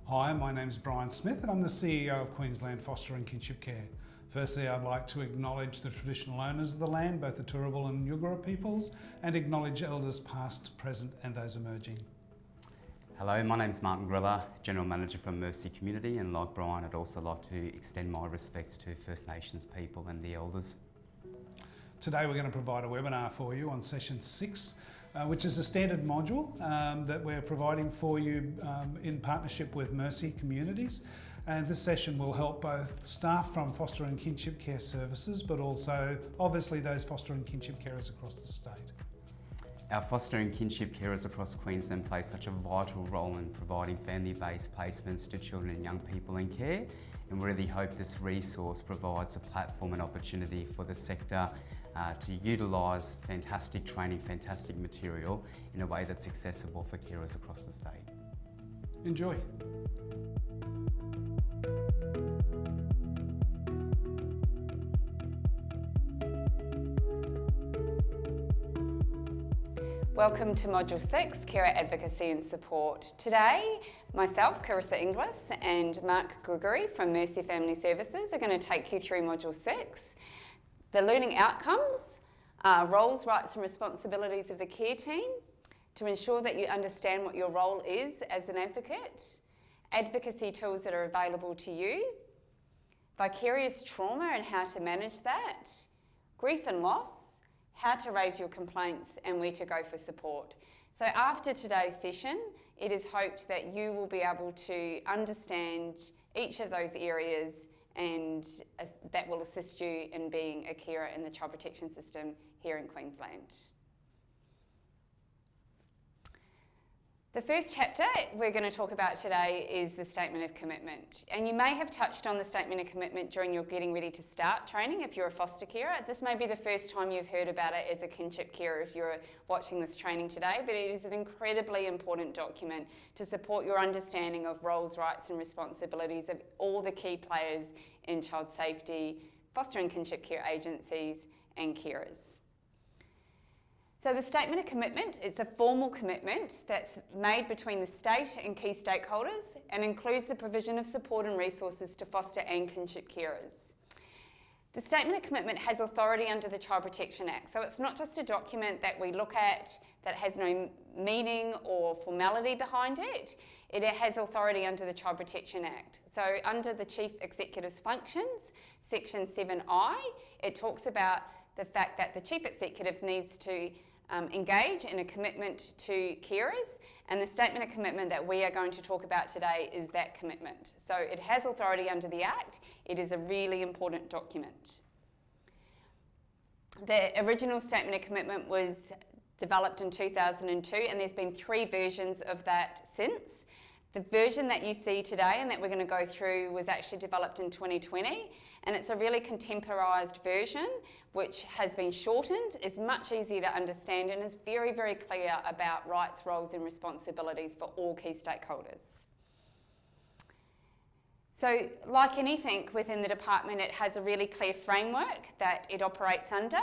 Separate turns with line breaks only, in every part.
Hi, my name's Brian Smith and I'm the CEO of Queensland Foster and Kinship Care. Firstly, I'd like to acknowledge the traditional owners of the land, both the Turrbal and Yugara peoples, and acknowledge elders past, present and those emerging.
Hello, my name is Martin Griller, General Manager for Mercy Community, and like Brian, I'd also like to extend my respects to First Nations people and the elders.
Today we're going to provide a webinar for you on session 6, which is a standard module that we're providing for you in partnership with Mercy Communities. And this session will help both staff from foster and kinship care services, but also obviously those foster and kinship carers across the state.
Our foster and kinship carers across Queensland play such a vital role in providing family-based placements to children and young people in care, and we really hope this resource provides a platform and opportunity for the sector to utilise fantastic training, fantastic material in a way that's accessible for carers across the state.
Enjoy.
Welcome to Module 6, Carer Advocacy and Support. Today, myself, Carissa Inglis, and Mark Gregory from Mercy Family Services are going to take you through Module 6. The learning outcomes are roles, rights and responsibilities of the care team to ensure that you understand what your role is as an advocate, advocacy tools that are available to you, vicarious trauma and how to manage that, grief and loss, how to raise your complaints and where to go for support. So after today's session, it is hoped that you will be able to understand each of those areas and that will assist you in being a carer in the child protection system here in Queensland. The first chapter we're going to talk about today is the Statement of Commitment. And you may have touched on the Statement of Commitment during your Getting Ready to Start training if you're a foster carer. This may be the first time you've heard about it as a kinship carer if you're watching this training today, but it is an incredibly important document to support your understanding of roles, rights and responsibilities of all the key players in child safety, foster and kinship care agencies and carers. So the Statement of Commitment, it's a formal commitment that's made between the state and key stakeholders and includes the provision of support and resources to foster and kinship carers. The Statement of Commitment has authority under the Child Protection Act, so it's not just a document that we look at that has no meaning or formality behind it. It has authority under the Child Protection Act. So under the Chief Executive's functions, Section 7I, it talks about the fact that the Chief Executive needs to engage in a commitment to carers, and the Statement of Commitment that we are going to talk about today is that commitment. So it has authority under the Act. It is a really important document. The original Statement of Commitment was developed in 2002, and there's been 3 versions of that since. The version that you see today and that we're going to go through was actually developed in 2020, and it's a really contemporised version which has been shortened, is much easier to understand and is very, very clear about rights, roles and responsibilities for all key stakeholders. So like anything within the department, it has a really clear framework that it operates under,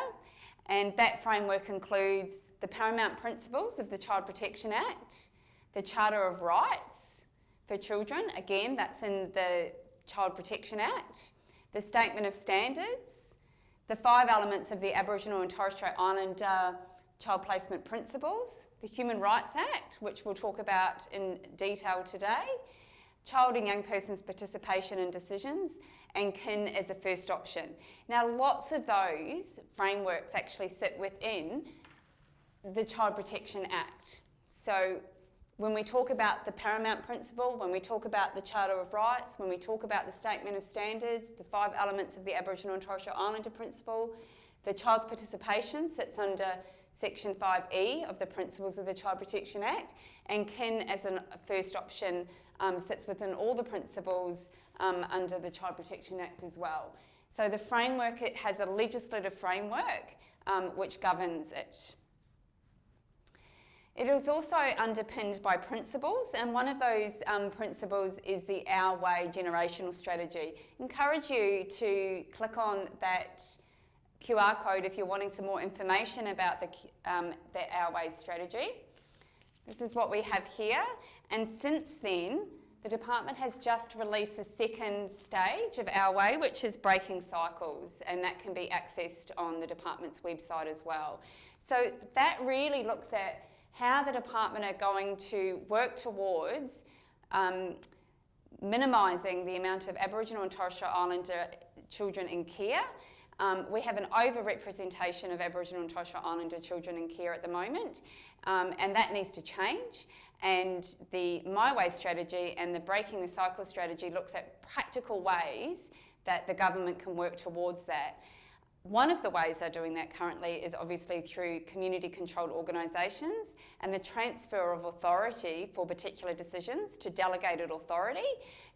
and that framework includes the paramount principles of the Child Protection Act, the Charter of Rights for Children, again that's in the Child Protection Act, the Statement of Standards, the 5 elements of the Aboriginal and Torres Strait Islander Child Placement Principles, the Human Rights Act, which we'll talk about in detail today, child and young persons' participation in decisions, and kin as a first option. Now lots of those frameworks actually sit within the Child Protection Act. So when we talk about the paramount principle, when we talk about the Charter of Rights, when we talk about the Statement of Standards, the 5 elements of the Aboriginal and Torres Strait Islander principle, the child's participation sits under Section 5E of the Principles of the Child Protection Act, and kin as a first option sits within all the principles under the Child Protection Act as well. So the framework, it has a legislative framework which governs it. It is also underpinned by principles, and one of those principles is the Our Way generational strategy. Encourage you to click on that QR code if you're wanting some more information about the Our Way strategy. This is what we have here, and since then, the department has just released the second stage of Our Way, which is breaking cycles, and that can be accessed on the department's website as well. So that really looks at how the department are going to work towards minimising the amount of Aboriginal and Torres Strait Islander children in care. We have an over-representation of Aboriginal and Torres Strait Islander children in care at the moment, and that needs to change. And the My Way strategy and the Breaking the Cycle strategy looks at practical ways that the government can work towards that. One of the ways they're doing that currently is obviously through community-controlled organisations and the transfer of authority for particular decisions to delegated authority.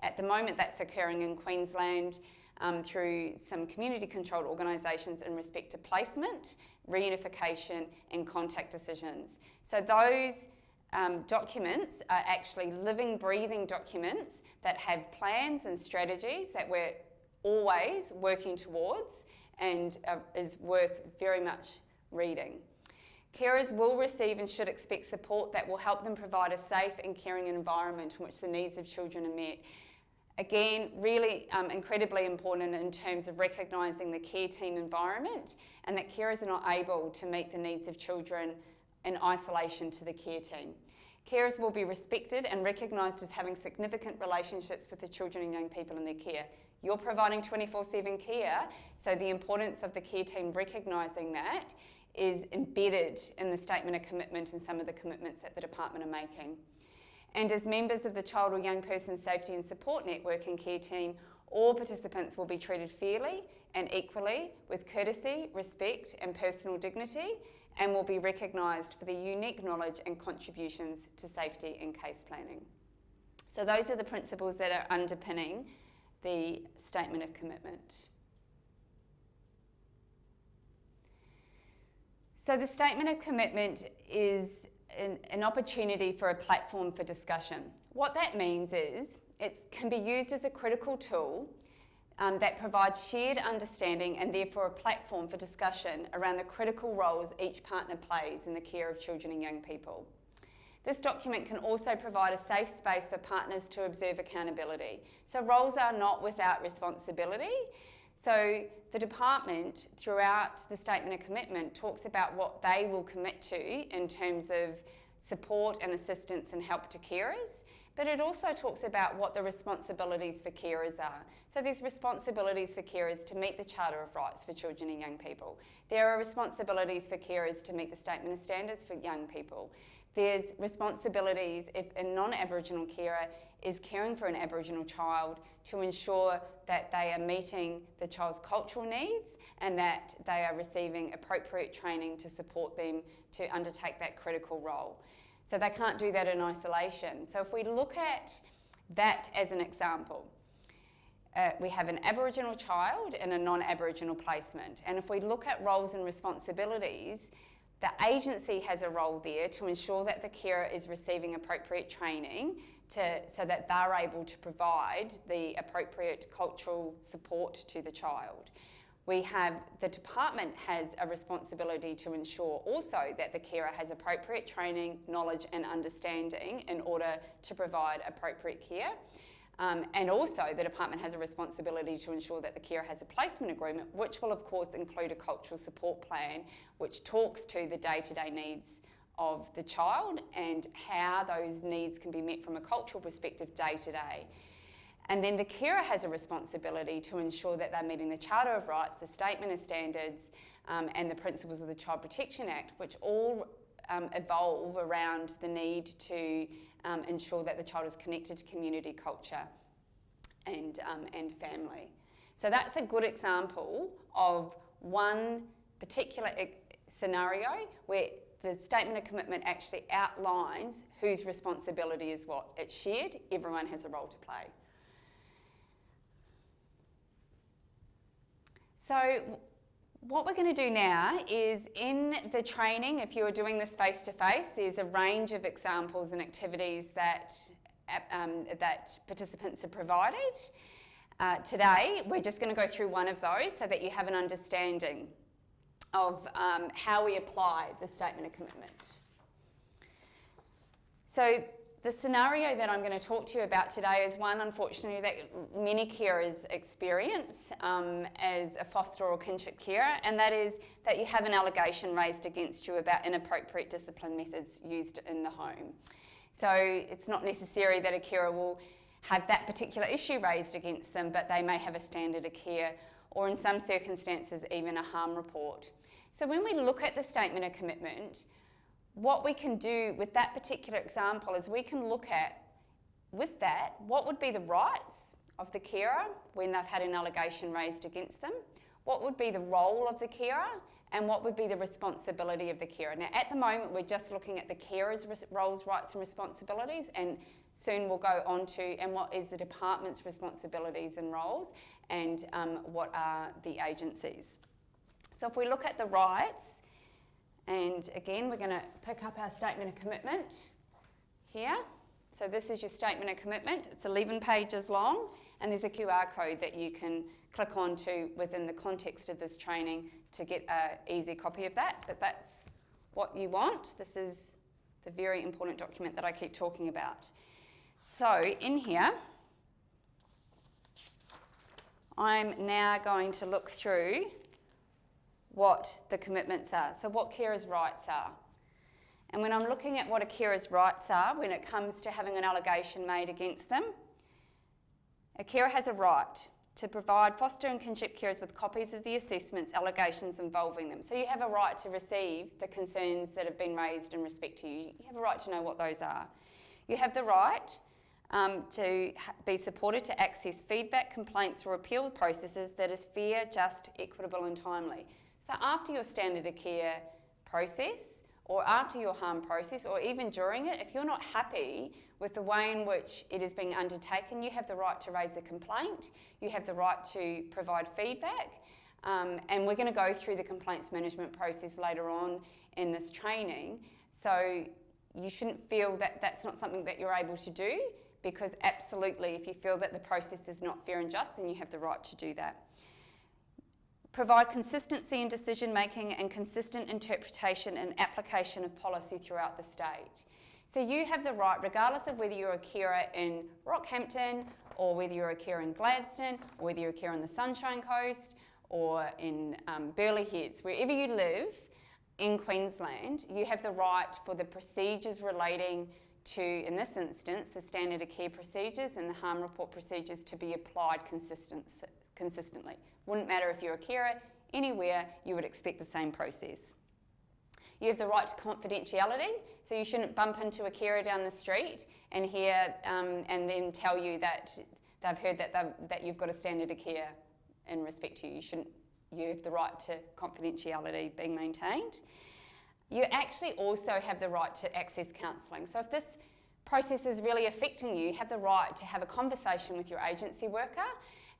At the moment, that's occurring in Queensland through some community-controlled organisations in respect to placement, reunification and contact decisions. So those documents are actually living, breathing documents that have plans and strategies that we're always working towards and is worth very much reading. Carers will receive and should expect support that will help them provide a safe and caring environment in which the needs of children are met. Again, really incredibly important in terms of recognising the care team environment and that carers are not able to meet the needs of children in isolation to the care team. Carers will be respected and recognised as having significant relationships with the children and young people in their care. You're providing 24/7 care, so the importance of the care team recognising that is embedded in the statement of commitment and some of the commitments that the department are making. And as members of the Child or Young Person Safety and Support Network and care team, all participants will be treated fairly and equally with courtesy, respect and personal dignity, and will be recognised for their unique knowledge and contributions to safety and case planning. So those are the principles that are underpinning the statement of commitment. So the statement of commitment is an opportunity for a platform for discussion. What that means is it can be used as a critical tool that provides shared understanding and therefore a platform for discussion around the critical roles each partner plays in the care of children and young people. This document can also provide a safe space for partners to observe accountability. So roles are not without responsibility. So the department, throughout the statement of commitment, talks about what they will commit to in terms of support and assistance and help to carers, but it also talks about what the responsibilities for carers are. So there's responsibilities for carers to meet the Charter of Rights for children and young people. There are responsibilities for carers to meet the Statement of Standards for young people. There's responsibilities if a non-Aboriginal carer is caring for an Aboriginal child to ensure that they are meeting the child's cultural needs and that they are receiving appropriate training to support them to undertake that critical role. So they can't do that in isolation. So if we look at that as an example, we have an Aboriginal child in a non-Aboriginal placement. And if we look at roles and responsibilities, the agency has a role there to ensure that the carer is receiving appropriate training so that they're able to provide the appropriate cultural support to the child. The department has a responsibility to ensure also that the carer has appropriate training, knowledge and understanding in order to provide appropriate care. And also the department has a responsibility to ensure that the carer has a placement agreement, which will of course include a cultural support plan, which talks to the day-to-day needs of the child and how those needs can be met from a cultural perspective day to day. And then the carer has a responsibility to ensure that they're meeting the Charter of Rights, the Statement of Standards, and the principles of the Child Protection Act, which all evolve around the need to ensure that the child is connected to community, culture, and family. So that's a good example of one particular scenario where the statement of commitment actually outlines whose responsibility is what. It's shared, everyone has a role to play. So what we're going to do now is in the training, if you are doing this face-to-face, there's a range of examples and activities that participants are provided. Today, we're just going to go through one of those so that you have an understanding of how we apply the statement of commitment. So The scenario that I'm going to talk to you about today is one, unfortunately, that many carers experience as a foster or kinship carer, and that is that you have an allegation raised against you about inappropriate discipline methods used in the home. So it's not necessary that a carer will have that particular issue raised against them, but they may have a standard of care, or in some circumstances even a harm report. So when we look at the statement of commitment, what we can do with that particular example is we can look at, with that, what would be the rights of the carer when they've had an allegation raised against them, what would be the role of the carer, and what would be the responsibility of the carer. Now, at the moment, we're just looking at the carer's roles, rights and responsibilities, and soon we'll go on to, and what is the department's responsibilities and roles, and what are the agencies. So if we look at the rights, and again, we're going to pick up our statement of commitment here. So this is your statement of commitment. It's 11 pages long, and there's a QR code that you can click onto within the context of this training to get an easy copy of that. But that's what you want. This is the very important document that I keep talking about. So in here, I'm now going to look through what the commitments are, so what carers' rights are. And when I'm looking at what a carer's rights are when it comes to having an allegation made against them, a carer has a right to provide foster and kinship carers with copies of the assessments, allegations involving them. So you have a right to receive the concerns that have been raised in respect to you. You have a right to know what those are. You have the right to be supported to access feedback, complaints or appeal processes that is fair, just, equitable and timely. So after your standard of care process, or after your harm process, or even during it, if you're not happy with the way in which it is being undertaken, you have the right to raise a complaint, you have the right to provide feedback, and we're going to go through the complaints management process later on in this training. So you shouldn't feel that that's not something that you're able to do, because absolutely, if you feel that the process is not fair and just, then you have the right to do that. Provide consistency in decision making and consistent interpretation and application of policy throughout the state. So you have the right, regardless of whether you're a carer in Rockhampton, or whether you're a carer in Gladstone, or whether you're a carer on the Sunshine Coast, or in Burleigh Heads, wherever you live in Queensland, you have the right for the procedures relating to, in this instance, the standard of care procedures and the harm report procedures to be applied consistently. Wouldn't matter if you're a carer, anywhere you would expect the same process. You have the right to confidentiality, so you shouldn't bump into a carer down the street and hear and then tell you that they've heard that you've got a standard of care in respect to you. You have the right to confidentiality being maintained. You actually also have the right to access counselling. So if this process is really affecting you, you have the right to have a conversation with your agency worker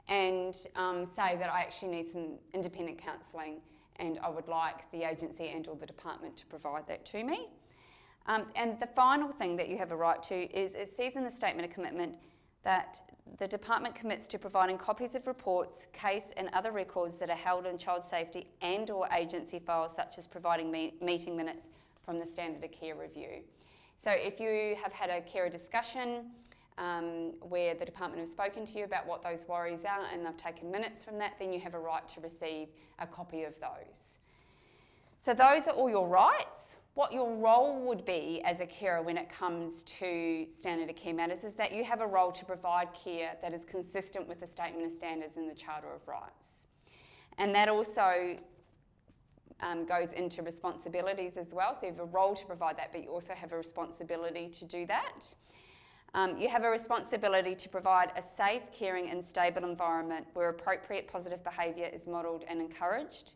and say that I actually need some independent counselling and I would like the agency and or the department to provide that to me. And the final thing that you have a right to is, it says in the statement of commitment that the department commits to providing copies of reports, case and other records that are held in child safety and or agency files, such as providing meeting minutes from the standard of care review. So if you have had a carer discussion where the department has spoken to you about what those worries are and they've taken minutes from that, then you have a right to receive a copy of those. So those are all your rights. What your role would be as a carer when it comes to standard of care matters is that you have a role to provide care that is consistent with the Statement of Standards and the Charter of Rights. And that also goes into responsibilities as well. So you have a role to provide that, but you also have a responsibility to do that. You have a responsibility to provide a safe, caring and stable environment where appropriate positive behaviour is modelled and encouraged,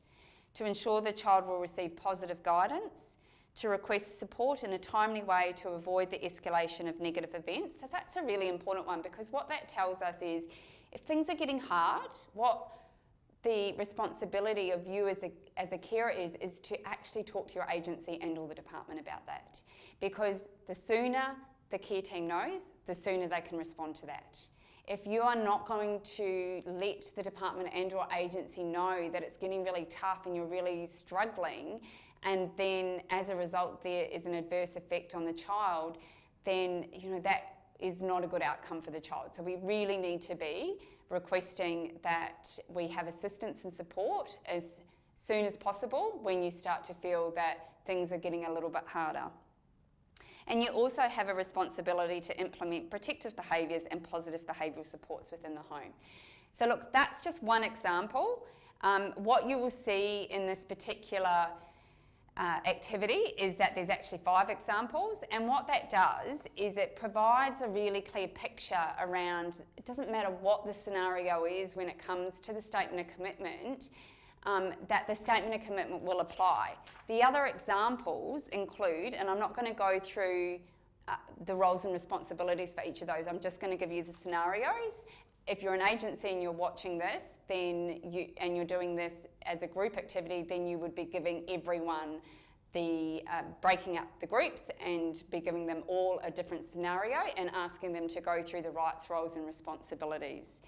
to ensure the child will receive positive guidance, to request support in a timely way to avoid the escalation of negative events. So that's a really important one, because what that tells us is if things are getting hard, what the responsibility of you as a carer is to actually talk to your agency and or the department about that. Because the sooner the care team knows, the sooner they can respond to that. If you are not going to let the department and or agency know that it's getting really tough and you're really struggling, and then as a result there is an adverse effect on the child, then that is not a good outcome for the child. So we really need to be requesting that we have assistance and support as soon as possible when you start to feel that things are getting a little bit harder. And you also have a responsibility to implement protective behaviours and positive behavioural supports within the home. So look, that's just one example. What you will see in this particular activity is that there's actually 5 examples, and what that does is it provides a really clear picture around, it doesn't matter what the scenario is when it comes to the statement of commitment, that the statement of commitment will apply. The other examples include, and I'm not going to go through the roles and responsibilities for each of those, I'm just going to give you the scenarios. If you're an agency and you're watching this, then you're doing this as a group activity, then you would be giving everyone the breaking up the groups and be giving them all a different scenario and asking them to go through the rights, roles and responsibilities.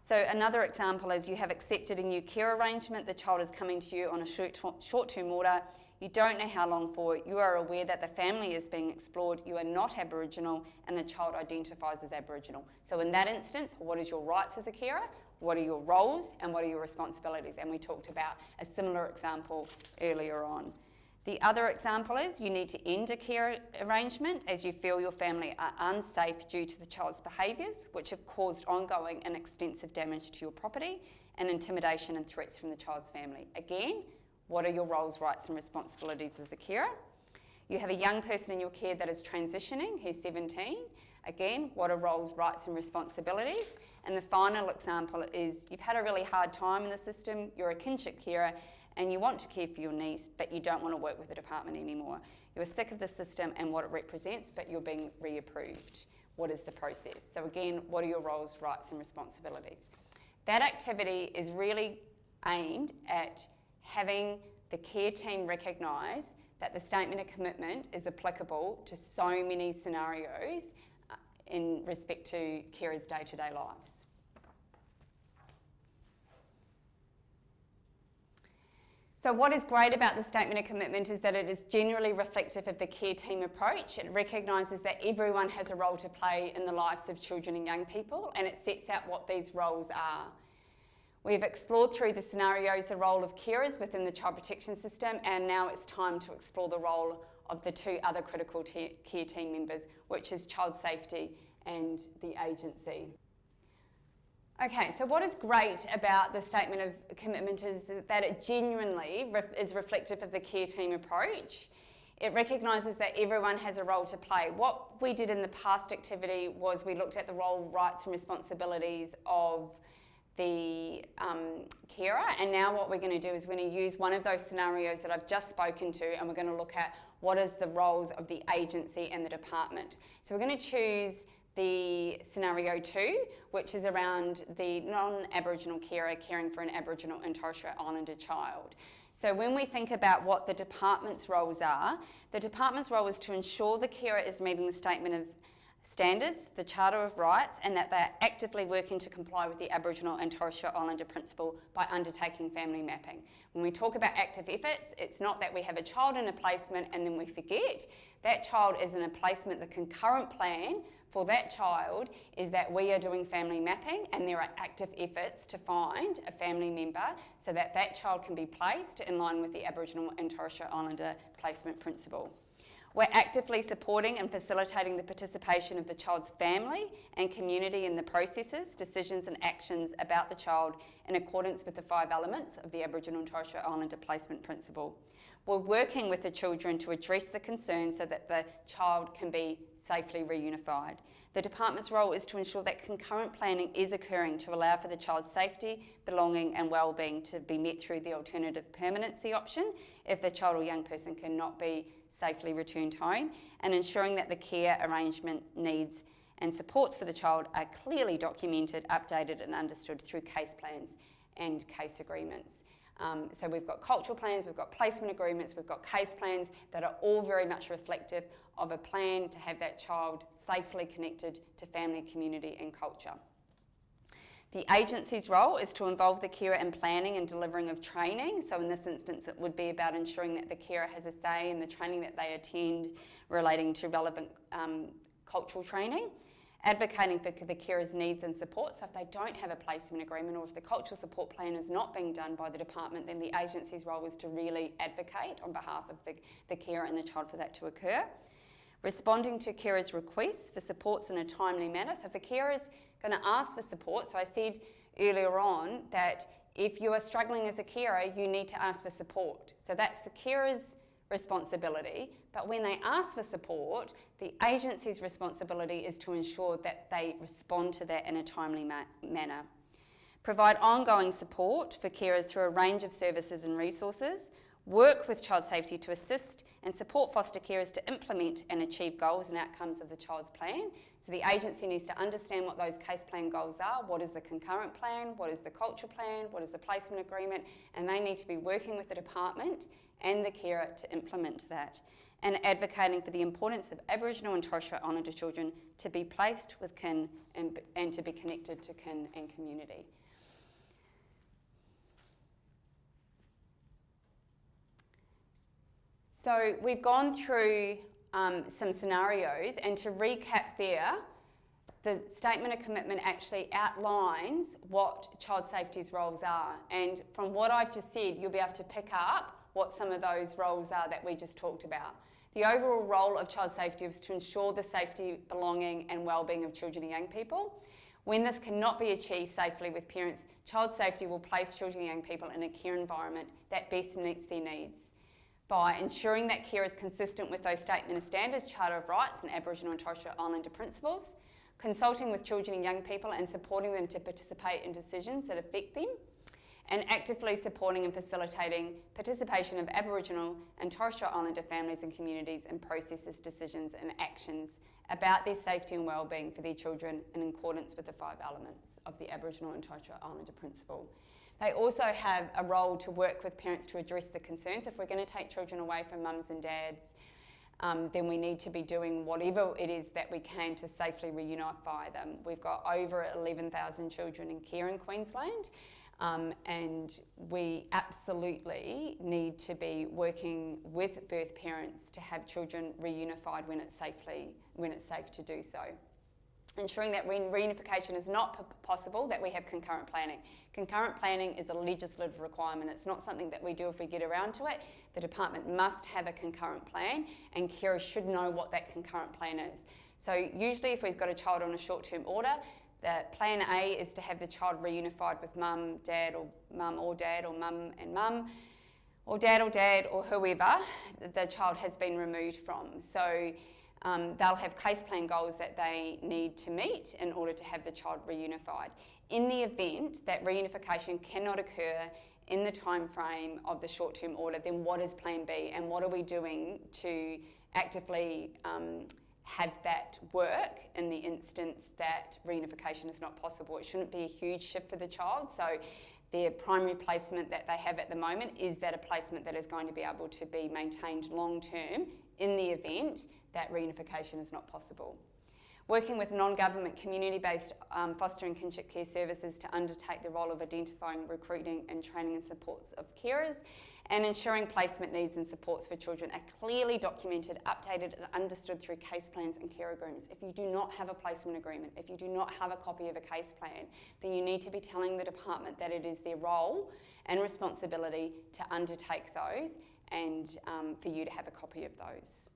So another example is you have accepted a new care arrangement. The child is coming to you on a short-term order. You don't know how long for. You are aware that the family is being explored. You are not Aboriginal and the child identifies as Aboriginal. So in that instance, what is your rights as a carer? What are your roles and what are your responsibilities? And we talked about a similar example earlier on. The other example is you need to end a care arrangement as you feel your family are unsafe due to the child's behaviours, which have caused ongoing and extensive damage to your property and intimidation and threats from the child's family. Again, what are your roles, rights and responsibilities as a carer? You have a young person in your care that is transitioning, who's 17. Again, what are roles, rights and responsibilities? And the final example is you've had a really hard time in the system, you're a kinship carer and you want to care for your niece, but you don't want to work with the department anymore. You're sick of the system and what it represents, but you're being reapproved. What is the process? So again, what are your roles, rights and responsibilities? That activity is really aimed at having the care team recognise that the statement of commitment is applicable to so many scenarios in respect to carers' day-to-day lives. So what is great about the statement of commitment is that it is generally reflective of the care team approach. It recognises that everyone has a role to play in the lives of children and young people, and it sets out what these roles are. We've explored through the scenarios the role of carers within the child protection system, and now it's time to explore the role of the 2 other critical care team members, which is child safety and the agency. Okay, so what is great about the statement of commitment is that it genuinely is reflective of the care team approach. It recognises that everyone has a role to play. What we did in the past activity was we looked at the role, rights and responsibilities of the carer, and now what we're going to do is we're going to use one of those scenarios that I've just spoken to, and we're going to look at what is the roles of the agency and the department. So we're going to choose the scenario 2, which is around the non-Aboriginal carer caring for an Aboriginal and Torres Strait Islander child. So when we think about what the department's roles are, the department's role is to ensure the carer is meeting the statement of standards, the Charter of Rights, and that they're actively working to comply with the Aboriginal and Torres Strait Islander principle by undertaking family mapping. When we talk about active efforts, it's not that we have a child in a placement and then we forget. That child is in a placement. The concurrent plan for that child is that we are doing family mapping and there are active efforts to find a family member so that that child can be placed in line with the Aboriginal and Torres Strait Islander placement principle. We're actively supporting and facilitating the participation of the child's family and community in the processes, decisions and actions about the child in accordance with the 5 elements of the Aboriginal and Torres Strait Islander placement principle. We're working with the children to address the concerns so that the child can be safely reunified. The department's role is to ensure that concurrent planning is occurring to allow for the child's safety, belonging and wellbeing to be met through the alternative permanency option if the child or young person cannot be safely returned home, and ensuring that the care arrangement needs and supports for the child are clearly documented, updated and understood through case plans and case agreements. So we've got cultural plans, we've got placement agreements, we've got case plans that are all very much reflective of a plan to have that child safely connected to family, community and culture. The agency's role is to involve the carer in planning and delivering of training. So in this instance, it would be about ensuring that the carer has a say in the training that they attend relating to relevant cultural training. Advocating for the carer's needs and support. So if they don't have a placement agreement, or if the cultural support plan is not being done by the department, then the agency's role is to really advocate on behalf of the carer and the child for that to occur. Responding to carers' requests for supports in a timely manner. So if the carer is going to ask for support, so I said earlier on that if you are struggling as a carer, you need to ask for support. So that's the carer's responsibility, but when they ask for support, the agency's responsibility is to ensure that they respond to that in a timely manner. Provide ongoing support for carers through a range of services and resources. Work with child safety to assist and support foster carers to implement and achieve goals and outcomes of the child's plan. So the agency needs to understand what those case plan goals are. What is the concurrent plan? What is the culture plan? What is the placement agreement? And they need to be working with the department and the carer to implement that. And advocating for the importance of Aboriginal and Torres Strait Islander children to be placed with kin and to be connected to kin and community. So we've gone through some scenarios, and to recap there, the Statement of Commitment actually outlines what child safety's roles are. And from what I've just said, you'll be able to pick up what some of those roles are that we just talked about. The overall role of child safety is to ensure the safety, belonging and wellbeing of children and young people. When this cannot be achieved safely with parents, child safety will place children and young people in a care environment that best meets their needs, by ensuring that care is consistent with those Statement of Standards, Charter of Rights and Aboriginal and Torres Strait Islander principles, consulting with children and young people and supporting them to participate in decisions that affect them, and actively supporting and facilitating participation of Aboriginal and Torres Strait Islander families and communities in processes, decisions and actions about their safety and wellbeing for their children in accordance with the 5 elements of the Aboriginal and Torres Strait Islander principle. They also have a role to work with parents to address the concerns. If we're going to take children away from mums and dads, then we need to be doing whatever it is that we can to safely reunify them. We've got over 11,000 children in care in Queensland, and we absolutely need to be working with birth parents to have children reunified when it's safe to do so. Ensuring that when reunification is not possible, that we have concurrent planning. Concurrent planning is a legislative requirement. It's not something that we do if we get around to it. The department must have a concurrent plan, and carers should know what that concurrent plan is. So usually if we've got a child on a short-term order, the plan A is to have the child reunified with mum, dad, or mum or dad, or mum and mum, or dad, or whoever the child has been removed from. So they'll have case plan goals that they need to meet in order to have the child reunified. In the event that reunification cannot occur in the time frame of the short-term order, then what is plan B, and what are we doing to actively have that work in the instance that reunification is not possible? It shouldn't be a huge shift for the child. So their primary placement that they have at the moment is that a placement that is going to be able to be maintained long-term in the event that reunification is not possible. Working with non-government community-based foster and kinship care services to undertake the role of identifying, recruiting and training and supports of carers, and ensuring placement needs and supports for children are clearly documented, updated and understood through case plans and care agreements. If you do not have a placement agreement, if you do not have a copy of a case plan, then you need to be telling the department that it is their role and responsibility to undertake those, and for you to have a copy of those.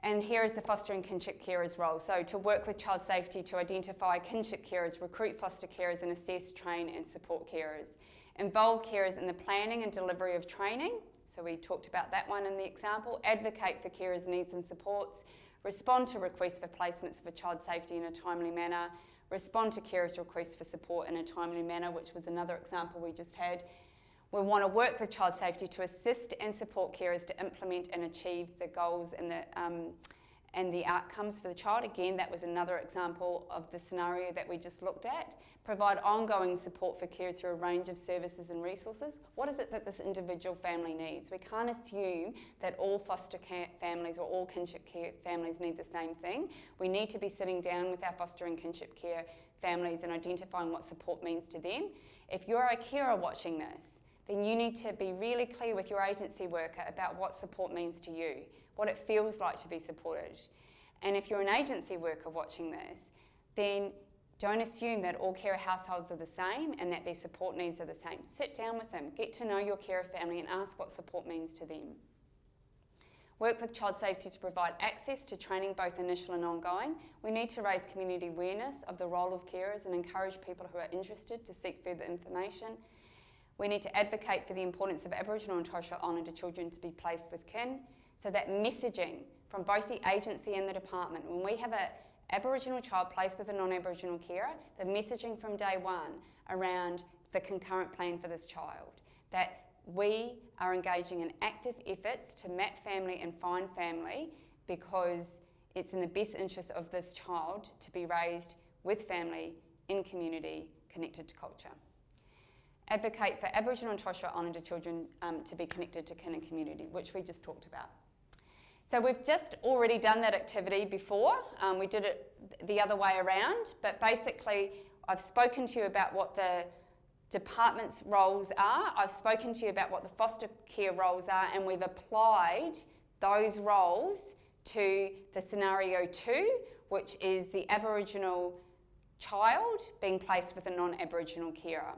And here is the foster and kinship carers role. So to work with child safety to identify kinship carers, recruit foster carers and assess, train and support carers. Involve carers in the planning and delivery of training. So we talked about that one in the example. Advocate for carers' needs and supports. Respond to requests for placements for child safety in a timely manner. Respond to carers' requests for support in a timely manner, which was another example we just had. We want to work with child safety to assist and support carers to implement and achieve the goals and the outcomes for the child. Again, that was another example of the scenario that we just looked at. Provide ongoing support for carers through a range of services and resources. What is it that this individual family needs? We can't assume that all foster care families or all kinship care families need the same thing. We need to be sitting down with our foster and kinship care families and identifying what support means to them. If you're a carer watching this, then you need to be really clear with your agency worker about what support means to you, what it feels like to be supported. And if you're an agency worker watching this, then don't assume that all carer households are the same and that their support needs are the same. Sit down with them, get to know your carer family and ask what support means to them. Work with child safety to provide access to training, both initial and ongoing. We need to raise community awareness of the role of carers and encourage people who are interested to seek further information. We need to advocate for the importance of Aboriginal and Torres Strait Islander children to be placed with kin, so that messaging from both the agency and the department, when we have an Aboriginal child placed with a non-Aboriginal carer, the messaging from day one around the concurrent plan for this child, that we are engaging in active efforts to map family and find family, because it's in the best interest of this child to be raised with family, in community, connected to culture. Advocate for Aboriginal and Torres Strait Islander children to be connected to kin and community, which we just talked about. So we've just already done that activity before. We did it the other way around, but basically I've spoken to you about what the department's roles are. I've spoken to you about what the foster care roles are, and we've applied those roles to the scenario 2, which is the Aboriginal child being placed with a non-Aboriginal carer.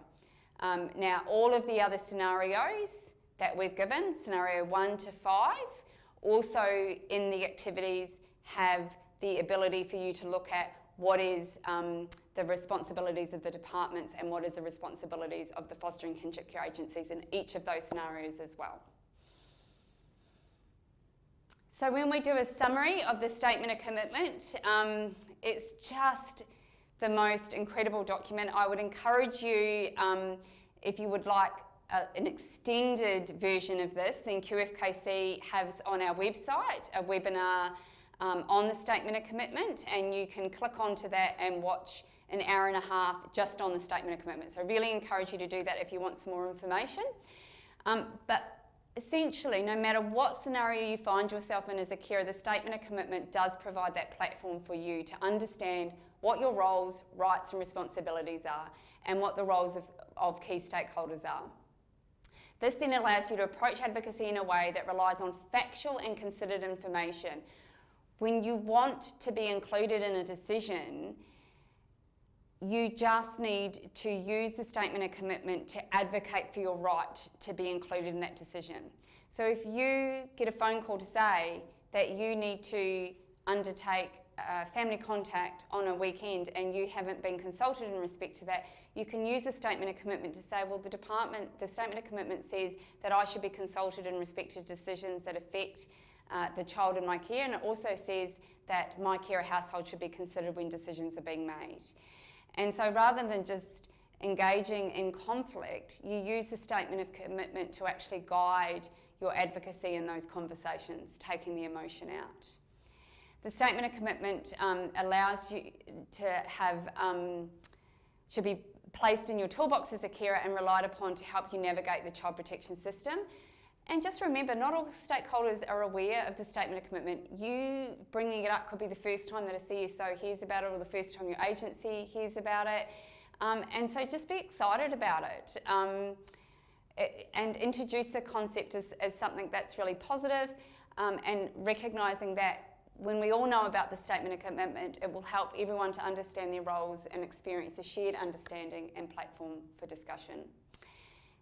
Now, all of the other scenarios that we've given, scenario 1 to 5, also in the activities have the ability for you to look at what is the responsibilities of the departments and what is the responsibilities of the foster and kinship care agencies in each of those scenarios as well. So when we do a summary of the statement of commitment, it's just the most incredible document. I would encourage you, if you would like an extended version of this, then QFKC has on our website a webinar on the statement of commitment, and you can click onto that and watch an hour and a half just on the statement of commitment. So I really encourage you to do that if you want some more information. But essentially, no matter what scenario you find yourself in as a carer, the statement of commitment does provide that platform for you to understand what your roles, rights and responsibilities are, and what the roles of key stakeholders are. This then allows you to approach advocacy in a way that relies on factual and considered information. When you want to be included in a decision, you just need to use the statement of commitment to advocate for your right to be included in that decision. So if you get a phone call to say that you need to undertake family contact on a weekend and you haven't been consulted in respect to that, you can use the statement of commitment to say, well, the statement of commitment says that I should be consulted in respect to decisions that affect the child in my care, and it also says that my carer household should be considered when decisions are being made. And so rather than just engaging in conflict, you use the statement of commitment to actually guide your advocacy in those conversations, taking the emotion out. The statement of commitment allows you to have, should be placed in your toolbox as a carer and relied upon to help you navigate the child protection system. And just remember, not all stakeholders are aware of the statement of commitment. You bringing it up could be the first time that a CSO hears about it, or the first time your agency hears about it. And so just be excited about it. And introduce the concept as something that's really positive, and recognising that when we all know about the statement of commitment, it will help everyone to understand their roles and experience a shared understanding and platform for discussion.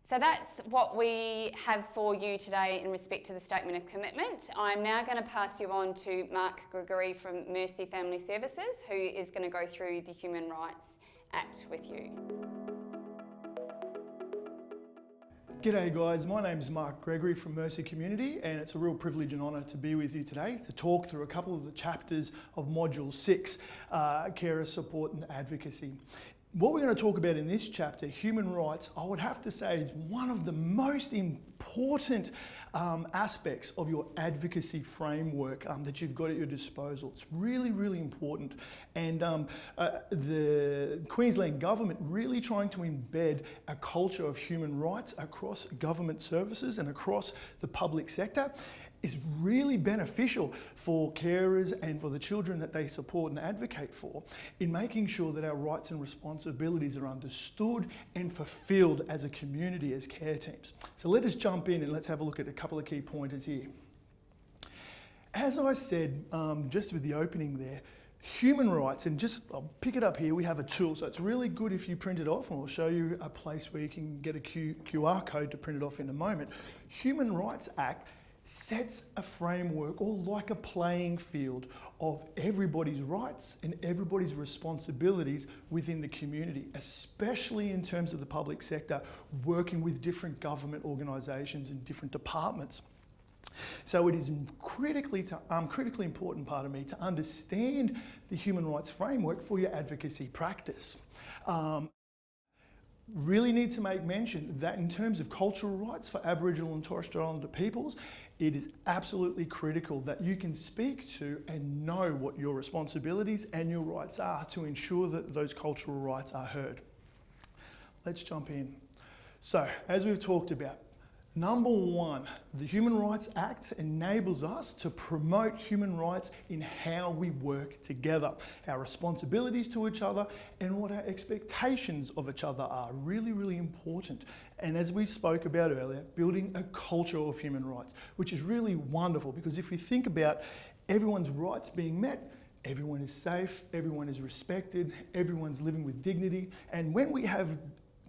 So that's what we have for you today in respect to the statement of commitment. I'm now going to pass you on to Mark Gregory from Mercy Family Services, who is going to go through the Human Rights Act with you.
G'day guys, my name's Mark Gregory from Mercy Community, and it's a real privilege and honour to be with you today to talk through a couple of the chapters of Module 6, Carer Support and Advocacy. What we're going to talk about in this chapter, human rights, I would have to say is one of the most important important aspects of your advocacy framework that you've got at your disposal. It's really, really important. And the Queensland government really trying to embed a culture of human rights across government services and across the public sector is really beneficial for carers and for the children that they support and advocate for in making sure that our rights and responsibilities are understood and fulfilled as a community, as care teams. So let us jump in and let's have a look at a couple of key pointers here. As I said, just with the opening there, human rights, and I'll pick it up here, we have a tool, so it's really good if you print it off, and we'll show you a place where you can get a QR code to print it off in a moment. Human Rights Act sets a framework, or like a playing field, of everybody's rights and everybody's responsibilities within the community, especially in terms of the public sector, working with different government organisations and different departments. So it is critically important, to understand the human rights framework for your advocacy practice. Really need to make mention that in terms of cultural rights for Aboriginal and Torres Strait Islander peoples, it is absolutely critical that you can speak to and know what your responsibilities and your rights are to ensure that those cultural rights are heard. Let's jump in. So, as we've talked about, number one, the Human Rights Act enables us to promote human rights in how we work together, our responsibilities to each other, and what our expectations of each other are. Really, really important. And as we spoke about earlier, building a culture of human rights, which is really wonderful, because if we think about everyone's rights being met, everyone is safe, everyone is respected, everyone's living with dignity, and when we have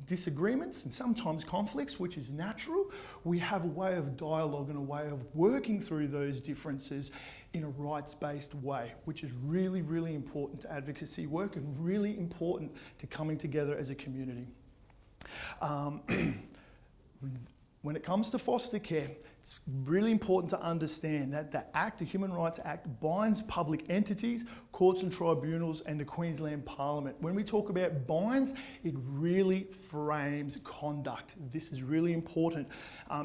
disagreements and sometimes conflicts, which is natural, we have a way of dialogue and a way of working through those differences in a rights-based way, which is really, really important to advocacy work and really important to coming together as a community. When it comes to foster care, it's really important to understand that the Human Rights Act binds public entities, courts and tribunals, and the Queensland Parliament. When we talk about binds, it really frames conduct. This is really important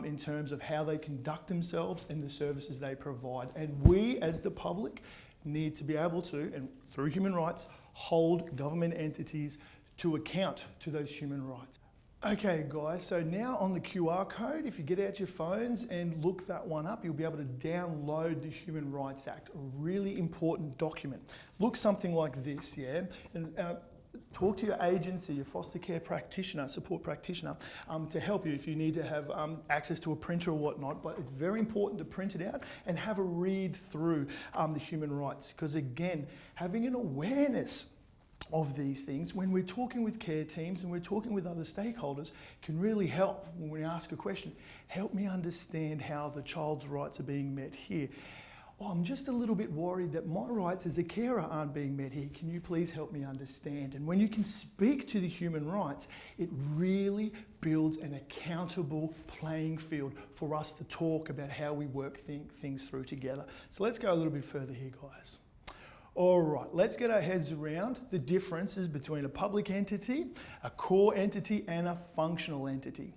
in terms of how they conduct themselves and the services they provide. And we, as the public, need to be able to, and through human rights, hold government entities to account to those human rights. Okay guys, so now on the QR code, if you get out your phones and look that one up, you'll be able to download the Human Rights Act, a really important document. Looks something like this, yeah? And talk to your agency, your foster care practitioner, support practitioner, to help you if you need to have access to a printer or whatnot, but it's very important to print it out and have a read through the human rights, because again, having an awareness of these things when we're talking with care teams and we're talking with other stakeholders can really help when we ask a question. Help me understand how the child's rights are being met here. Oh, I'm just a little bit worried that my rights as a carer aren't being met here. Can you please help me understand? And when you can speak to the human rights, it really builds an accountable playing field for us to talk about how we work things through together. So let's go a little bit further here, guys. All right, let's get our heads around the differences between a public entity, a core entity, and a functional entity.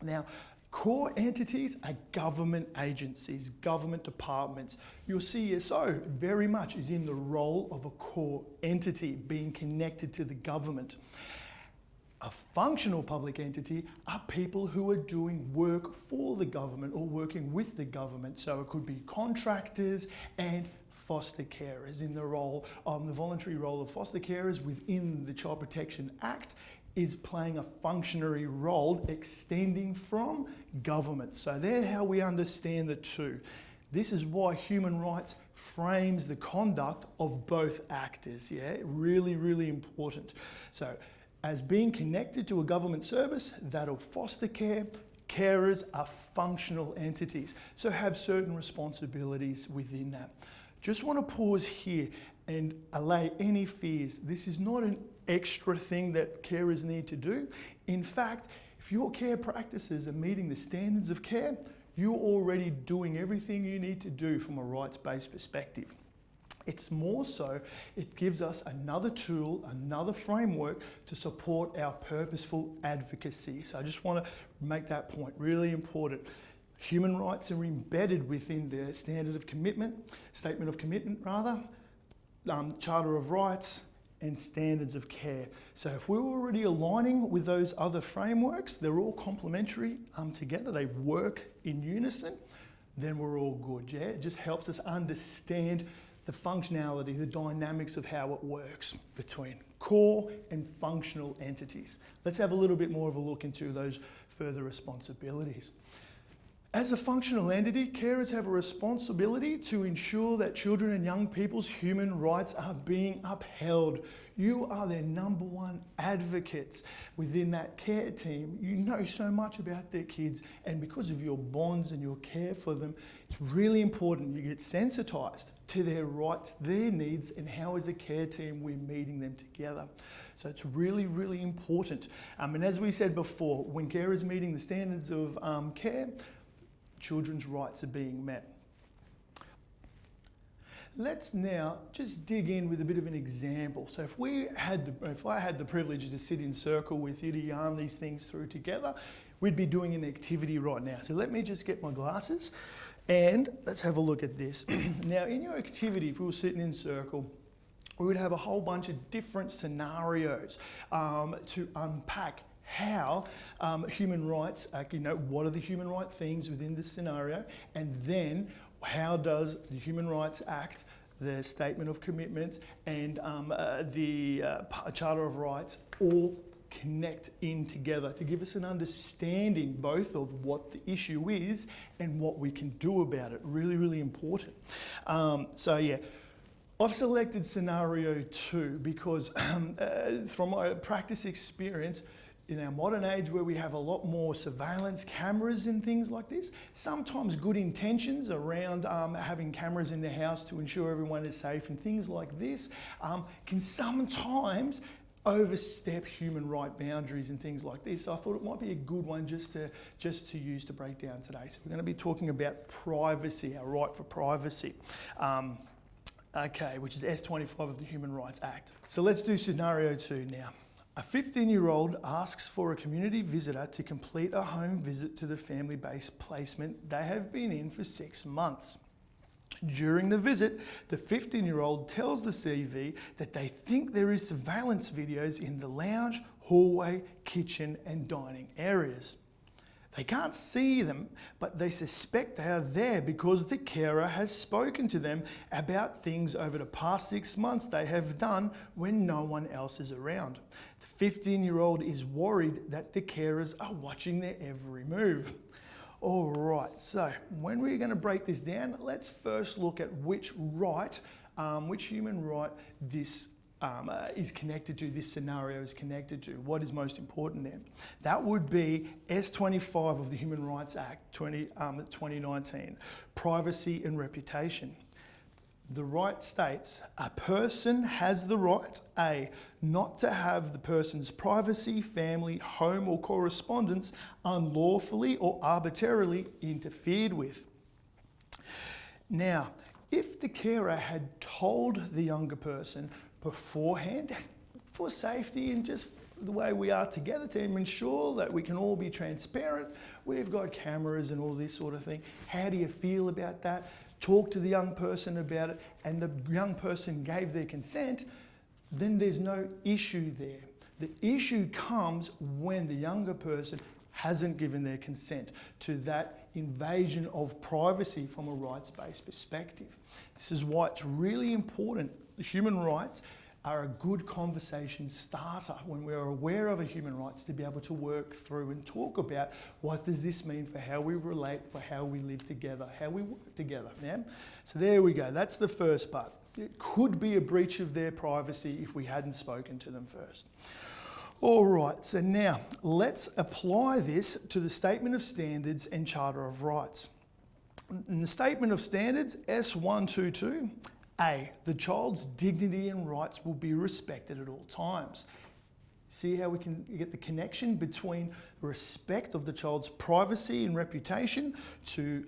Now, core entities are government agencies, government departments. Your CSO very much is in the role of a core entity, being connected to the government. A functional public entity are people who are doing work for the government or working with the government. So it could be contractors and foster carers in the role, the voluntary role of foster carers within the Child Protection Act is playing a functionary role extending from government. So they're how we understand the two. This is why human rights frames the conduct of both actors, yeah? Really, really important. So as being connected to a government service, that'll foster care, carers are functional entities, so have certain responsibilities within that. Just want to pause here and allay any fears. This is not an extra thing that carers need to do. In fact, if your care practices are meeting the standards of care, you're already doing everything you need to do from a rights-based perspective. It's more so, it gives us another tool, another framework to support our purposeful advocacy. So I just want to make that point, really important. Human rights are embedded within the statement of commitment, Charter of Rights, and standards of care. So if we're already aligning with those other frameworks, they're all complementary together, they work in unison, then we're all good, yeah? It just helps us understand the functionality, the dynamics of how it works between core and functional entities. Let's have a little bit more of a look into those further responsibilities. As a functional entity, carers have a responsibility to ensure that children and young people's human rights are being upheld. You are their number one advocates within that care team. You know so much about their kids, and because of your bonds and your care for them, it's really important you get sensitised to their rights, their needs, and how as a care team we're meeting them together. So it's really, really important. And as we said before, when carers are meeting the standards of care, children's rights are being met. Let's now just dig in with a bit of an example. So if I had the privilege to sit in circle with you to yarn these things through together, we'd be doing an activity right now. So let me just get my glasses and let's have a look at this. Now in your activity, if we were sitting in circle, we would have a whole bunch of different scenarios to unpack how human rights, what are the human right themes within this scenario, and then how does the Human Rights Act, the Statement of Commitments, and the Charter of Rights all connect in together to give us an understanding both of what the issue is and what we can do about it. Really, really important. So yeah. I've selected scenario 2 because from my practice experience, in our modern age where we have a lot more surveillance cameras and things like this, sometimes good intentions around having cameras in the house to ensure everyone is safe and things like this can sometimes overstep human right boundaries and things like this. So I thought it might be a good one just to use to break down today. So we're going to be talking about privacy, our right for privacy. Which is S25 of the Human Rights Act. So let's do scenario 2 now. A 15-year-old asks for a community visitor to complete a home visit to the family-based placement they have been in for 6 months. During the visit, the 15-year-old tells the CV that they think there is surveillance videos in the lounge, hallway, kitchen and dining areas. They can't see them, but they suspect they are there because the carer has spoken to them about things over the past 6 months they have done when no one else is around. The 15-year-old is worried that the carers are watching their every move. All right, so when we're going to break this down, let's first look at which human right this is connected to, this scenario is connected to. What is most important there? That would be S25 of the Human Rights Act 2019, privacy and reputation. The right states a person has the right, A, not to have the person's privacy, family, home or correspondence unlawfully or arbitrarily interfered with. Now, if the carer had told the younger person beforehand, for safety and just the way we are together to ensure that we can all be transparent, we've got cameras and all this sort of thing. How do you feel about that? Talk to the young person about it, and the young person gave their consent, then there's no issue there. The issue comes when the younger person hasn't given their consent to that invasion of privacy from a rights-based perspective. This is why it's really important. The human rights are a good conversation starter when we're aware of a human rights to be able to work through and talk about what does this mean for how we relate, for how we live together, how we work together. Yeah? So there we go, that's the first part. It could be a breach of their privacy if we hadn't spoken to them first. All right, so now let's apply this to the Statement of Standards and Charter of Rights. In the Statement of Standards, S122, A, the child's dignity and rights will be respected at all times. See how we can get the connection between respect of the child's privacy and reputation to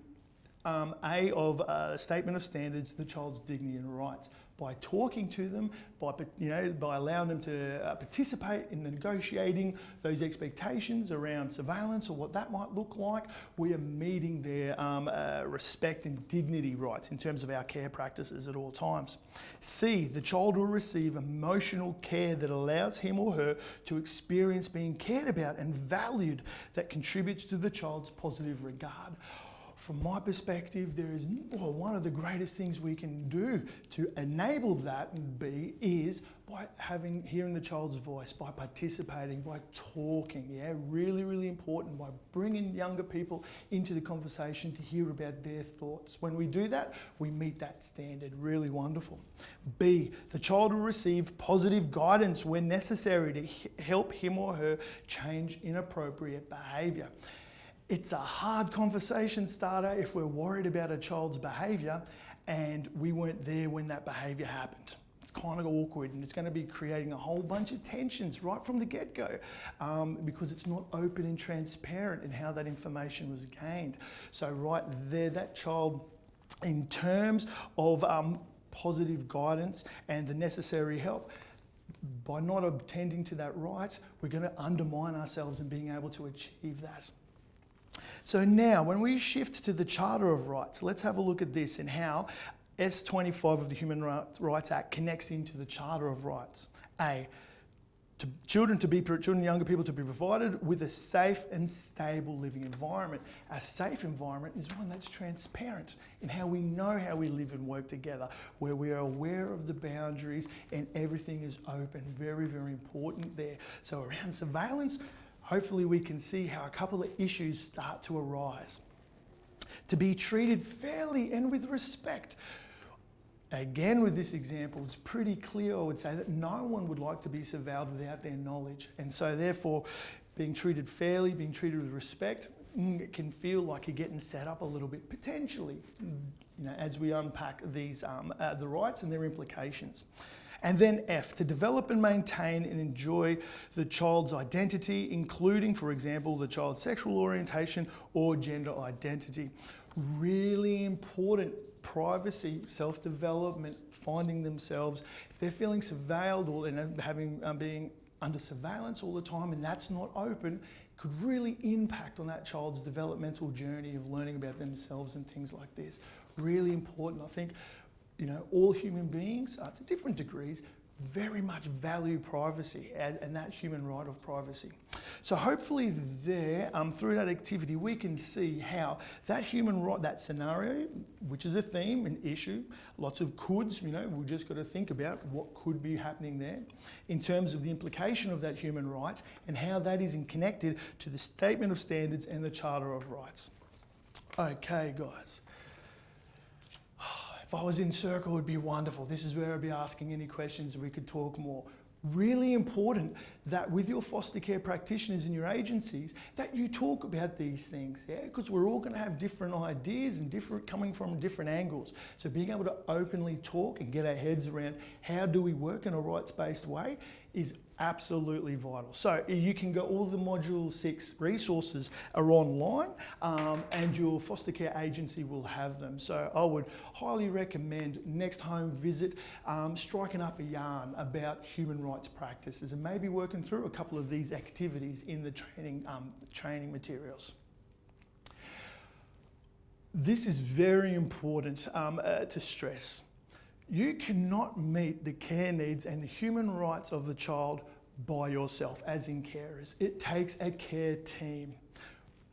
A of Statement of Standards, the child's dignity and rights. by talking to them, by allowing them to participate in negotiating those expectations around surveillance or what that might look like, we are meeting their respect and dignity rights in terms of our care practices at all times. C, the child will receive emotional care that allows him or her to experience being cared about and valued, that contributes to the child's positive regard. From my perspective, one of the greatest things we can do to enable that is by hearing the child's voice, by participating, by talking. Yeah, really, really important, by bringing younger people into the conversation to hear about their thoughts. When we do that, we meet that standard. Really wonderful. B, the child will receive positive guidance when necessary to help him or her change inappropriate behaviour. It's a hard conversation starter if we're worried about a child's behaviour and we weren't there when that behaviour happened. It's kind of awkward, and it's going to be creating a whole bunch of tensions right from the get-go because it's not open and transparent in how that information was gained. So right there, that child, in terms of positive guidance and the necessary help, by not attending to that right, we're going to undermine ourselves in being able to achieve that. So now, when we shift to the Charter of Rights, let's have a look at this and how S25 of the Human Rights Act connects into the Charter of Rights. A, children and younger people to be provided with a safe and stable living environment. A safe environment is one that's transparent in how we know how we live and work together, where we are aware of the boundaries and everything is open. Very, very important there. So around surveillance, hopefully we can see how a couple of issues start to arise. To be treated fairly and with respect. Again, with this example, it's pretty clear, I would say, that no one would like to be surveilled without their knowledge. And so therefore, being treated fairly, being treated with respect, it can feel like you're getting set up a little bit, potentially, as we unpack these the rights and their implications. And then F, to develop and maintain and enjoy the child's identity, including, for example, the child's sexual orientation or gender identity. Really important. Privacy, self-development, finding themselves. If they're feeling surveilled or being under surveillance all the time and that's not open, could really impact on that child's developmental journey of learning about themselves and things like this. Really important. I think all human beings, to different degrees, very much value privacy and that human right of privacy. So hopefully there, through that activity, we can see how that human right, that scenario, which is a theme, an issue, lots of coulds, we've just got to think about what could be happening there in terms of the implication of that human right and how that is connected to the Statement of Standards and the Charter of Rights. Okay, guys. If I was in circle, it would be wonderful. This is where I'd be asking any questions and we could talk more. Really important that with your foster care practitioners and your agencies, that you talk about these things, yeah? Because we're all going to have different ideas and coming from different angles. So being able to openly talk and get our heads around how do we work in a rights-based way is absolutely vital. So you can go, all the Module 6 resources are online and your foster care agency will have them. So I would highly recommend next home visit, striking up a yarn about human rights practices and maybe working through a couple of these activities in the training materials. This is very important to stress. You cannot meet the care needs and the human rights of the child by yourself, as in carers. It takes a care team.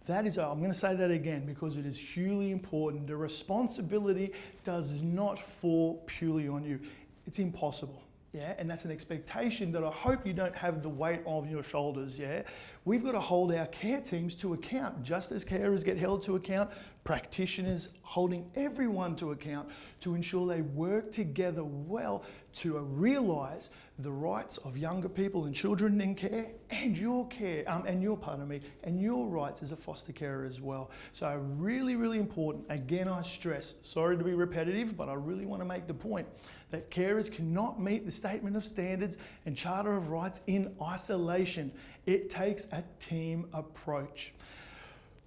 That is, I'm going to say that again because it is hugely important. The responsibility does not fall purely on you. It's impossible. Yeah, and that's an expectation that I hope you don't have the weight on your shoulders, yeah? We've got to hold our care teams to account, just as carers get held to account, practitioners holding everyone to account to ensure they work together well to realise the rights of younger people and children in care and your care, and your rights as a foster carer as well. So really, really important. Again, I stress, sorry to be repetitive, but I really want to make the point that carers cannot meet the Statement of Standards and Charter of Rights in isolation. It takes a team approach.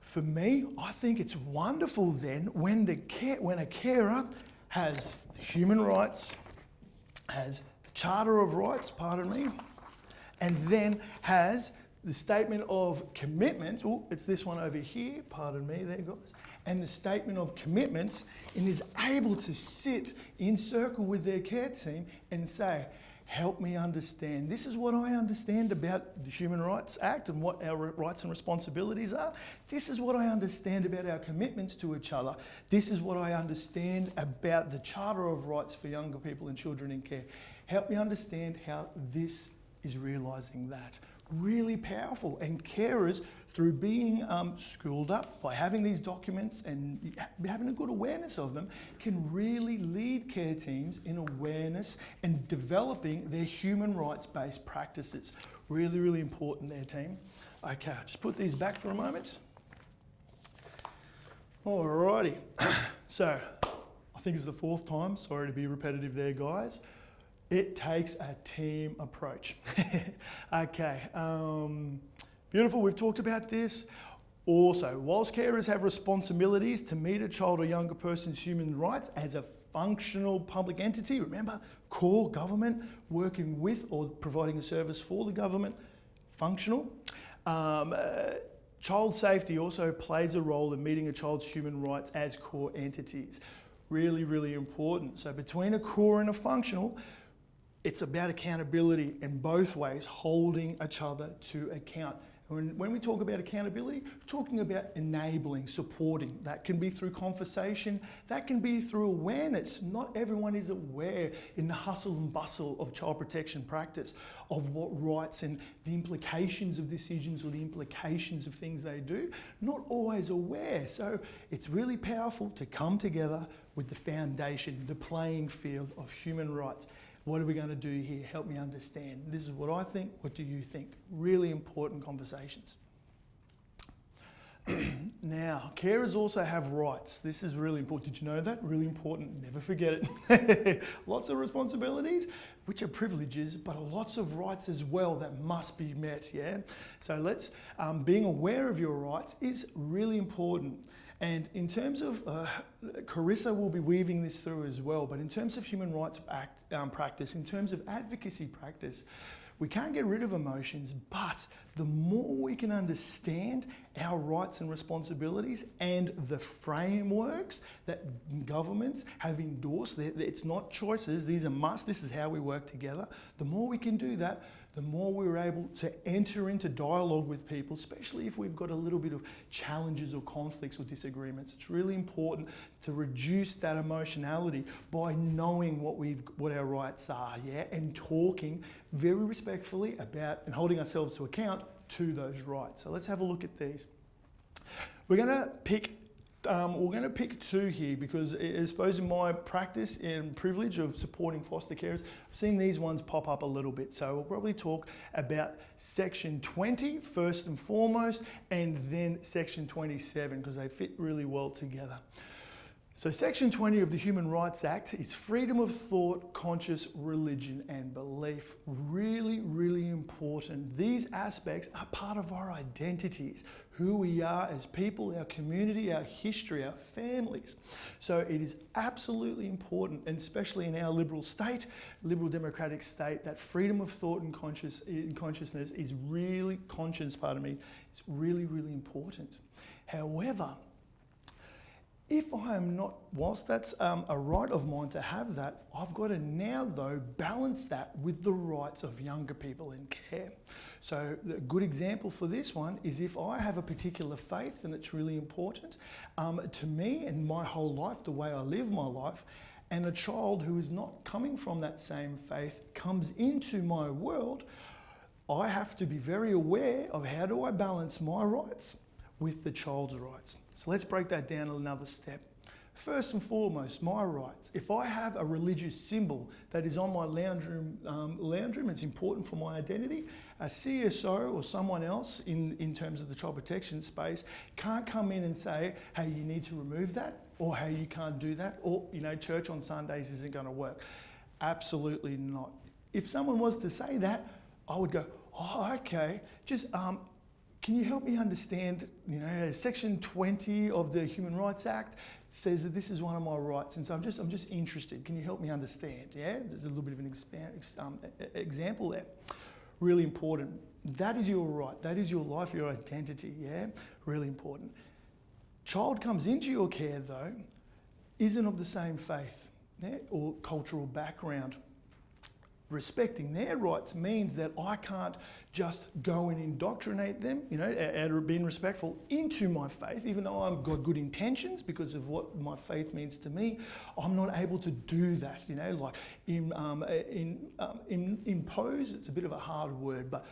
For me, I think it's wonderful then when a carer has the human rights, has the Charter of Rights, pardon me, and then has the Statement of Commitments. Oh, it's this one over here, pardon me there, guys. And the Statement of Commitments, and is able to sit in circle with their care team and say, help me understand. This is what I understand about the Human Rights Act and what our rights and responsibilities are. This is what I understand about our commitments to each other. This is what I understand about the Charter of Rights for younger people and children in care. Help me understand how this is realising that. Really powerful. And carers, through being schooled up by having these documents and having a good awareness of them, can really lead care teams in awareness and developing their human rights-based practices. Really, really important there, team. Okay, I'll just put these back for a moment. Alrighty. So, I think it's the fourth time. Sorry to be repetitive there, guys. It takes a team approach. Okay, beautiful, we've talked about this. Also, whilst carers have responsibilities to meet a child or younger person's human rights as a functional public entity, remember, core government, working with or providing a service for the government, functional. Child safety also plays a role in meeting a child's human rights as core entities. Really, really important. So between a core and a functional, it's about accountability in both ways, holding each other to account. When we talk about accountability, we're talking about enabling, supporting. That can be through conversation, that can be through awareness. Not everyone is aware in the hustle and bustle of child protection practice of what rights and the implications of decisions or the implications of things they do. Not always aware. So it's really powerful to come together with the foundation, the playing field of human rights. What are we going to do here? Help me understand. This is what I think. What do you think? Really important conversations. Now, carers also have rights. This is really important. Did you know that? Really important. Never forget it. Lots of responsibilities, which are privileges, but lots of rights as well that must be met, yeah? So being aware of your rights is really important. And in terms of, Carissa will be weaving this through as well, but in terms of human rights practice, in terms of advocacy practice, we can't get rid of emotions, but the more we can understand our rights and responsibilities and the frameworks that governments have endorsed, it's not choices, these are must, this is how we work together. The more we can do that, the more we're able to enter into dialogue with people, especially if we've got a little bit of challenges or conflicts or disagreements. It's really important to reduce that emotionality by knowing what our rights are, yeah, and talking very respectfully about and holding ourselves to account to those rights. So let's have a look at these. We're going to pick two here because I suppose in my practice and privilege of supporting foster carers, I've seen these ones pop up a little bit. So we'll probably talk about section 20 first and foremost, and then section 27 because they fit really well together. So section 20 of the Human Rights Act is freedom of thought, conscience, religion and belief. Really, really important. These aspects are part of our identities, who we are as people, our community, our history, our families. So it is absolutely important, and especially in our liberal democratic state, that freedom of thought and consciousness is really, it's really, really important. However, if I am not, whilst that's a right of mine to have that, I've got to now though balance that with the rights of younger people in care. So a good example for this one is if I have a particular faith, and it's really important to me and my whole life, the way I live my life, and a child who is not coming from that same faith comes into my world, I have to be very aware of how do I balance my rights with the child's rights. So let's break that down another step. First and foremost, my rights. If I have a religious symbol that is on my lounge room, it's important for my identity. A CSO or someone else in terms of the child protection space can't come in and say, hey, you need to remove that, or hey, you can't do that, or church on Sundays isn't going to work. Absolutely not. If someone was to say that, I would go, oh, okay, just can you help me understand, section 20 of the Human Rights Act says that this is one of my rights, and so I'm just interested. Can you help me understand? Yeah, there's a little bit of an example there. Really important. That is your right. That is your life, your identity. Yeah, really important. Child comes into your care though, isn't of the same faith, yeah, or cultural background. Respecting their rights means that I can't just go and indoctrinate them, you know, out of being respectful into my faith, even though I've got good intentions because of what my faith means to me. I'm not able to do that, you know, like impose. It's a bit of a hard word, but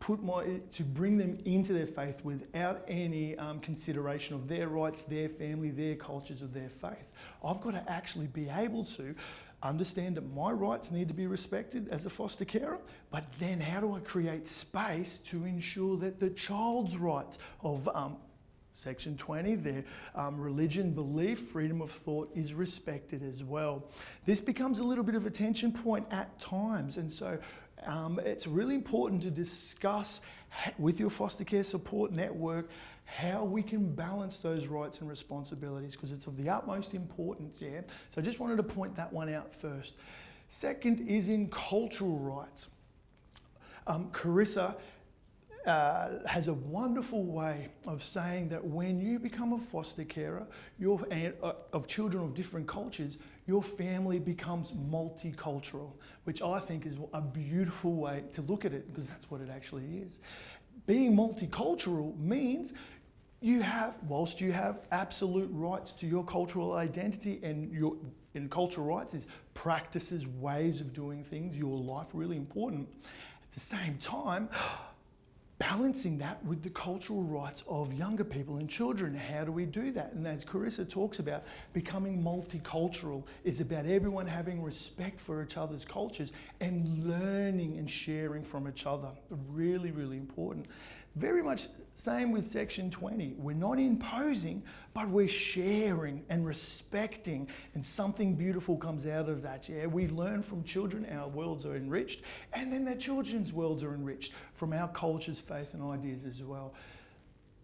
to bring them into their faith without any consideration of their rights, their family, their cultures, of their faith. I've got to actually be able to understand that my rights need to be respected as a foster carer, but then how do I create space to ensure that the child's rights of Section 20, their religion, belief, freedom of thought is respected as well. This becomes a little bit of a tension point at times, and so it's really important to discuss with your foster care support network how we can balance those rights and responsibilities, because it's of the utmost importance, yeah? So I just wanted to point that one out first. Second is in cultural rights. Carissa has a wonderful way of saying that when you become a foster carer of children of different cultures, your family becomes multicultural, which I think is a beautiful way to look at it, because that's what it actually is. Being multicultural means whilst you have absolute rights to your cultural identity, and cultural rights is practices, ways of doing things, your life, really important. At the same time, balancing that with the cultural rights of younger people and children. How do we do that? And as Carissa talks about, becoming multicultural is about everyone having respect for each other's cultures and learning and sharing from each other. Really, really important. Very much same with Section 20. We're not imposing, but we're sharing and respecting, and something beautiful comes out of that. Yeah, we learn from children, our worlds are enriched, and then their children's worlds are enriched from our cultures, faith and ideas as well.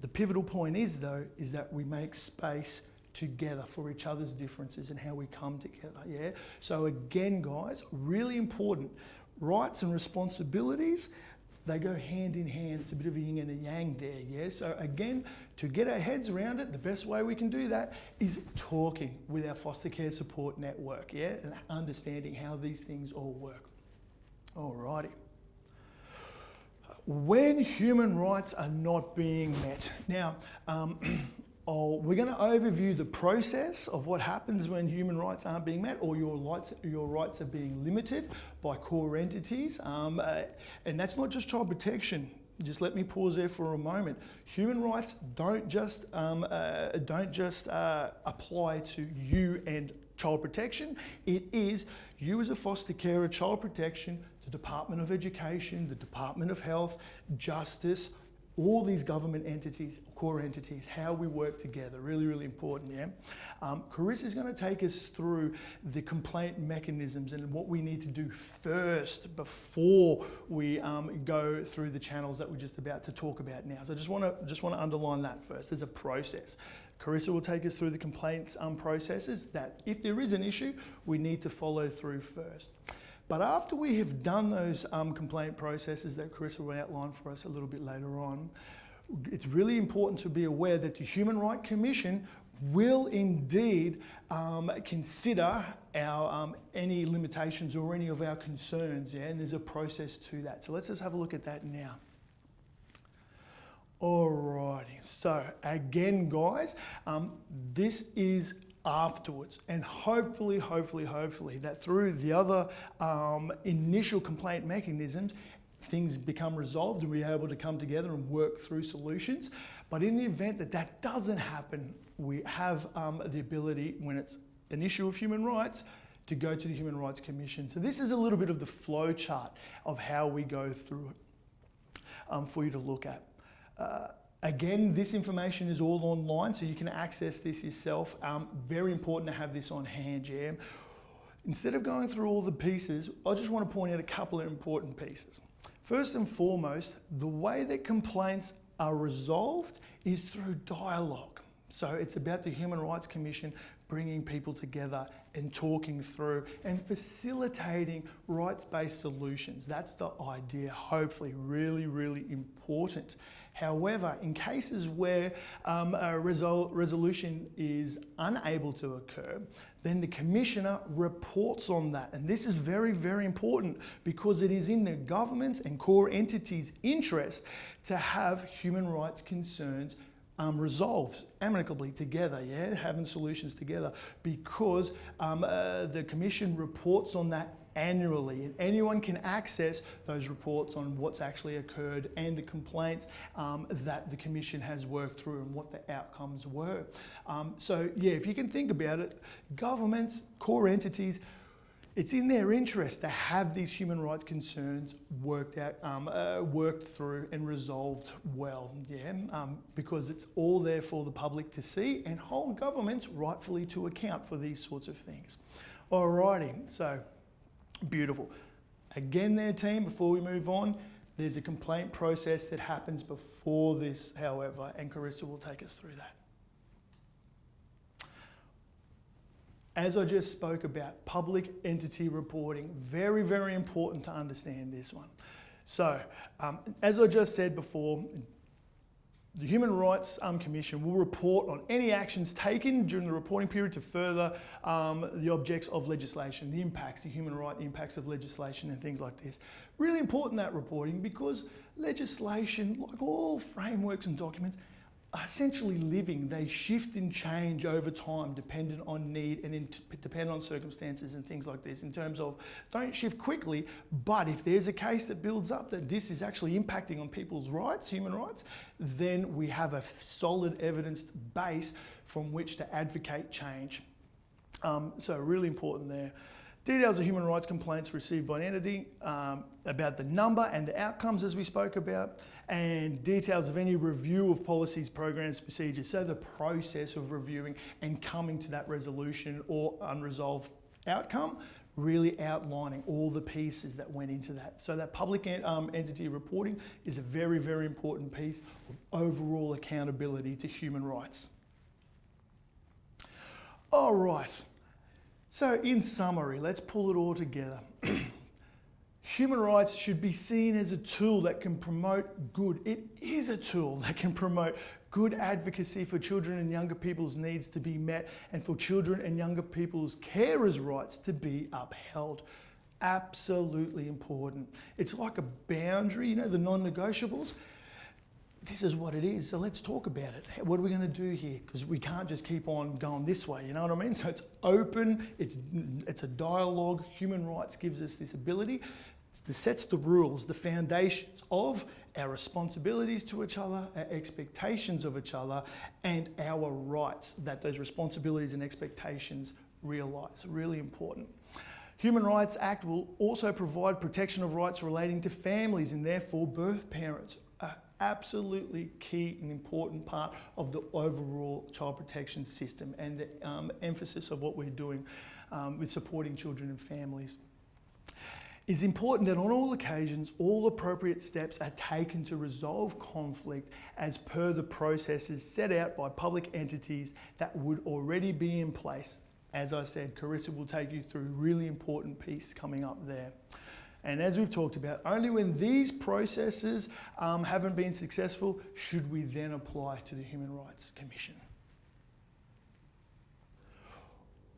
The pivotal point is that we make space together for each other's differences and how we come together, yeah? So again, guys, really important. Rights and responsibilities, they go hand in hand. It's a bit of a yin and a yang there, yeah? So again, to get our heads around it, the best way we can do that is talking with our foster care support network, yeah? And understanding how these things all work. Alrighty. When human rights are not being met. Now, we're going to overview the process of what happens when human rights aren't being met, or your rights are being limited by core entities. And that's not just child protection. Just let me pause there for a moment. Human rights don't just apply to you and child protection. It is you as a foster carer, child protection, the Department of Education, the Department of Health, Justice, all these government entities, core entities, how we work together, really, really important, yeah? Carissa is going to take us through the complaint mechanisms and what we need to do first before we go through the channels that we're just about to talk about now. So I just want to underline that first. There's a process. Carissa will take us through the complaints processes that if there is an issue, we need to follow through first. But after we have done those complaint processes that Carissa will outline for us a little bit later on, it's really important to be aware that the Human Rights Commission will indeed consider our any limitations or any of our concerns, yeah? And there's a process to that. So let's just have a look at that now. Alrighty, so again, guys, this is afterwards, and hopefully that through the other initial complaint mechanisms, things become resolved and we're able to come together and work through solutions. But in the event that that doesn't happen, we have the ability, when it's an issue of human rights, to go to the Human Rights Commission. So this is a little bit of the flow chart of how we go through it for you to look at. Again, this information is all online, so you can access this yourself. Very important to have this on hand, yeah? Instead of going through all the pieces, I just want to point out a couple of important pieces. First and foremost, the way that complaints are resolved is through dialogue. So it's about the Human Rights Commission bringing people together and talking through and facilitating rights-based solutions. That's the idea, hopefully really, really important. However, in cases where a resolution is unable to occur, then the Commissioner reports on that. And this is very, very important because it is in the government's and core entities' interest to have human rights concerns resolved amicably together, having solutions together, because the Commission reports on that annually, and anyone can access those reports on what's actually occurred and the complaints that the Commission has worked through and what the outcomes were. So if you can think about it, governments, core entities, it's in their interest to have these human rights concerns worked out, worked through and resolved well, because it's all there for the public to see and hold governments rightfully to account for these sorts of things. Alrighty, so beautiful. Again there, team, before we move on, there's a complaint process that happens before this, however, and Carissa will take us through that. As I just spoke about, public entity reporting, very, very important to understand this one. So, as I just said before, the Human Rights Commission will report on any actions taken during the reporting period to further the objects of legislation, the impacts, the human right impacts of legislation and things like this. Really important, that reporting, because legislation, like all frameworks and documents, are essentially living. They shift and change over time dependent on need and dependent on circumstances and things like this, in terms of don't shift quickly, but if there's a case that builds up that this is actually impacting on people's rights, human rights, then we have a solid evidence base from which to advocate change. So really important there. Details of human rights complaints received by an entity, about the number and the outcomes as we spoke about, and details of any review of policies, programs, procedures. So the process of reviewing and coming to that resolution or unresolved outcome, really outlining all the pieces that went into that. So that public entity reporting is a very, very important piece of overall accountability to human rights. All right. So in summary, let's pull it all together. Human rights should be seen as a tool that can promote good. It is a tool that can promote good advocacy for children and younger people's needs to be met and for children and younger people's carers' rights to be upheld. Absolutely important. It's like a boundary, the non-negotiables. This is what it is, so let's talk about it. What are we going to do here? Because we can't just keep on going this way, you know what I mean? So it's open, it's a dialogue. Human rights gives us this ability. It sets the rules, the foundations of our responsibilities to each other, our expectations of each other, and our rights that those responsibilities and expectations realise. Really important. Human Rights Act will also provide protection of rights relating to families and therefore birth parents. Absolutely key and important part of the overall child protection system and the emphasis of what we're doing with supporting children and families. It's important that on all occasions, all appropriate steps are taken to resolve conflict as per the processes set out by public entities that would already be in place. As I said, Carissa will take you through a really important piece coming up there. And as we've talked about, only when these processes haven't been successful should we then apply to the Human Rights Commission.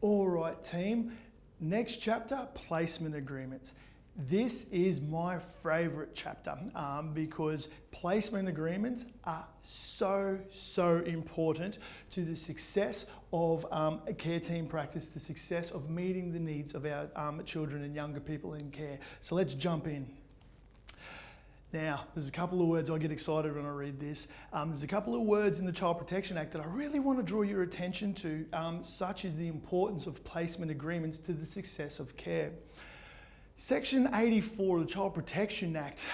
All right, team. Next chapter, placement agreements. This is my favourite chapter because placement agreements are so important to the success of a care team practice, the success of meeting the needs of our children and younger people in care. So let's jump in. Now, there's a couple of words I get excited when I read this. There's a couple of words in the Child Protection Act that I really want to draw your attention to, such as the importance of placement agreements to the success of care. Section 84 of the Child Protection Act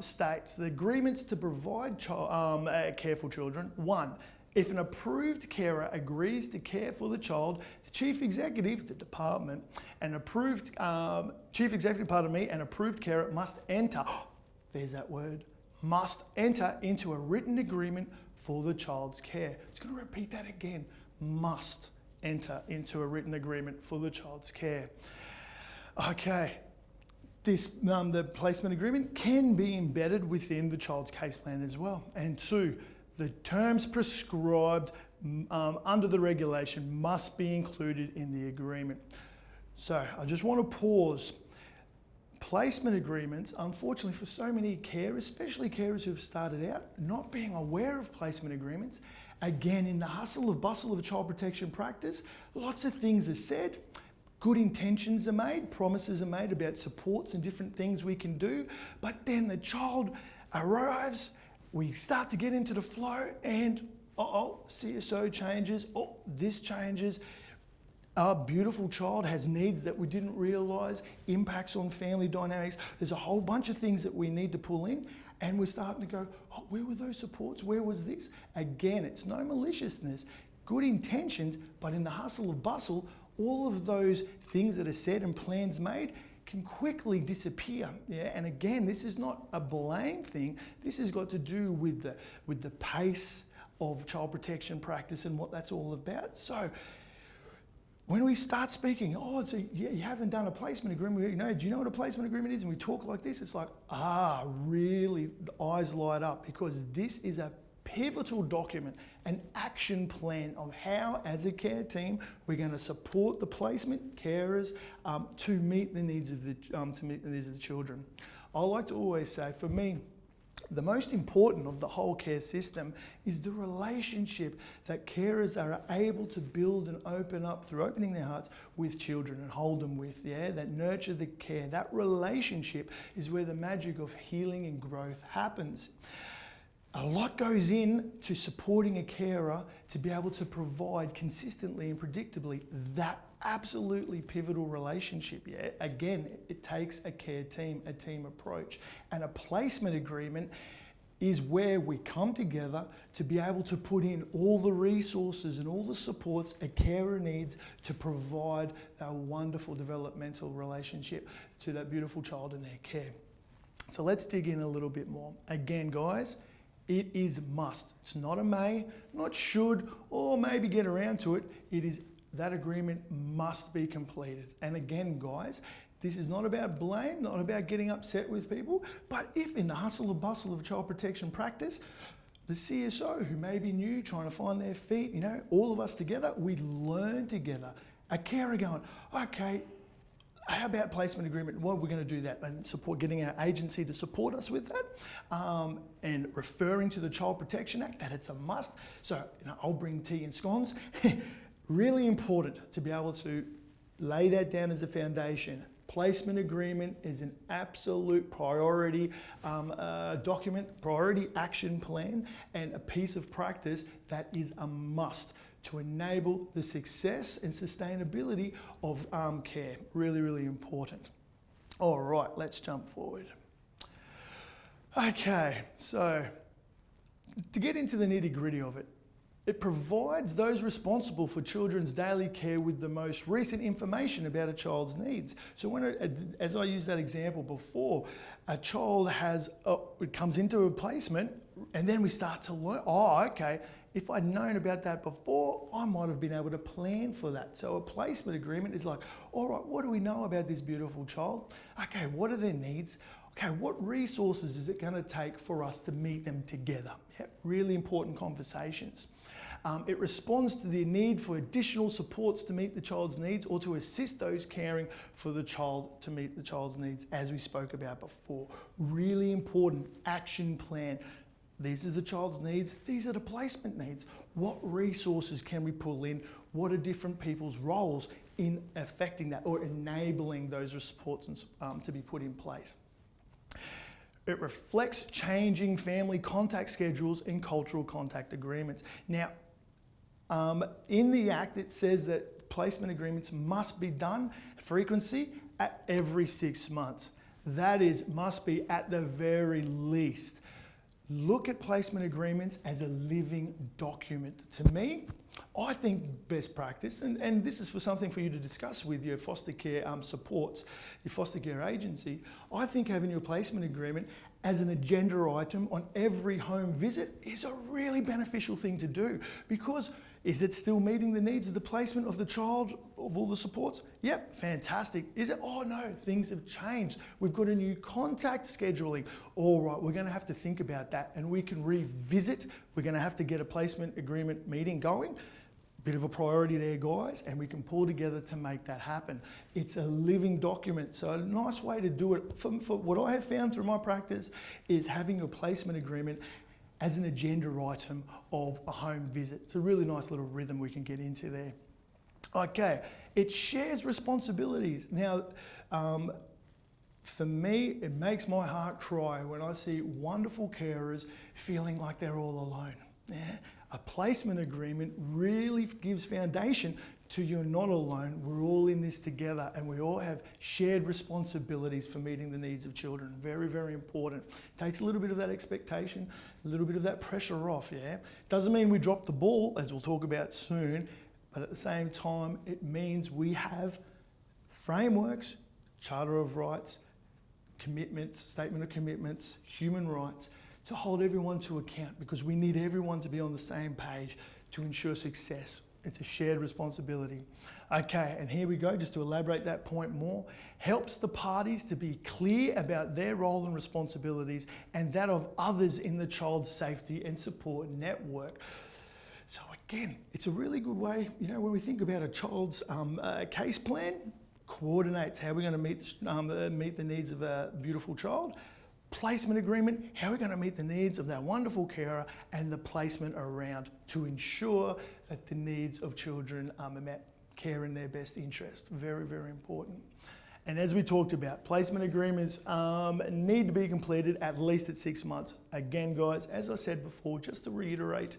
states the agreements to provide care for children. 1. If an approved carer agrees to care for the child, the chief executive, the department, an approved chief executive, an approved carer must enter. There's that word. Must enter into a written agreement for the child's care. It's going to repeat that again, must enter into a written agreement for the child's care. Okay, the placement agreement can be embedded within the child's case plan as well. And 2, the terms prescribed under the regulation must be included in the agreement. So I just want to pause. Placement agreements, unfortunately for so many carers, especially carers who have started out, not being aware of placement agreements, again, in the hustle and bustle of a child protection practice, lots of things are said, good intentions are made, promises are made about supports and different things we can do, but then the child arrives, we start to get into the flow and CSO changes, this changes. Our beautiful child has needs that we didn't realise, impacts on family dynamics. There's a whole bunch of things that we need to pull in, and we're starting to go, where were those supports? Where was this? Again, it's no maliciousness, good intentions, but in the hustle and bustle, all of those things that are said and plans made can quickly disappear. Yeah, and again, this is not a blame thing. This has got to do with the pace of child protection practice and what that's all about. So, when we start speaking, you haven't done a placement agreement, do you know what a placement agreement is? And we talk like this, it's like, really, the eyes light up, because this is a pivotal document, an action plan of how, as a care team, we're going to support the placement carers to meet the needs of the children. I like to always say, for me, the most important of the whole care system is the relationship that carers are able to build and open up through opening their hearts with children and hold them with, that nurture the care. That relationship is where the magic of healing and growth happens. A lot goes in to supporting a carer to be able to provide consistently and predictably that absolutely pivotal relationship. Again, it takes a care team, a team approach. And a placement agreement is where we come together to be able to put in all the resources and all the supports a carer needs to provide a wonderful developmental relationship to that beautiful child in their care. So let's dig in a little bit more. Again, guys, it is must. It's not a may, not should, or maybe get around to it. It is that agreement must be completed. And again, guys, this is not about blame, not about getting upset with people, but if in the hustle and bustle of child protection practice, the CSO who may be new, trying to find their feet, all of us together, we learn together. A carer going, okay, how about placement agreement? Well, we're going to do that and support, getting our agency to support us with that, and referring to the Child Protection Act that it's a must. So I'll bring tea and scones. Really important to be able to lay that down as a foundation. Placement agreement is an absolute priority document, priority action plan, and a piece of practice that is a must to enable the success and sustainability of care. Really, really important. All right, let's jump forward. Okay, so to get into the nitty-gritty of it, it provides those responsible for children's daily care with the most recent information about a child's needs. So as I used that example before, a child it comes into a placement, and then we start to learn, okay, if I'd known about that before, I might have been able to plan for that. So a placement agreement is like, all right, what do we know about this beautiful child? Okay, what are their needs? Okay, what resources is it going to take for us to meet them together? Really important conversations. It responds to the need for additional supports to meet the child's needs or to assist those caring for the child to meet the child's needs, as we spoke about before. Really important action plan. These are the child's needs, these are the placement needs. What resources can we pull in? What are different people's roles in affecting that or enabling those supports to be put in place? It reflects changing family contact schedules and cultural contact agreements. Now, in the Act, it says that placement agreements must be done frequency at every 6 months. That is, must be at the very least. look at placement agreements as a living document. To me, I think best practice, and this is for something for you to discuss with your foster care supports, your foster care agency, I think having your placement agreement as an agenda item on every home visit is a really beneficial thing to do, because is it still meeting the needs of the placement of the child, of all the supports? Yep, fantastic. Is it? Oh no, things have changed. We've got a new contact scheduling. All right, we're going to have to think about that, and we can revisit. We're going to have to get a placement agreement meeting going. Bit of a priority there, guys, and we can pull together to make that happen. It's a living document, so a nice way to do it, for what I have found through my practice, is having your placement agreement as an agenda item of a home visit. It's a really nice little rhythm we can get into there. Okay, it shares responsibilities. Now, for me, it makes my heart cry when I see wonderful carers feeling like they're all alone. Yeah? A placement agreement really gives foundation to you're not alone, we're all in this together, and we all have shared responsibilities for meeting the needs of children. Very, very important. Takes a little bit of that expectation, a little bit of that pressure off, yeah? Doesn't mean we drop the ball, as we'll talk about soon, but at the same time, it means we have frameworks, Charter of Rights, commitments, Statement of Commitments, human rights, to hold everyone to account, because we need everyone to be on the same page to ensure success. It's a shared responsibility. Okay, and here we go, just to elaborate that point more. Helps the parties to be clear about their role and responsibilities and that of others in the child's safety and support network. So again, it's a really good way, you know, when we think about a child's case plan, coordinates how we're going to meet the needs of a beautiful child. Placement agreement, how are we going to meet the needs of that wonderful carer, and the placement around to ensure that the needs of children are met, care in their best interest. Very, very important. And as we talked about, placement agreements need to be completed at least at 6 months. Again, guys, as I said before, just to reiterate,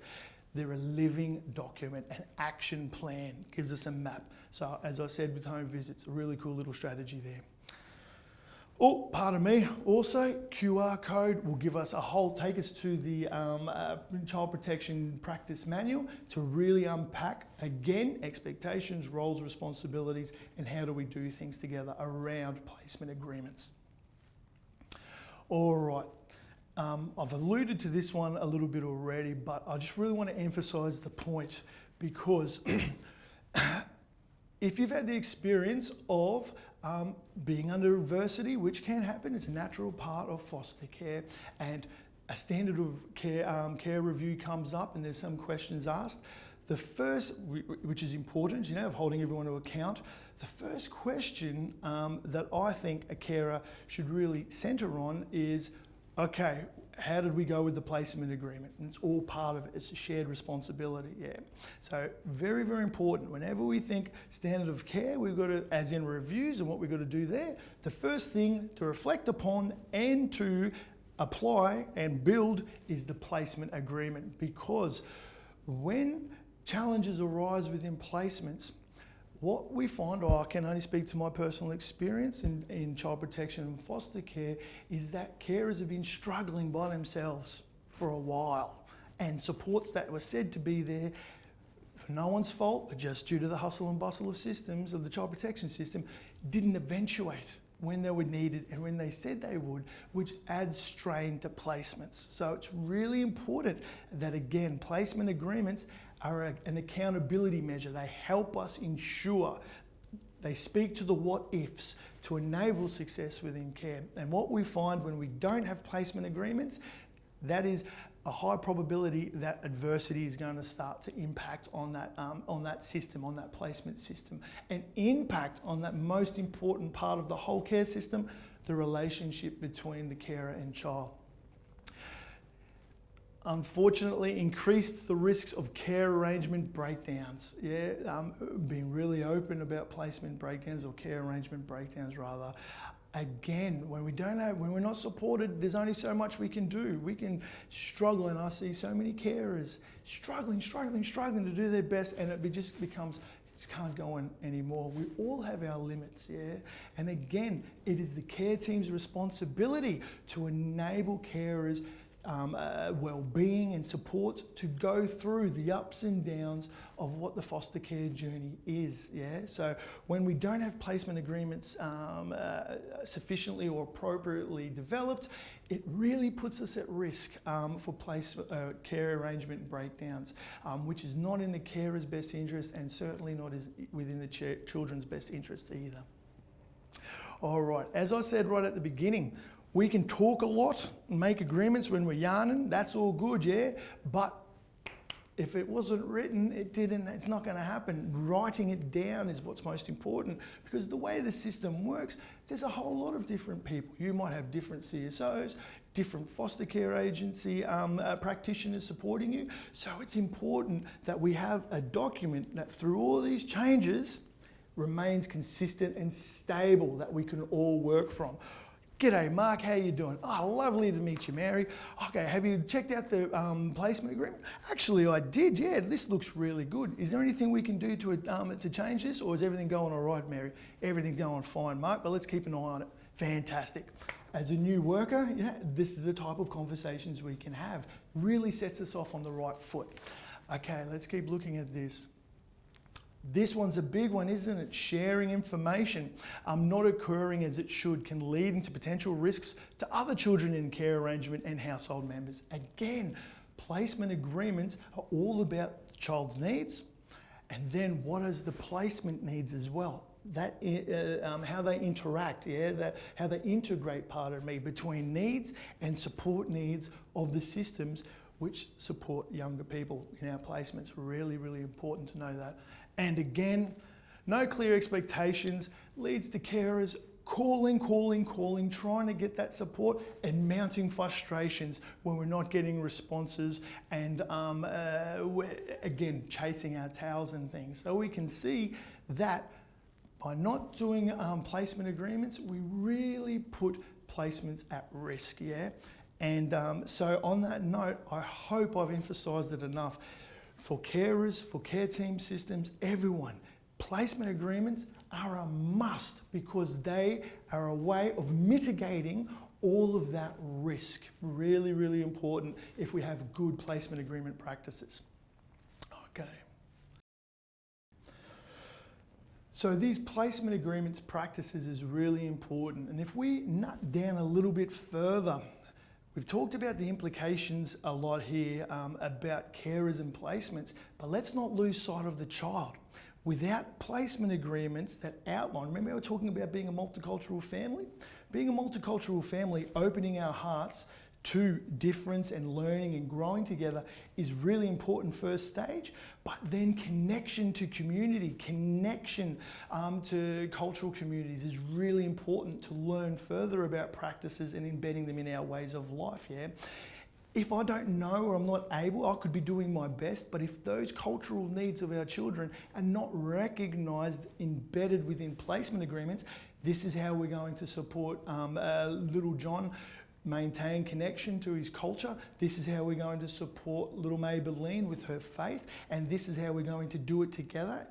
they're a living document, an action plan, gives us a map. So as I said with home visits, a really cool little strategy there. Oh, pardon me, also QR code will give us take us to the Child Protection Practice Manual to really unpack, again, expectations, roles, responsibilities, and how do we do things together around placement agreements. All right, I've alluded to this one a little bit already, but I just really want to emphasise the point, because if you've had the experience of being under adversity, which can happen, it's a natural part of foster care, and a standard of care review comes up and there's some questions asked. The first, which is important, you know, of holding everyone to account, the first question that I think a carer should really centre on is, okay, how did we go with the placement agreement? And it's all part of it. It's a shared responsibility, yeah. So very, very important. Whenever we think standard of care, we've got to, as in reviews and what we've got to do there, the first thing to reflect upon and to apply and build is the placement agreement. Because when challenges arise within placements, what we find, I can only speak to my personal experience in child protection and foster care, is that carers have been struggling by themselves for a while, and supports that were said to be there for no one's fault, but just due to the hustle and bustle of systems, of the child protection system, didn't eventuate when they were needed and when they said they would, which adds strain to placements. So it's really important that, again, placement agreements are an accountability measure. They help us ensure, they speak to the what ifs to enable success within care. And what we find when we don't have placement agreements, that is a high probability that adversity is going to start to impact on that system, on that placement system, and impact on that most important part of the whole care system, the relationship between the carer and child. Unfortunately, increased the risks of care arrangement breakdowns. Yeah, being really open about placement breakdowns, or care arrangement breakdowns rather. Again, when we're not supported, there's only so much we can do. We can struggle, and I see so many carers struggling to do their best, and it just becomes, it can't go on anymore. We all have our limits, yeah? And again, it is the care team's responsibility to enable carers well-being and support to go through the ups and downs of what the foster care journey is. Yeah. So when we don't have placement agreements sufficiently or appropriately developed, it really puts us at risk for care arrangement breakdowns, which is not in the carer's best interest and certainly not within the children's best interest either. All right, as I said right at the beginning, we can talk a lot and make agreements when we're yarning, that's all good, yeah, but if it wasn't written, it's not going to happen. Writing it down is what's most important, because the way the system works, there's a whole lot of different people. You might have different CSOs, different foster care agency practitioners supporting you. So it's important that we have a document that through all these changes remains consistent and stable, that we can all work from. G'day Mark, how you doing? Oh, lovely to meet you, Mary. Okay, have you checked out the placement agreement? Actually, I did, yeah, this looks really good. Is there anything we can do to change this, or is everything going all right, Mary? Everything's going fine, Mark, but let's keep an eye on it. Fantastic. As a new worker, yeah, this is the type of conversations we can have. Really sets us off on the right foot. Okay, let's keep looking at this. This one's a big one, isn't it? Sharing information not occurring as it should can lead into potential risks to other children in care arrangement and household members. Again, placement agreements are all about the child's needs, and then what is the placement needs as well. That how they interact, yeah, how they integrate, pardon me, between needs and support needs of the systems which support younger people in our placements. Really, really important to know that. And again, no clear expectations leads to carers calling, trying to get that support and mounting frustrations when we're not getting responses and we're, again, chasing our tails and things. So we can see that by not doing placement agreements, we really put placements at risk, yeah? And so on that note, I hope I've emphasised it enough. For carers, for care team systems, everyone, placement agreements are a must, because they are a way of mitigating all of that risk. Really, really important if we have good placement agreement practices. Okay. So these placement agreements practices is really important. And if we nut down a little bit further, we've talked about the implications a lot here about carers and placements, but let's not lose sight of the child. Without placement agreements that outline, remember we were talking about being a multicultural family? Being a multicultural family, opening our hearts to difference and learning and growing together is really important first stage, but then connection to community, connection to cultural communities is really important to learn further about practices and embedding them in our ways of life, yeah? If I don't know or I'm not able, I could be doing my best, but if those cultural needs of our children are not recognised, embedded within placement agreements, this is how we're going to support little John maintain connection to his culture. This is how we're going to support little Maybelline with her faith, and this is how we're going to do it together,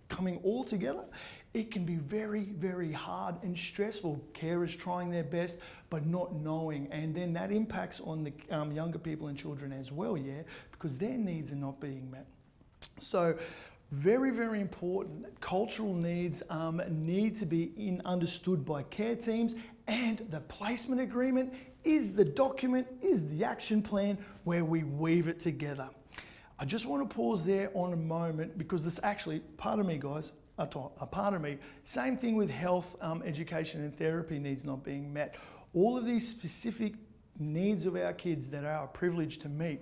coming all together. It can be very, very hard and stressful. Carers trying their best, but not knowing, and then that impacts on the younger people and children as well, yeah, because their needs are not being met. So very, very important. Cultural needs need to be understood by care teams, and the placement agreement is the document, is the action plan where we weave it together. I just want to pause there on a moment, because this actually, pardon me guys, a part of me, same thing with health, education and therapy needs not being met. All of these specific needs of our kids that are a privilege to meet,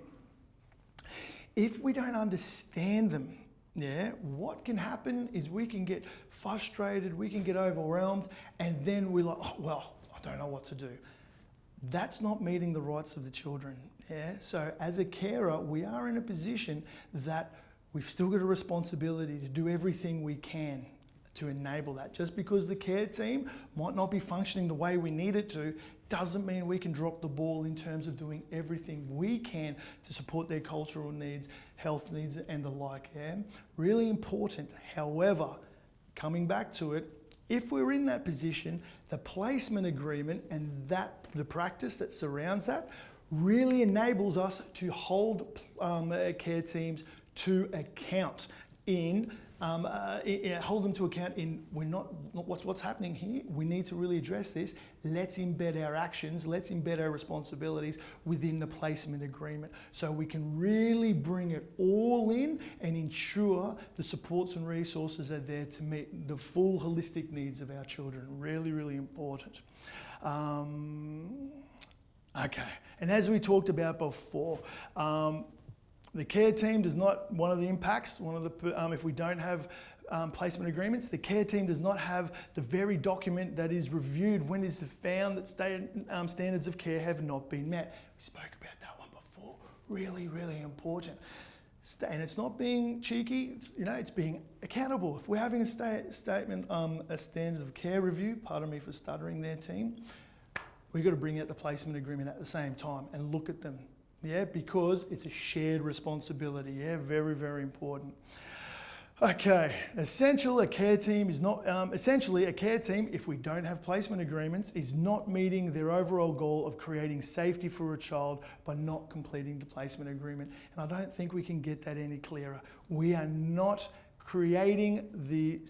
if we don't understand them, yeah, what can happen is we can get frustrated, we can get overwhelmed, and then we're like, oh, well, I don't know what to do. That's not meeting the rights of the children. Yeah? So as a carer, we are in a position that we've still got a responsibility to do everything we can to enable that. Just because the care team might not be functioning the way we need it to, doesn't mean we can drop the ball in terms of doing everything we can to support their cultural needs, health needs and the like. Yeah? Really important. However, coming back to it, if we're in that position, the placement agreement and the practice that surrounds that really enables us to hold care teams to account hold them to account in what's happening here. We need to really address this. Let's embed our actions, let's embed our responsibilities within the placement agreement so we can really bring it all in and ensure the supports and resources are there to meet the full holistic needs of our children. Really, really important. Okay, and as we talked about before, the care team does not, one of the impacts, if we don't have placement agreements, the care team does not have the very document that is reviewed when it is found that standards of care have not been met. We spoke about that one before. Really, really important. And it's not being cheeky, it's being accountable. If we're having a statement, a standards of care review, pardon me for stuttering there, team, we've got to bring out the placement agreement at the same time and look at them. Yeah, because it's a shared responsibility. Yeah, very, very important. Okay, essentially a care team, if we don't have placement agreements, is not meeting their overall goal of creating safety for a child by not completing the placement agreement. And I don't think we can get that any clearer. We are not creating the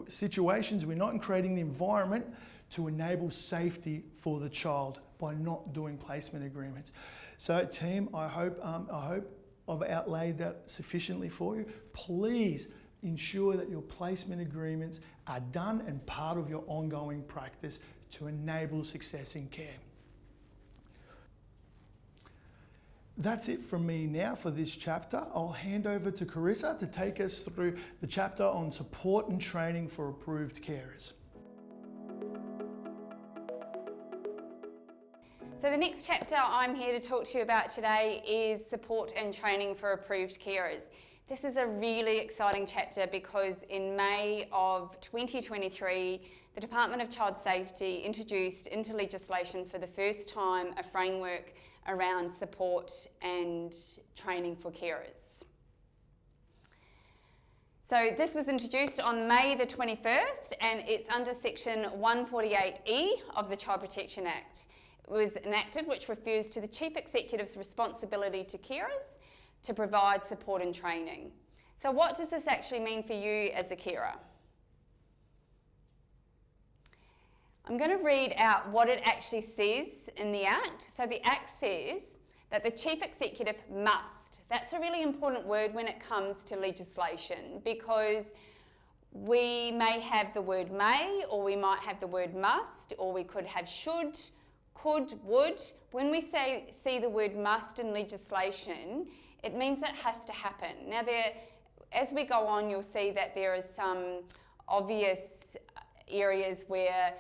situations, we're not creating the environment to enable safety for the child by not doing placement agreements. So team, I hope I've outlaid that sufficiently for you. Please ensure that your placement agreements are done and part of your ongoing practice to enable success in care. That's it from me now for this chapter. I'll hand over to Carissa to take us through the chapter on support and training for approved carers.
So the next chapter I'm here to talk to you about today is support and training for approved carers. This is a really exciting chapter because in May of 2023, the Department of Child Safety introduced into legislation for the first time a framework around support and training for carers. So this was introduced on May the 21st and it's under section 148E of the Child Protection Act. It was enacted, which refers to the Chief Executive's responsibility to carers to provide support and training. So what does this actually mean for you as a carer? I'm going to read out what it actually says in the Act. So the Act says that the Chief Executive must. That's a really important word when it comes to legislation because we may have the word may, or we might have the word must, or we could have should, could, would. When we see the word must in legislation, it means that has to happen. Now, as we go on, you'll see that there are some obvious areas where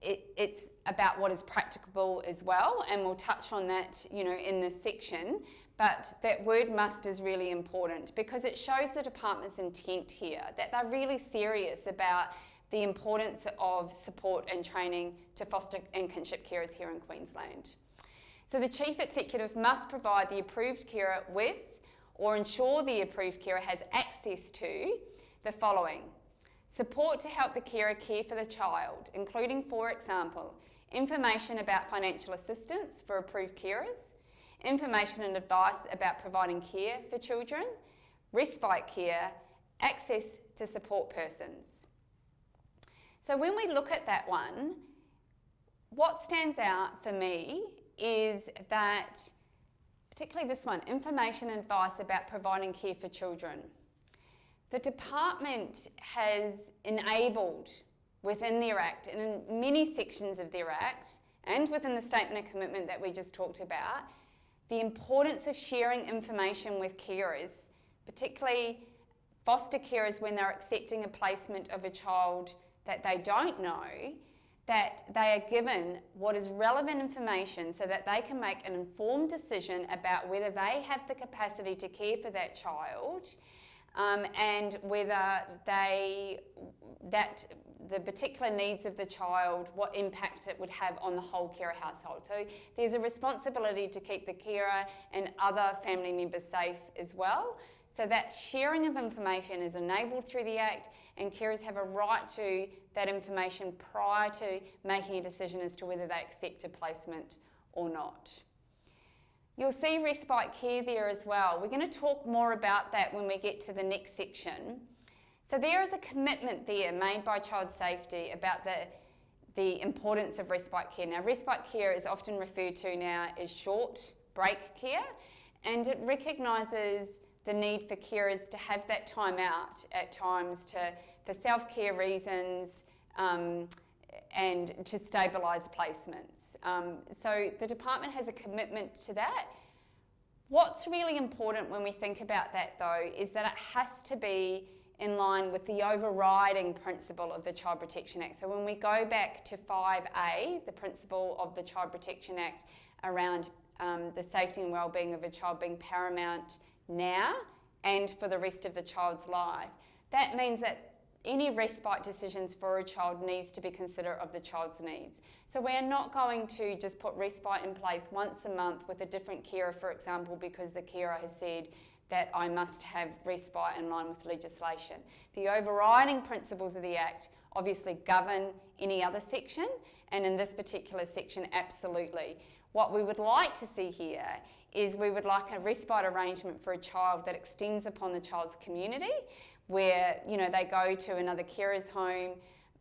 it's about what is practicable as well, and we'll touch on that, in this section. But that word must is really important because it shows the department's intent here, that they're really serious about the importance of support and training to foster and kinship carers here in Queensland. So the Chief Executive must provide the approved carer with or ensure the approved carer has access to the following: support to help the carer care for the child, including, for example, information about financial assistance for approved carers, information and advice about providing care for children, respite care, access to support persons. So when we look at that one, what stands out for me is that, particularly this one, information and advice about providing care for children. The department has enabled within their Act, and in many sections of their Act, and within the statement of commitment that we just talked about, the importance of sharing information with carers, particularly foster carers when they're accepting a placement of a child that they don't know, that they are given what is relevant information so that they can make an informed decision about whether they have the capacity to care for that child, and whether the particular needs of the child, what impact it would have on the whole carer household. So there's a responsibility to keep the carer and other family members safe as well. So that sharing of information is enabled through the Act, and carers have a right to that information prior to making a decision as to whether they accept a placement or not. You'll see respite care there as well. We're going to talk more about that when we get to the next section. So there is a commitment there made by Child Safety about the importance of respite care. Now, respite care is often referred to now as short break care, and it recognises the need for carers to have that time out at times for self-care reasons, and to stabilise placements. So the department has a commitment to that. What's really important when we think about that though is that it has to be in line with the overriding principle of the Child Protection Act. So when we go back to 5A, the principle of the Child Protection Act around the safety and wellbeing of a child being paramount now and for the rest of the child's life, that means that any respite decisions for a child needs to be considerate of the child's needs. So we are not going to just put respite in place once a month with a different carer, for example, because the carer has said that I must have respite in line with legislation. The overriding principles of the Act obviously govern any other section, and in this particular section, absolutely. What we would like to see here is we would like a respite arrangement for a child that extends upon the child's community, where they go to another carer's home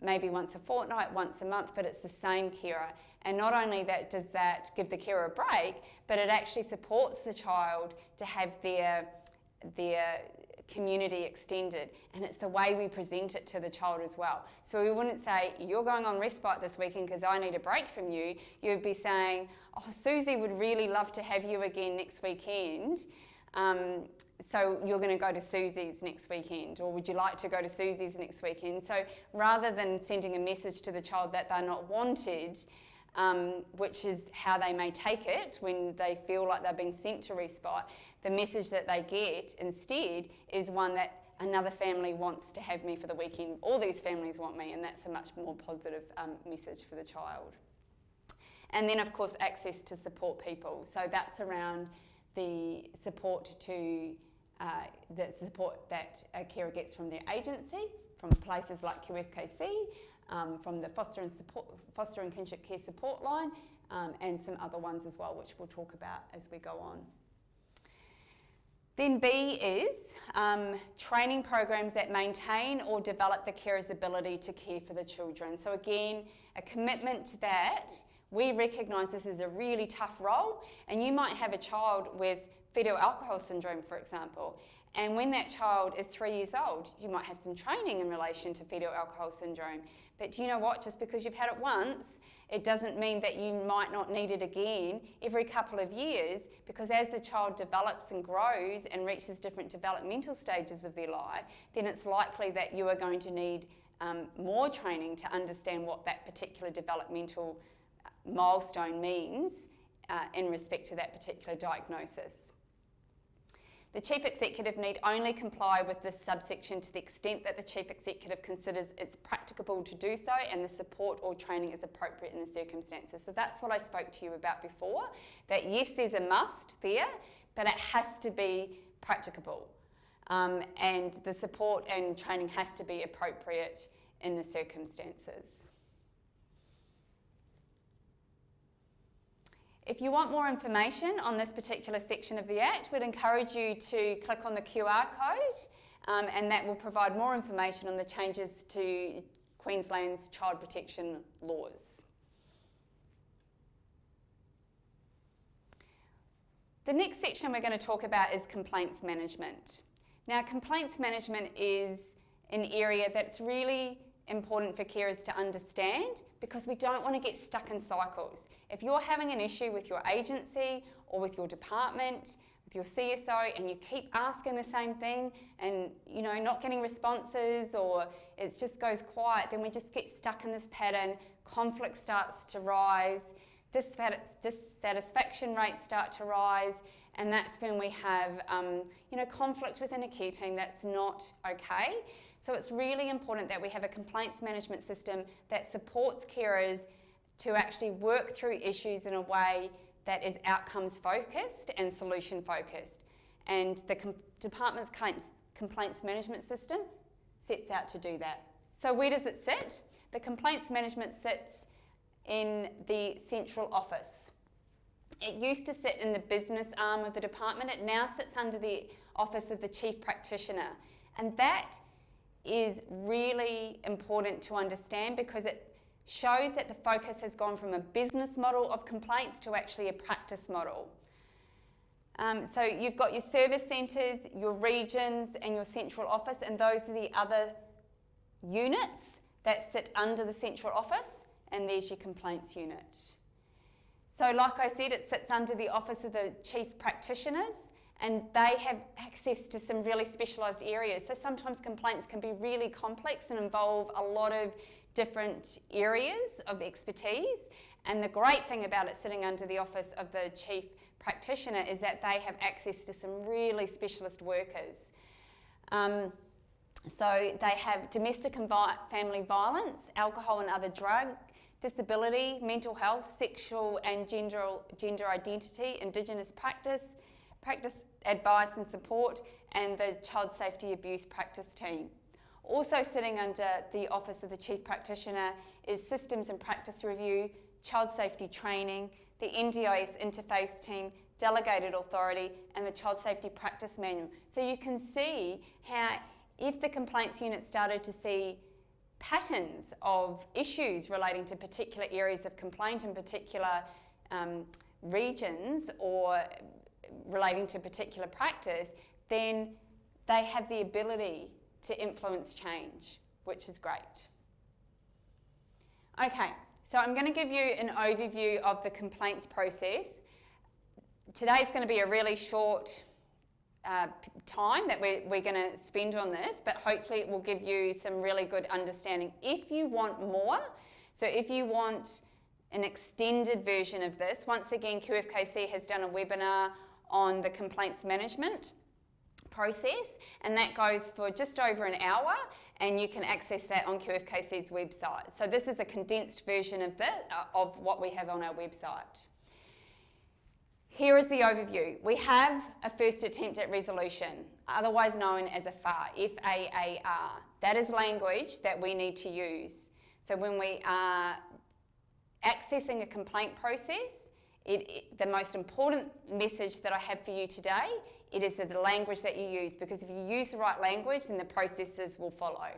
maybe once a fortnight, once a month, but it's the same carer. And not only that does that give the carer a break, but it actually supports the child to have their community extended, and it's the way we present it to the child as well. So we wouldn't say, you're going on respite this weekend because I need a break from you. You'd be saying, oh, Susie would really love to have you again next weekend. So you're going to go to Susie's next weekend, or would you like to go to Susie's next weekend? So rather than sending a message to the child that they're not wanted, which is how they may take it when they feel like they're being sent to respite, the message that they get instead is one that another family wants to have me for the weekend. All these families want me, and that's a much more positive message for the child. And then, of course, access to support people. So that's around the support that a carer gets from their agency, from places like QFKC, from the Foster and Kinship Care Support Line, and some other ones as well, which we'll talk about as we go on. Then B is training programs that maintain or develop the carer's ability to care for the children. So again, a commitment to that. We recognise this is a really tough role, and you might have a child with fetal alcohol syndrome, for example, and when that child is 3 years old, you might have some training in relation to fetal alcohol syndrome. But do you know what? Just because you've had it once, it doesn't mean that you might not need it again every couple of years, because as the child develops and grows and reaches different developmental stages of their life, then it's likely that you are going to need more training to understand what that particular developmental milestone means in respect to that particular diagnosis. The Chief Executive need only comply with this subsection to the extent that the Chief Executive considers it's practicable to do so and the support or training is appropriate in the circumstances. So that's what I spoke to you about before, that yes, there's a must there, but it has to be practicable. And the support and training has to be appropriate in the circumstances. If you want more information on this particular section of the Act, we'd encourage you to click on the QR code, and that will provide more information on the changes to Queensland's child protection laws. The next section we're going to talk about is complaints management. Now, complaints management is an area that's really important for carers to understand, because we don't want to get stuck in cycles. If you're having an issue with your agency or with your department, with your CSO, and you keep asking the same thing and not getting responses, or it just goes quiet, then we just get stuck in this pattern. Conflict starts to rise, dissatisfaction rates start to rise, and that's when we have conflict within a care team. That's not okay. So it's really important that we have a complaints management system that supports carers to actually work through issues in a way that is outcomes focused and solution focused. And the department's complaints management system sets out to do that. So where does it sit? The complaints management sits in the central office. It used to sit in the business arm of the department. It now sits under the office of the Chief Practitioner. And that is really important to understand because it shows that the focus has gone from a business model of complaints to actually a practice model. So you've got your service centres, your regions and your central office, and those are the other units that sit under the central office, and there's your complaints unit. So like I said, it sits under the office of the Chief Practitioners, and they have access to some really specialised areas. So sometimes complaints can be really complex and involve a lot of different areas of expertise. And the great thing about it sitting under the office of the Chief Practitioner is that they have access to some really specialist workers. So they have domestic and family violence, alcohol and other drug, disability, mental health, sexual and gender identity, Indigenous practice advice and support, and the child safety abuse practice team. Also sitting under the office of the Chief Practitioner is systems and practice review, child safety training, the NDIS interface team, delegated authority, and the child safety practice manual. So you can see how if the complaints unit started to see patterns of issues relating to particular areas of complaint in particular regions or relating to particular practice, then they have the ability to influence change, which is great. Okay, so I'm going to give you an overview of the complaints process. Today's going to be a really short time that we're going to spend on this, but hopefully it will give you some really good understanding. If you want more, so if you want an extended version of this, once again QFKC has done a webinar on the complaints management process, and that goes for just over an hour, and you can access that on QFKC's website. So this is a condensed version of of what we have on our website. Here is the overview. We have a first attempt at resolution, otherwise known as a FAR, F-A-A-R. That is language that we need to use. So when we are accessing a complaint process, the most important message that I have for you today, it is the language that you use, because if you use the right language, then the processes will follow.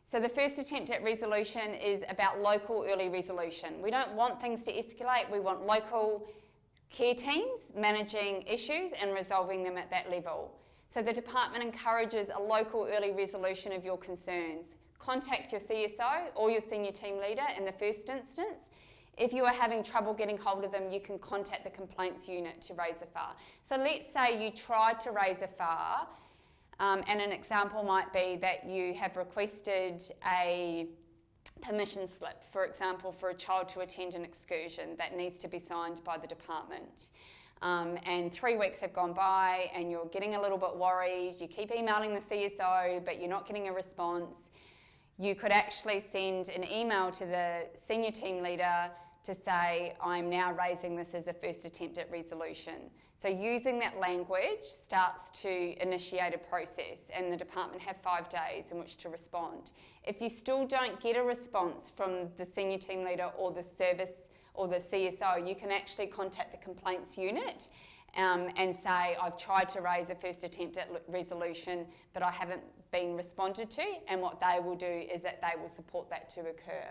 So the first attempt at resolution is about local early resolution. We don't want things to escalate. We want local care teams managing issues and resolving them at that level. So the department encourages a local early resolution of your concerns. Contact your CSO or your senior team leader in the first instance. If you are having trouble getting hold of them, you can contact the complaints unit to raise a FAR. So let's say you tried to raise a FAR, and an example might be that you have requested a permission slip, for example, for a child to attend an excursion that needs to be signed by the department. And 3 weeks have gone by and you're getting a little bit worried, you keep emailing the CSO but you're not getting a response. You could actually send an email to the senior team leader to say, I'm now raising this as a first attempt at resolution. So using that language starts to initiate a process, and the department have 5 days in which to respond. If you still don't get a response from the senior team leader or the service or the CSO, you can actually contact the complaints unit and say, I've tried to raise a first attempt at resolution, but I haven't been responded to, and what they will do is that they will support that to occur.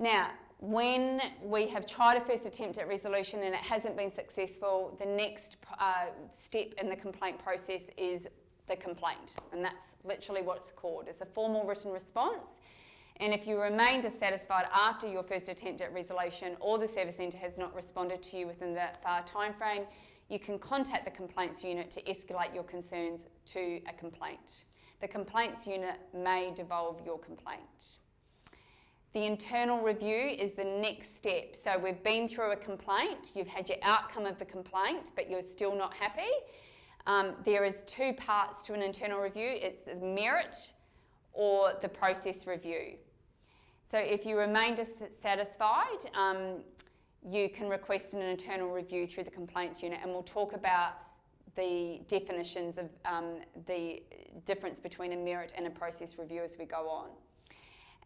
Now, when we have tried a first attempt at resolution and it hasn't been successful, the next step in the complaint process is the complaint, and that's literally what it's called. It's a formal written response, and if you remain dissatisfied after your first attempt at resolution or the service centre has not responded to you within that FAR timeframe, you can contact the complaints unit to escalate your concerns to a complaint. The complaints unit may devolve your complaint. The internal review is the next step. So we've been through a complaint, you've had your outcome of the complaint, but you're still not happy. There is 2 parts to an internal review. It's the merit or the process review. So if you remain dissatisfied, you can request an internal review through the complaints unit, and we'll talk about the definitions of the difference between a merit and a process review as we go on.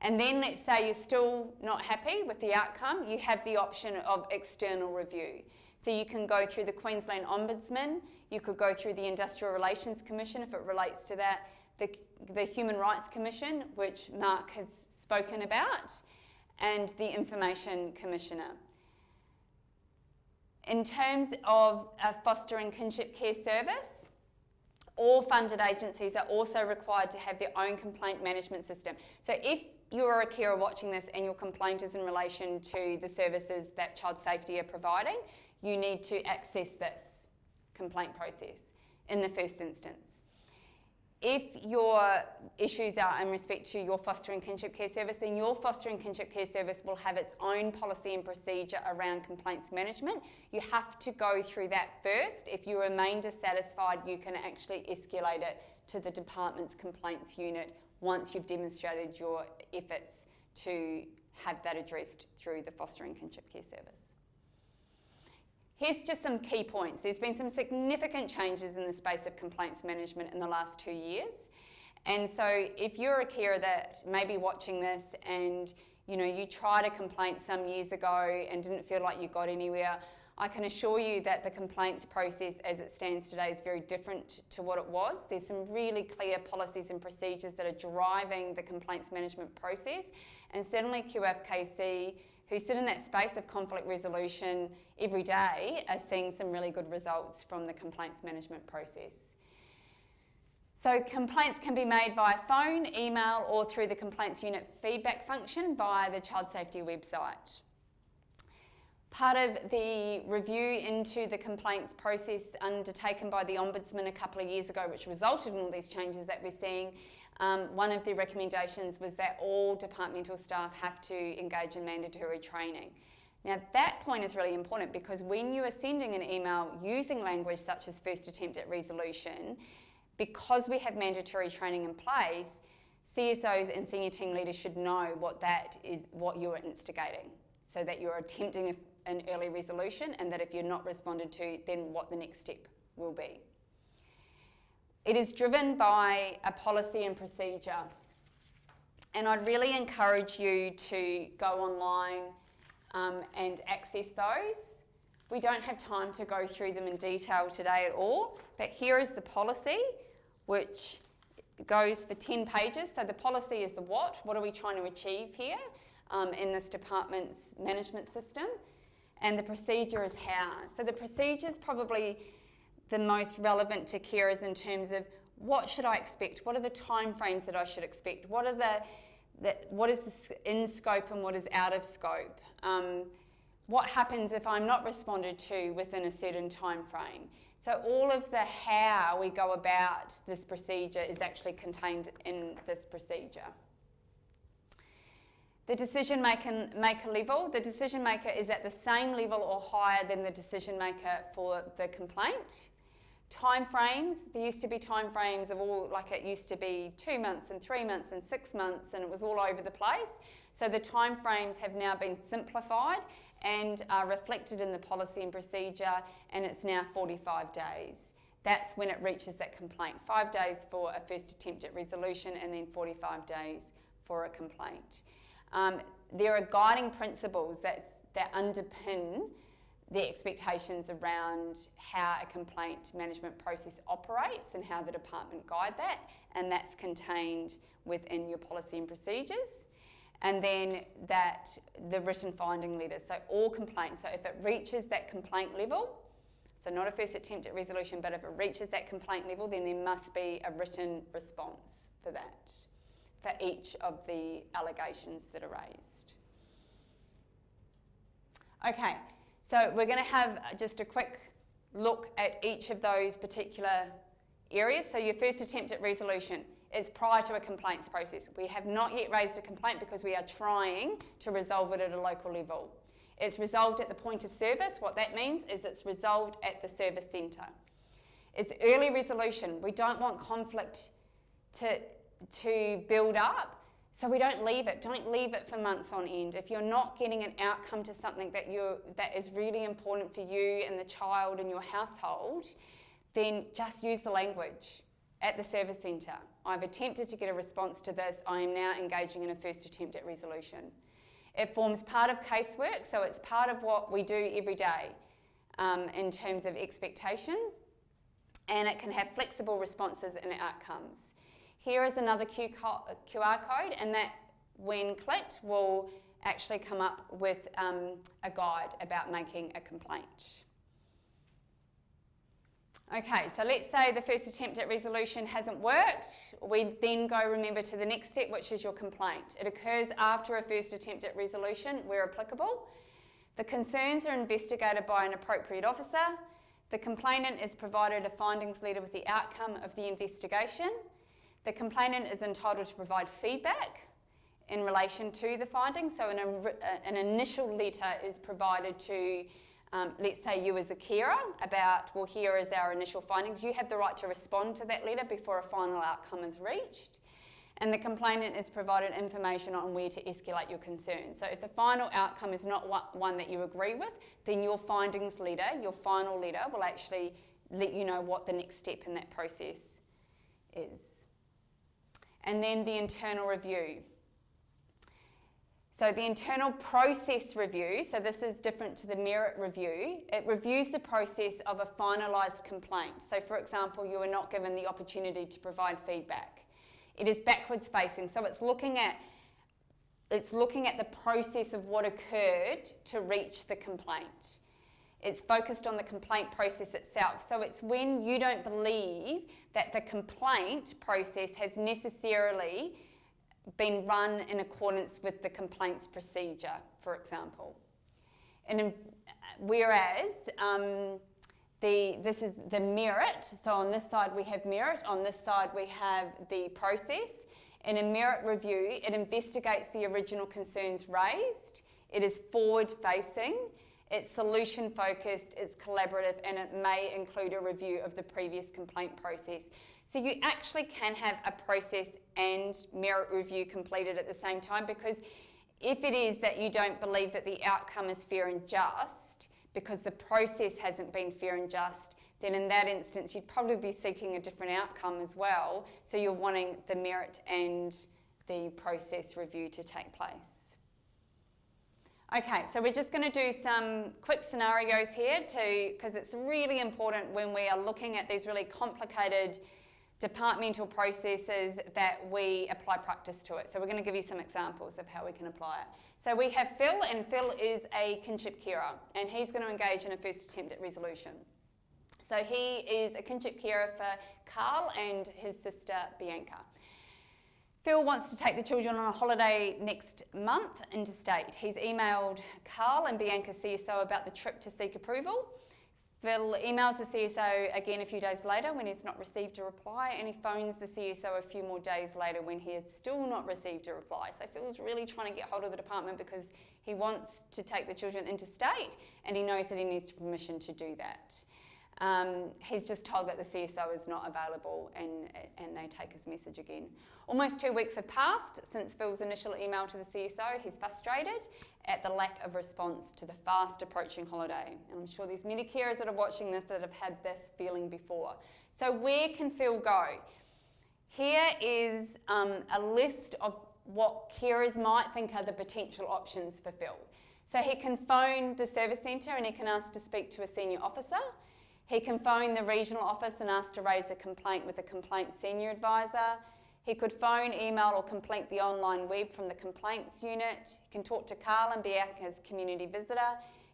And then let's say you're still not happy with the outcome, you have the option of external review. So you can go through the Queensland Ombudsman, you could go through the Industrial Relations Commission if it relates to that, the Human Rights Commission, which Mark has spoken about, and the Information Commissioner. In terms of a foster and kinship care service, all funded agencies are also required to have their own complaint management system. So if you're a carer watching this and your complaint is in relation to the services that Child Safety are providing, you need to access this complaint process in the first instance. If your issues are in respect to your foster and kinship care service, then your foster and kinship care service will have its own policy and procedure around complaints management. You have to go through that first. If you remain dissatisfied, you can actually escalate it to the department's complaints unit once you've demonstrated your efforts to have that addressed through the foster and kinship care service. Here's just some key points. There's been some significant changes in the space of complaints management in the last 2 years. And so if you're a carer that may be watching this and you tried a complaint some years ago and didn't feel like you got anywhere, I can assure you that the complaints process as it stands today is very different to what it was. There's some really clear policies and procedures that are driving the complaints management process, and certainly QFKC, who sit in that space of conflict resolution every day, are seeing some really good results from the complaints management process. So complaints can be made via phone, email, or through the complaints unit feedback function via the Child Safety website. Part of the review into the complaints process undertaken by the Ombudsman a couple of years ago, which resulted in all these changes that we're seeing, one of the recommendations was that all departmental staff have to engage in mandatory training. Now that point is really important because when you are sending an email using language such as first attempt at resolution, because we have mandatory training in place, CSOs and senior team leaders should know what that is, what you are instigating, so that you're attempting an early resolution, and that if you're not responded to, then what the next step will be. It is driven by a policy and procedure, and I'd really encourage you to go online and access those. We don't have time to go through them in detail today at all, but here is the policy, which goes for 10 pages. So the policy is the what are we trying to achieve here in this department's management system, and the procedure is how. So the procedure is probably the most relevant to carers in terms of what should I expect, what are the timeframes that I should expect, what is in scope and what is out of scope, what happens if I'm not responded to within a certain time frame. So all of the how we go about this procedure is actually contained in this procedure. The decision maker level, the decision maker is at the same level or higher than the decision maker for the complaint. Time frames, there used to be time frames of all, like it used to be 2 months and 3 months and 6 months, and it was all over the place. So the time frames have now been simplified and are reflected in the policy and procedure, and it's now 45 days. That's when it reaches that complaint. 5 days for a first attempt at resolution and then 45 days for a complaint. There are guiding principles that underpin the expectations around how a complaint management process operates and how the department guide that, and that's contained within your policy and procedures. And then the written finding letter, so all complaints, so if it reaches that complaint level, so not a first attempt at resolution, but if it reaches that complaint level, then there must be a written response for that, for each of the allegations that are raised. Okay, so we're going to have just a quick look at each of those particular areas. So your first attempt at resolution is prior to a complaints process. We have not yet raised a complaint because we are trying to resolve it at a local level. It's resolved at the point of service. What that means is it's resolved at the service centre. It's early resolution. We don't want conflict to build up, so we don't leave it. Don't leave it for months on end. If you're not getting an outcome to something that is really important for you and the child and your household, then just use the language at the service centre. I've attempted to get a response to this. I am now engaging in a first attempt at resolution. It forms part of casework, so it's part of what we do every day in terms of expectation, and it can have flexible responses and outcomes. Here is another QR code, and that, when clicked, will actually come up with a guide about making a complaint. Okay, so let's say the first attempt at resolution hasn't worked. We then go, remember, to the next step, which is your complaint. It occurs after a first attempt at resolution, where applicable. The concerns are investigated by an appropriate officer. The complainant is provided a findings letter with the outcome of the investigation. The complainant is entitled to provide feedback in relation to the findings. So an initial letter is provided to, let's say you as a carer, about, well, here is our initial findings. You have the right to respond to that letter before a final outcome is reached. And the complainant is provided information on where to escalate your concerns. So if the final outcome is not one that you agree with, then your findings letter, your final letter, will actually let you know what the next step in that process is. And then the internal review. So the internal process review, so this is different to the merit review, it reviews the process of a finalised complaint. So for example, you are not given the opportunity to provide feedback. It is backwards facing, so it's looking at the process of what occurred to reach the complaint. It's focused on the complaint process itself. So it's when you don't believe that the complaint process has necessarily been run in accordance with the complaints procedure, for example. And whereas this is the merit, so on this side we have merit, on this side we have the process. In a merit review, it investigates the original concerns raised, it is forward-facing, it's solution-focused, it's collaborative, and it may include a review of the previous complaint process. So you actually can have a process and merit review completed at the same time, because if it is that you don't believe that the outcome is fair and just, because the process hasn't been fair and just, then in that instance you'd probably be seeking a different outcome as well. So you're wanting the merit and the process review to take place. Okay, so we're just going to do some quick scenarios here because it's really important when we are looking at these really complicated departmental processes that we apply practice to it. So we're going to give you some examples of how we can apply it. So we have Phil, and Phil is a kinship carer, and he's going to engage in a first attempt at resolution. So he is a kinship carer for Carl and his sister Bianca. Phil wants to take the children on a holiday next month interstate. He's emailed Carl and Bianca's CSO about the trip to seek approval. Phil emails the CSO again a few days later when he's not received a reply, and he phones the CSO a few more days later when he has still not received a reply. So Phil's really trying to get hold of the department because he wants to take the children interstate, and he knows that he needs permission to do that. He's just told that the CSO is not available, and they take his message again. Almost 2 weeks have passed since Phil's initial email to the CSO. He's frustrated at the lack of response to the fast approaching holiday. And I'm sure there's many carers that are watching this that have had this feeling before. So where can Phil go? Here is a list of what carers might think are the potential options for Phil. So he can phone the service centre and he can ask to speak to a senior officer. He can phone the regional office and ask to raise a complaint with a complaint senior advisor. He could phone, email or complete the online web from the complaints unit. He can talk to Carl and Bianca's community visitor.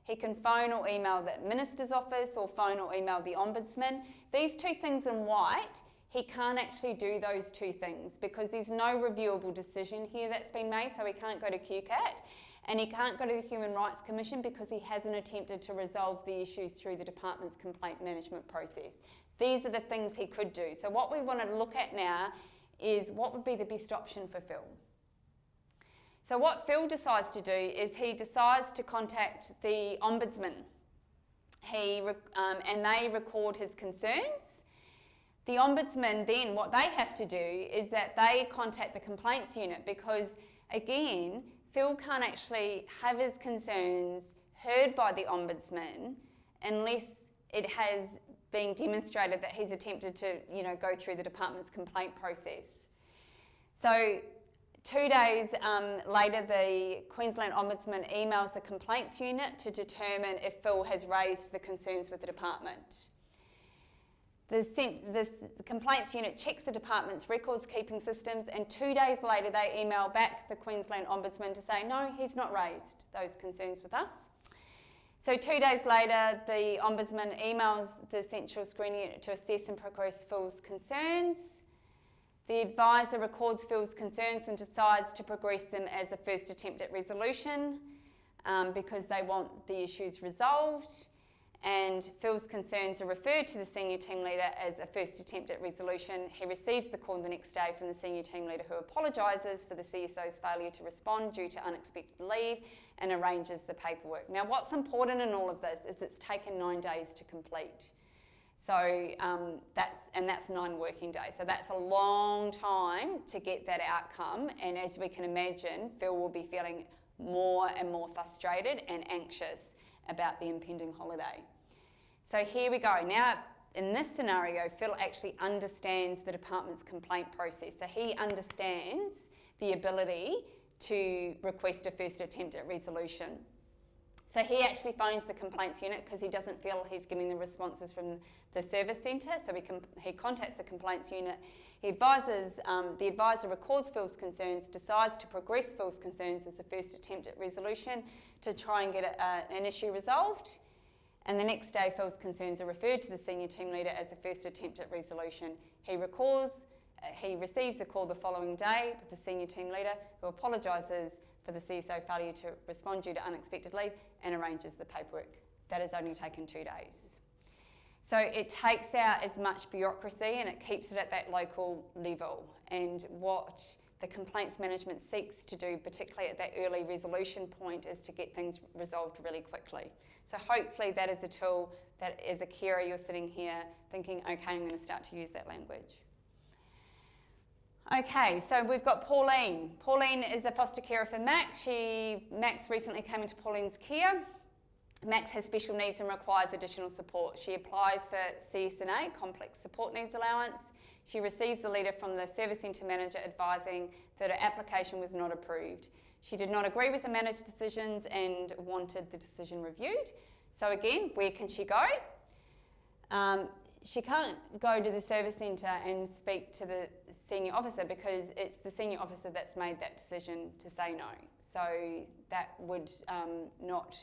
He can phone or email the minister's office or phone or email the ombudsman. These two things in white, he can't actually do those two things because there's no reviewable decision here that's been made, so he can't go to QCAT. And he can't go to the Human Rights Commission because he hasn't attempted to resolve the issues through the department's complaint management process. These are the things he could do. So what we want to look at now is what would be the best option for Phil. So what Phil decides to do is he decides to contact the ombudsman. And they record his concerns. The ombudsman then, what they have to do is that they contact the complaints unit because, again, Phil can't actually have his concerns heard by the ombudsman unless it has being demonstrated that he's attempted to, go through the department's complaint process. So 2 days later, the Queensland Ombudsman emails the complaints unit to determine if Phil has raised the concerns with the department. The complaints unit checks the department's records keeping systems, and 2 days later they email back the Queensland Ombudsman to say, no, he's not raised those concerns with us. So 2 days later, the Ombudsman emails the Central Screening Unit to assess and progress Phil's concerns. The advisor records Phil's concerns and decides to progress them as a first attempt at resolution because they want the issues resolved. And Phil's concerns are referred to the senior team leader as a first attempt at resolution. He receives the call the next day from the senior team leader, who apologises for the CSO's failure to respond due to unexpected leave and arranges the paperwork. Now, what's important in all of this is it's taken 9 days to complete. So that's 9 working days. So that's a long time to get that outcome. And as we can imagine, Phil will be feeling more and more frustrated and anxious about the impending holiday. So here we go. Now, in this scenario, Phil actually understands the department's complaint process. So he understands the ability to request a first attempt at resolution. So he actually phones the complaints unit because he doesn't feel he's getting the responses from the service centre. So he contacts the complaints unit. He advises, the advisor records Phil's concerns, decides to progress Phil's concerns as a first attempt at resolution to try and get an issue resolved. And the next day, Phil's concerns are referred to the senior team leader as a first attempt at resolution. He receives a call the following day with the senior team leader, who apologises for the CSO failure to respond due to unexpected leave and arranges the paperwork. That has only taken 2 days. So it takes out as much bureaucracy and it keeps it at that local level. And what the complaints management seeks to do, particularly at that early resolution point, is to get things resolved really quickly. So hopefully that is a tool that as a carer you're sitting here thinking, okay, I'm going to start to use that language. Okay, so we've got Pauline. Pauline is a foster carer for Max. Max recently came into Pauline's care. Max has special needs and requires additional support. She applies for CSNA, Complex Support Needs Allowance. She receives a letter from the service centre manager advising that her application was not approved. She did not agree with the manager's decisions and wanted the decision reviewed. So again, where can she go? She can't go to the service centre and speak to the senior officer because it's the senior officer that's made that decision to say no. So that would not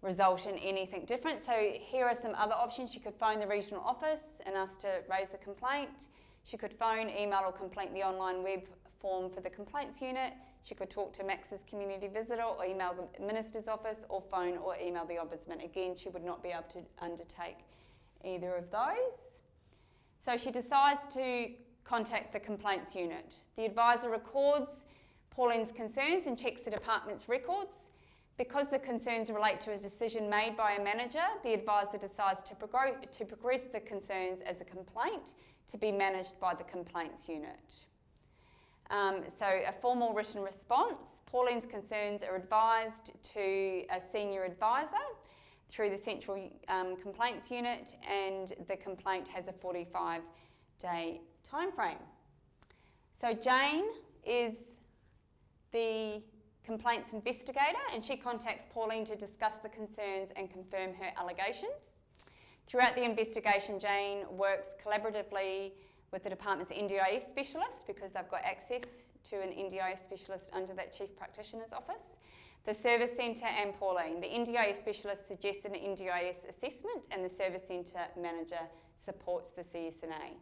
result in anything different. So here are some other options. She could phone the regional office and ask to raise a complaint. She could phone, email or complete the online web form for the complaints unit. She could talk to Max's community visitor or email the minister's office or phone or email the ombudsman. Again, she would not be able to undertake either of those. So she decides to contact the complaints unit. The advisor records Pauline's concerns and checks the department's records. Because the concerns relate to a decision made by a manager, the advisor decides to progress the concerns as a complaint to be managed by the complaints unit. So a formal written response. Pauline's concerns are advised to a senior advisor through the central complaints unit, and the complaint has a 45-day time frame. So Jane is the complaints investigator, and she contacts Pauline to discuss the concerns and confirm her allegations. Throughout the investigation, Jane works collaboratively with the department's NDIS specialist because they've got access to an NDIS specialist under that chief practitioner's office, the service centre and Pauline. The NDIS specialist suggests an NDIS assessment and the service centre manager supports the CSNA.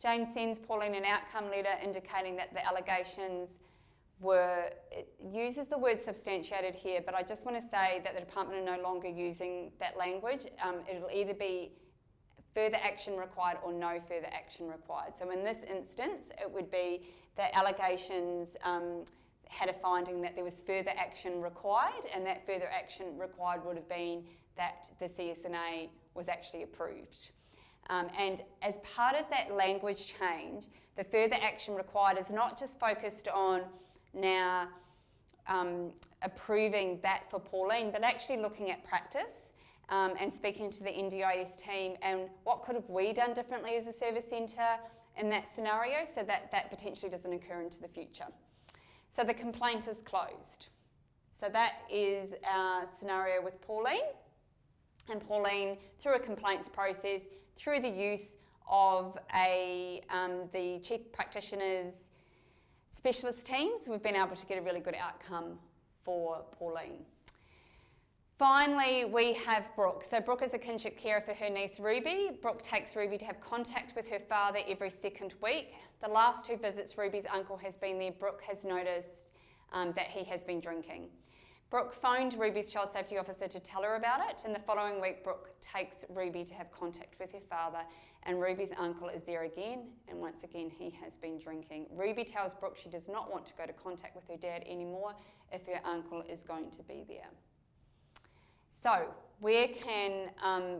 Jane sends Pauline an outcome letter indicating that the allegations it uses the word substantiated here, but I just want to say that the department are no longer using that language. It'll either be further action required or no further action required. So in this instance, it would be that allegations had a finding that there was further action required, and that further action required would have been that the CSNA was actually approved. And as part of that language change, the further action required is not just focused on now approving that for Pauline, but actually looking at practice and speaking to the NDIS team and what could have we done differently as a service centre in that scenario so that that potentially doesn't occur into the future. So the complaint is closed. So that is our scenario with Pauline. And Pauline, through a complaints process, through the use of the chief practitioner's specialist teams, we've been able to get a really good outcome for Pauline. Finally, we have Brooke. So Brooke is a kinship carer for her niece Ruby. Brooke takes Ruby to have contact with her father every second week. The last 2 visits Ruby's uncle has been there, Brooke has noticed that he has been drinking. Brooke phoned Ruby's child safety officer to tell her about it, and the following week Brooke takes Ruby to have contact with her father, and Ruby's uncle is there again, and once again he has been drinking. Ruby tells Brooke she does not want to go to contact with her dad anymore if her uncle is going to be there. So, where can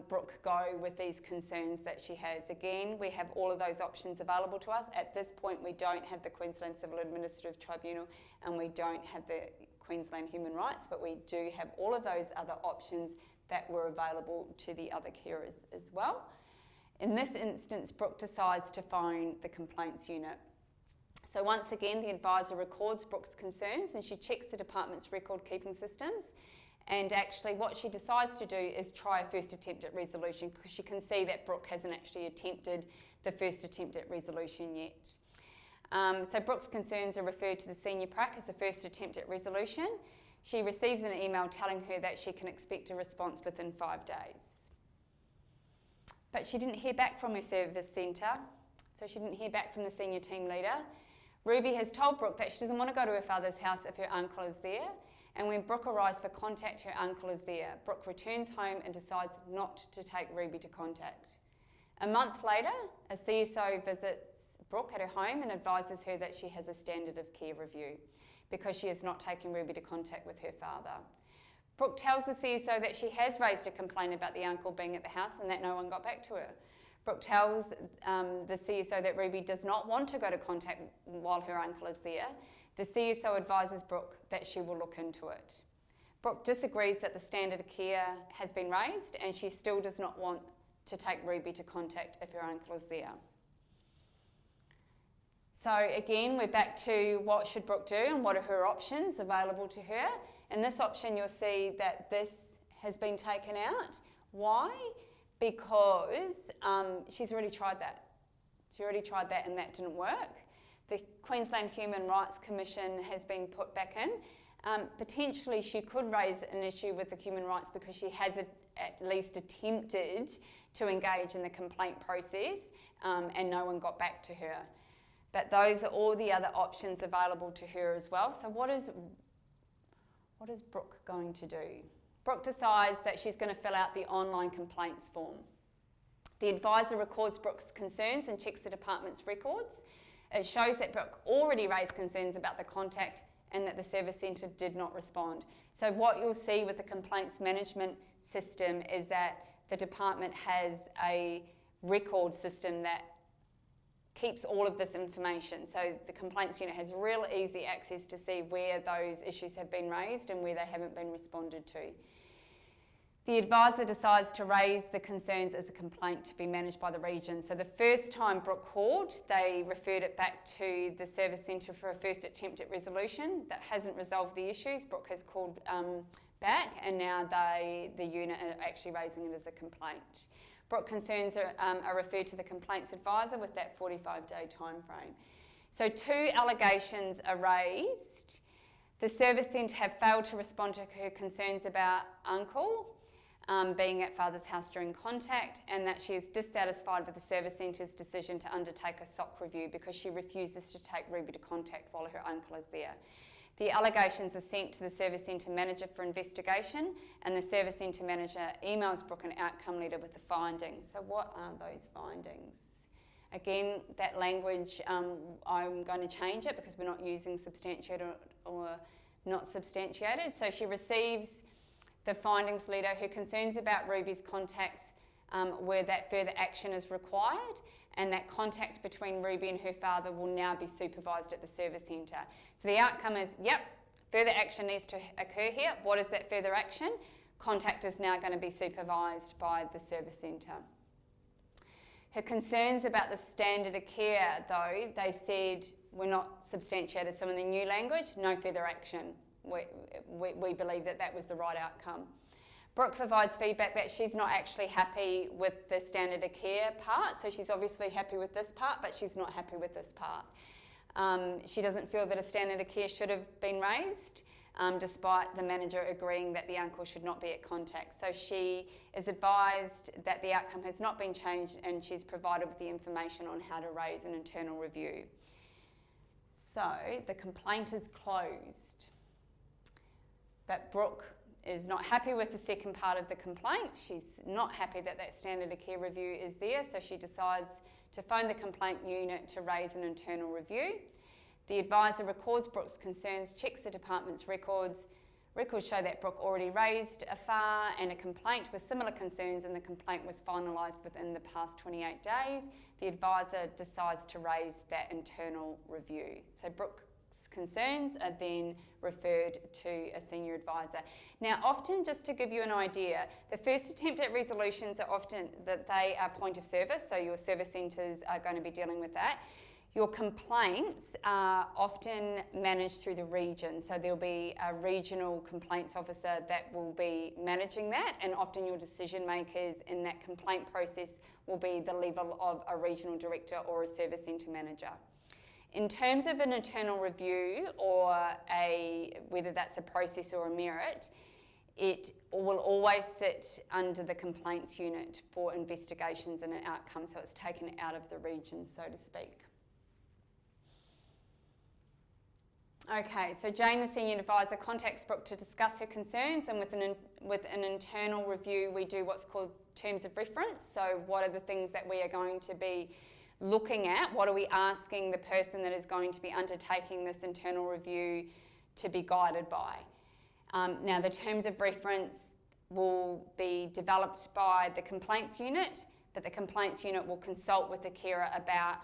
Brooke go with these concerns that she has? Again, we have all of those options available to us. At this point, we don't have the Queensland Civil Administrative Tribunal and we don't have the Queensland Human Rights, but we do have all of those other options that were available to the other carers as well. In this instance, Brooke decides to phone the complaints unit. So once again, the advisor records Brooke's concerns and she checks the department's record keeping systems. And actually what she decides to do is try a first attempt at resolution because she can see that Brooke hasn't actually attempted the first attempt at resolution yet. So Brooke's concerns are referred to the senior prac as a first attempt at resolution. She receives an email telling her that she can expect a response within 5 days. But she didn't hear back from her service centre, so she didn't hear back from the senior team leader. Ruby has told Brooke that she doesn't want to go to her father's house if her uncle is there, and when Brooke arrives for contact, her uncle is there. Brooke returns home and decides not to take Ruby to contact. A month later, a CSO visits Brooke at her home and advises her that she has a standard of care review because she is not taking Ruby to contact with her father. Brooke tells the CSO that she has raised a complaint about the uncle being at the house and that no one got back to her. Brooke tells the CSO that Ruby does not want to go to contact while her uncle is there. The CSO advises Brooke that she will look into it. Brooke disagrees that the standard of care has been raised and she still does not want to take Ruby to contact if her uncle is there. So again, we're back to what should Brooke do and what are her options available to her. In this option, you'll see that this has been taken out. Why? Because she's already tried that. She already tried that and that didn't work. The Queensland Human Rights Commission has been put back in. Potentially she could raise an issue with the human rights because she has at least attempted to engage in the complaint process and no one got back to her. But those are all the other options available to her as well. So what is Brooke going to do? Brooke decides that she's going to fill out the online complaints form. The advisor records Brooke's concerns and checks the department's records. It shows that Brooke already raised concerns about the contact and that the service centre did not respond. So what you'll see with the complaints management system is that the department has a record system that keeps all of this information. So the complaints unit has real easy access to see where those issues have been raised and where they haven't been responded to. The advisor decides to raise the concerns as a complaint to be managed by the region. So the first time Brooke called, they referred it back to the service centre for a first attempt at resolution. That hasn't resolved the issues. Brooke has called back and now the unit are actually raising it as a complaint. Brooke concerns are referred to the complaints advisor with that 45-day time frame. So 2 allegations are raised. The service centre have failed to respond to her concerns about uncle being at father's house during contact, and that she is dissatisfied with the service centre's decision to undertake a SOC review because she refuses to take Ruby to contact while her uncle is there. The allegations are sent to the service centre manager for investigation, and the service centre manager emails Brooke an outcome letter with the findings. So what are those findings? Again, that language, I'm going to change it because we're not using substantiated or not substantiated. So she receives the findings letter. Her concerns about Ruby's contact were that further action is required and that contact between Ruby and her father will now be supervised at the service centre. So the outcome is, yep, further action needs to occur here. What is that further action? contact is now going to be supervised by the service centre. Her concerns about the standard of care, though, they said were not substantiated. So in the new language, no further action. We believe that that was the right outcome. Brooke provides feedback that she's not actually happy with the standard of care part. So she's obviously happy with this part, but she's not happy with this part. She doesn't feel that a standard of care should have been raised, despite the manager agreeing that the uncle should not be at contact. So she is advised that the outcome has not been changed, and she's provided with the information on how to raise an internal review. So the complaint is closed. But Brooke is not happy with the second part of the complaint. She's not happy that that standard of care review is there, so she decides to phone the complaint unit to raise an internal review. The advisor records Brooke's concerns, checks the department's records. Records show that Brooke already raised a FAR and a complaint with similar concerns, and the complaint was finalised within the past 28 days. The advisor decides to raise that internal review. So Brooke's concerns are then referred to a senior advisor. Now, often, just to give you an idea, the first attempt at resolutions are often that they are point of service, so your service centres are going to be dealing with that. Your complaints are often managed through the region, so there'll be a regional complaints officer that will be managing that, and often your decision makers in that complaint process will be the level of a regional director or a service centre manager. In terms of an internal review, or whether that's a process or a merit, it will always sit under the complaints unit for investigations and an outcome, so it's taken out of the region, so to speak. Okay, so Jane, the senior advisor, contacts Brooke to discuss her concerns, and with an internal review, we do what's called terms of reference. So what are the things that we are going to be looking at? What are we asking the person that is going to be undertaking this internal review to be guided by? Now, the terms of reference will be developed by the complaints unit, but the complaints unit will consult with the carer about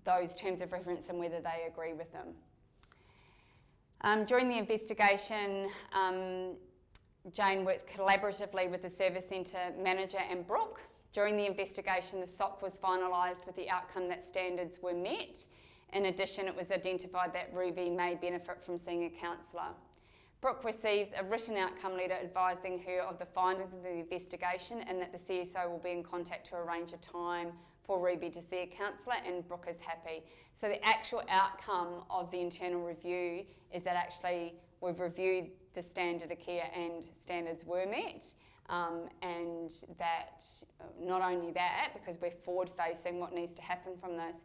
those terms of reference and whether they agree with them. During the investigation, Jane works collaboratively with the service centre manager and Brooke. During the investigation, the SOC was finalised with the outcome that standards were met. In addition, it was identified that Ruby may benefit from seeing a counsellor. Brooke receives a written outcome letter advising her of the findings of the investigation, and that the CSO will be in contact to arrange a time for Ruby to see a counsellor, and Brooke is happy. So the actual outcome of the internal review is that actually we've reviewed the standard of care and standards were met, and that not only that, because we're forward facing what needs to happen from this,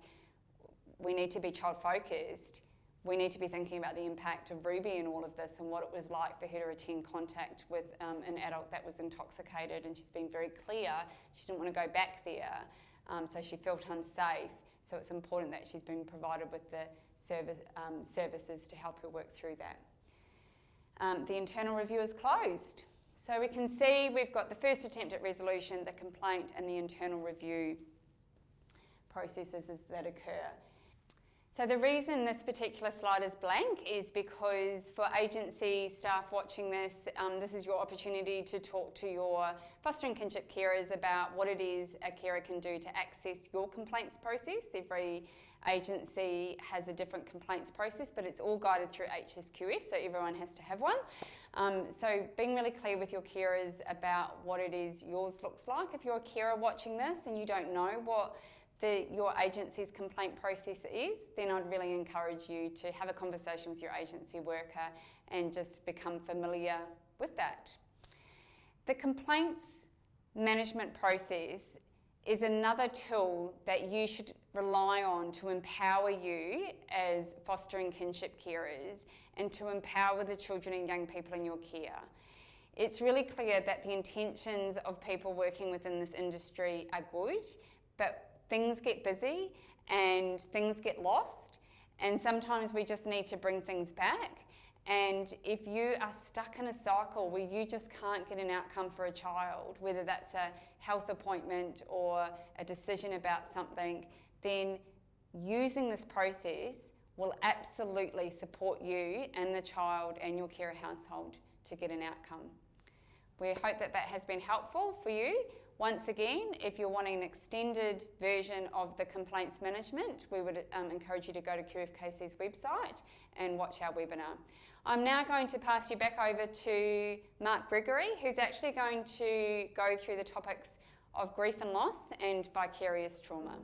we need to be child focused. We need to be thinking about the impact of Ruby in all of this and what it was like for her to attend contact with an adult that was intoxicated, and she's been very clear she didn't want to go back there, so she felt unsafe. So it's important that she's been provided with the services to help her work through that. The internal review is closed. So we can see we've got the first attempt at resolution, the complaint, and the internal review processes that occur. So the reason this particular slide is blank is because for agency staff watching this, this is your opportunity to talk to your foster and kinship carers about what it is a carer can do to access your complaints process. Every agency has a different complaints process, but it's all guided through HSQF, so everyone has to have one. So being really clear with your carers about what it is yours looks like. If you're a carer watching this and you don't know what your agency's complaint process is, then I'd really encourage you to have a conversation with your agency worker and just become familiar with that. The complaints management process is another tool that you should rely on to empower you as foster and kinship carers and to empower the children and young people in your care. It's really clear that the intentions of people working within this industry are good, but things get busy and things get lost, and sometimes we just need to bring things back. And if you are stuck in a cycle where you just can't get an outcome for a child, whether that's a health appointment or a decision about something, then using this process will absolutely support you and the child and your carer household to get an outcome. We hope that that has been helpful for you. Once again, if you're wanting an extended version of the complaints management, we would encourage you to go to QFKC's website and watch our webinar. I'm now going to pass you back over to Mark Gregory, who's actually going to go through the topics of grief and loss and vicarious trauma.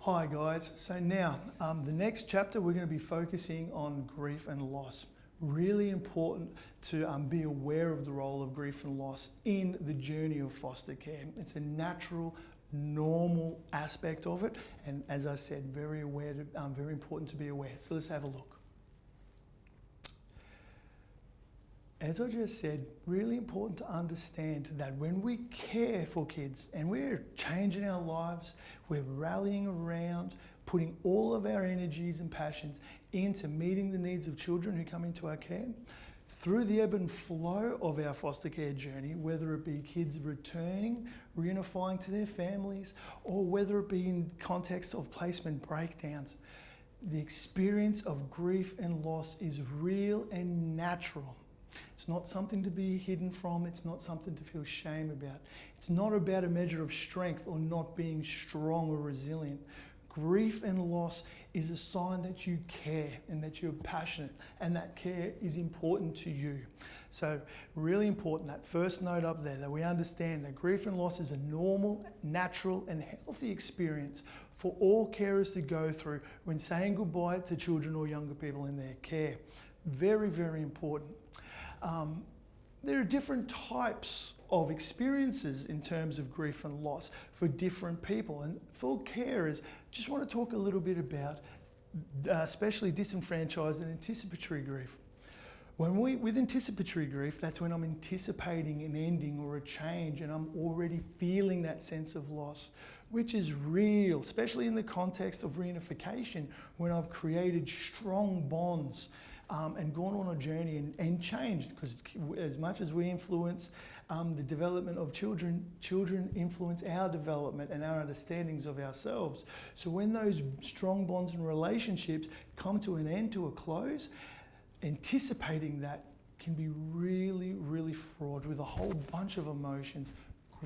Hi guys, so now the next chapter we're going to be focusing on grief and loss. Really important to be aware of the role of grief and loss in the journey of foster care. It's a natural, normal aspect of it, and as I said, very important to be aware. So let's have a look. As I just said, really important to understand that when we care for kids and we're changing our lives, we're rallying around, putting all of our energies and passions into meeting the needs of children who come into our care, through the ebb and flow of our foster care journey, whether it be kids returning, reunifying to their families, or whether it be in context of placement breakdowns, the experience of grief and loss is real and natural. It's not something to be hidden from. It's not something to feel shame about. It's not about a measure of strength or not being strong or resilient. Grief and loss is a sign that you care and that you're passionate and that care is important to you. So really important, that first note up there, that we understand that grief and loss is a normal, natural and healthy experience for all carers to go through when saying goodbye to children or younger people in their care. Very, very important. There are different types of experiences in terms of grief and loss for different people, and for carers, just want to talk a little bit about especially disenfranchised and anticipatory grief. With anticipatory grief, that's when I'm anticipating an ending or a change and I'm already feeling that sense of loss, which is real, especially in the context of reunification, when I've created strong bonds and gone on a journey and changed, because as much as we influence the development of children, children influence our development and our understandings of ourselves. So when those strong bonds and relationships come to an end, to a close, anticipating that can be really, really fraught with a whole bunch of emotions,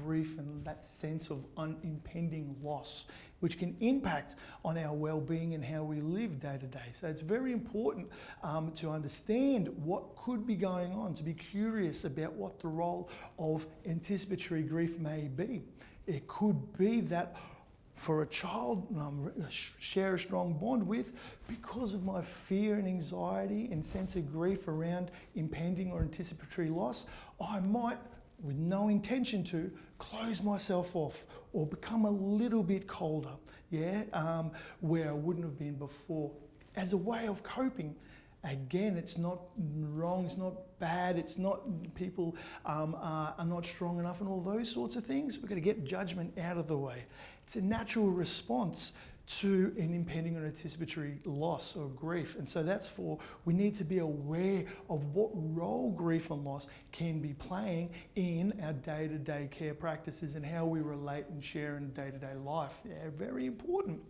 grief and that sense of impending loss, which can impact on our well-being and how we live day to day. So it's very important to understand what could be going on, to be curious about what the role of anticipatory grief may be. It could be that for a child share a strong bond with, because of my fear and anxiety and sense of grief around impending or anticipatory loss, I might, with no intention to, close myself off or become a little bit colder, where I wouldn't have been before, as a way of coping. Again, it's not wrong, it's not bad, it's not people are not strong enough and all those sorts of things. We've got to get judgment out of the way. It's a natural response to an impending or anticipatory loss or grief. And so that's we need to be aware of what role grief and loss can be playing in our day-to-day care practices and how we relate and share in day-to-day life. Yeah, very important.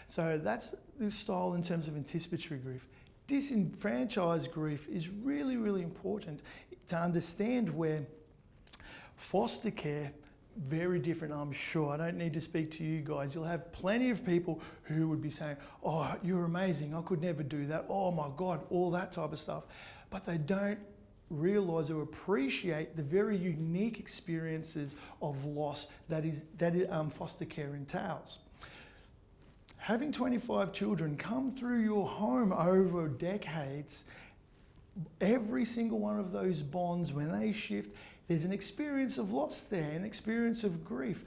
So that's the style in terms of anticipatory grief. Disenfranchised grief is really, really important to understand, where foster care, very different, I'm sure. I don't need to speak to you guys. You'll have plenty of people who would be saying, oh, you're amazing, I could never do that, oh my God, all that type of stuff. But they don't realise or appreciate the very unique experiences of loss that foster care entails. Having 25 children come through your home over decades, every single one of those bonds, when they shift, there's an experience of loss there, an experience of grief.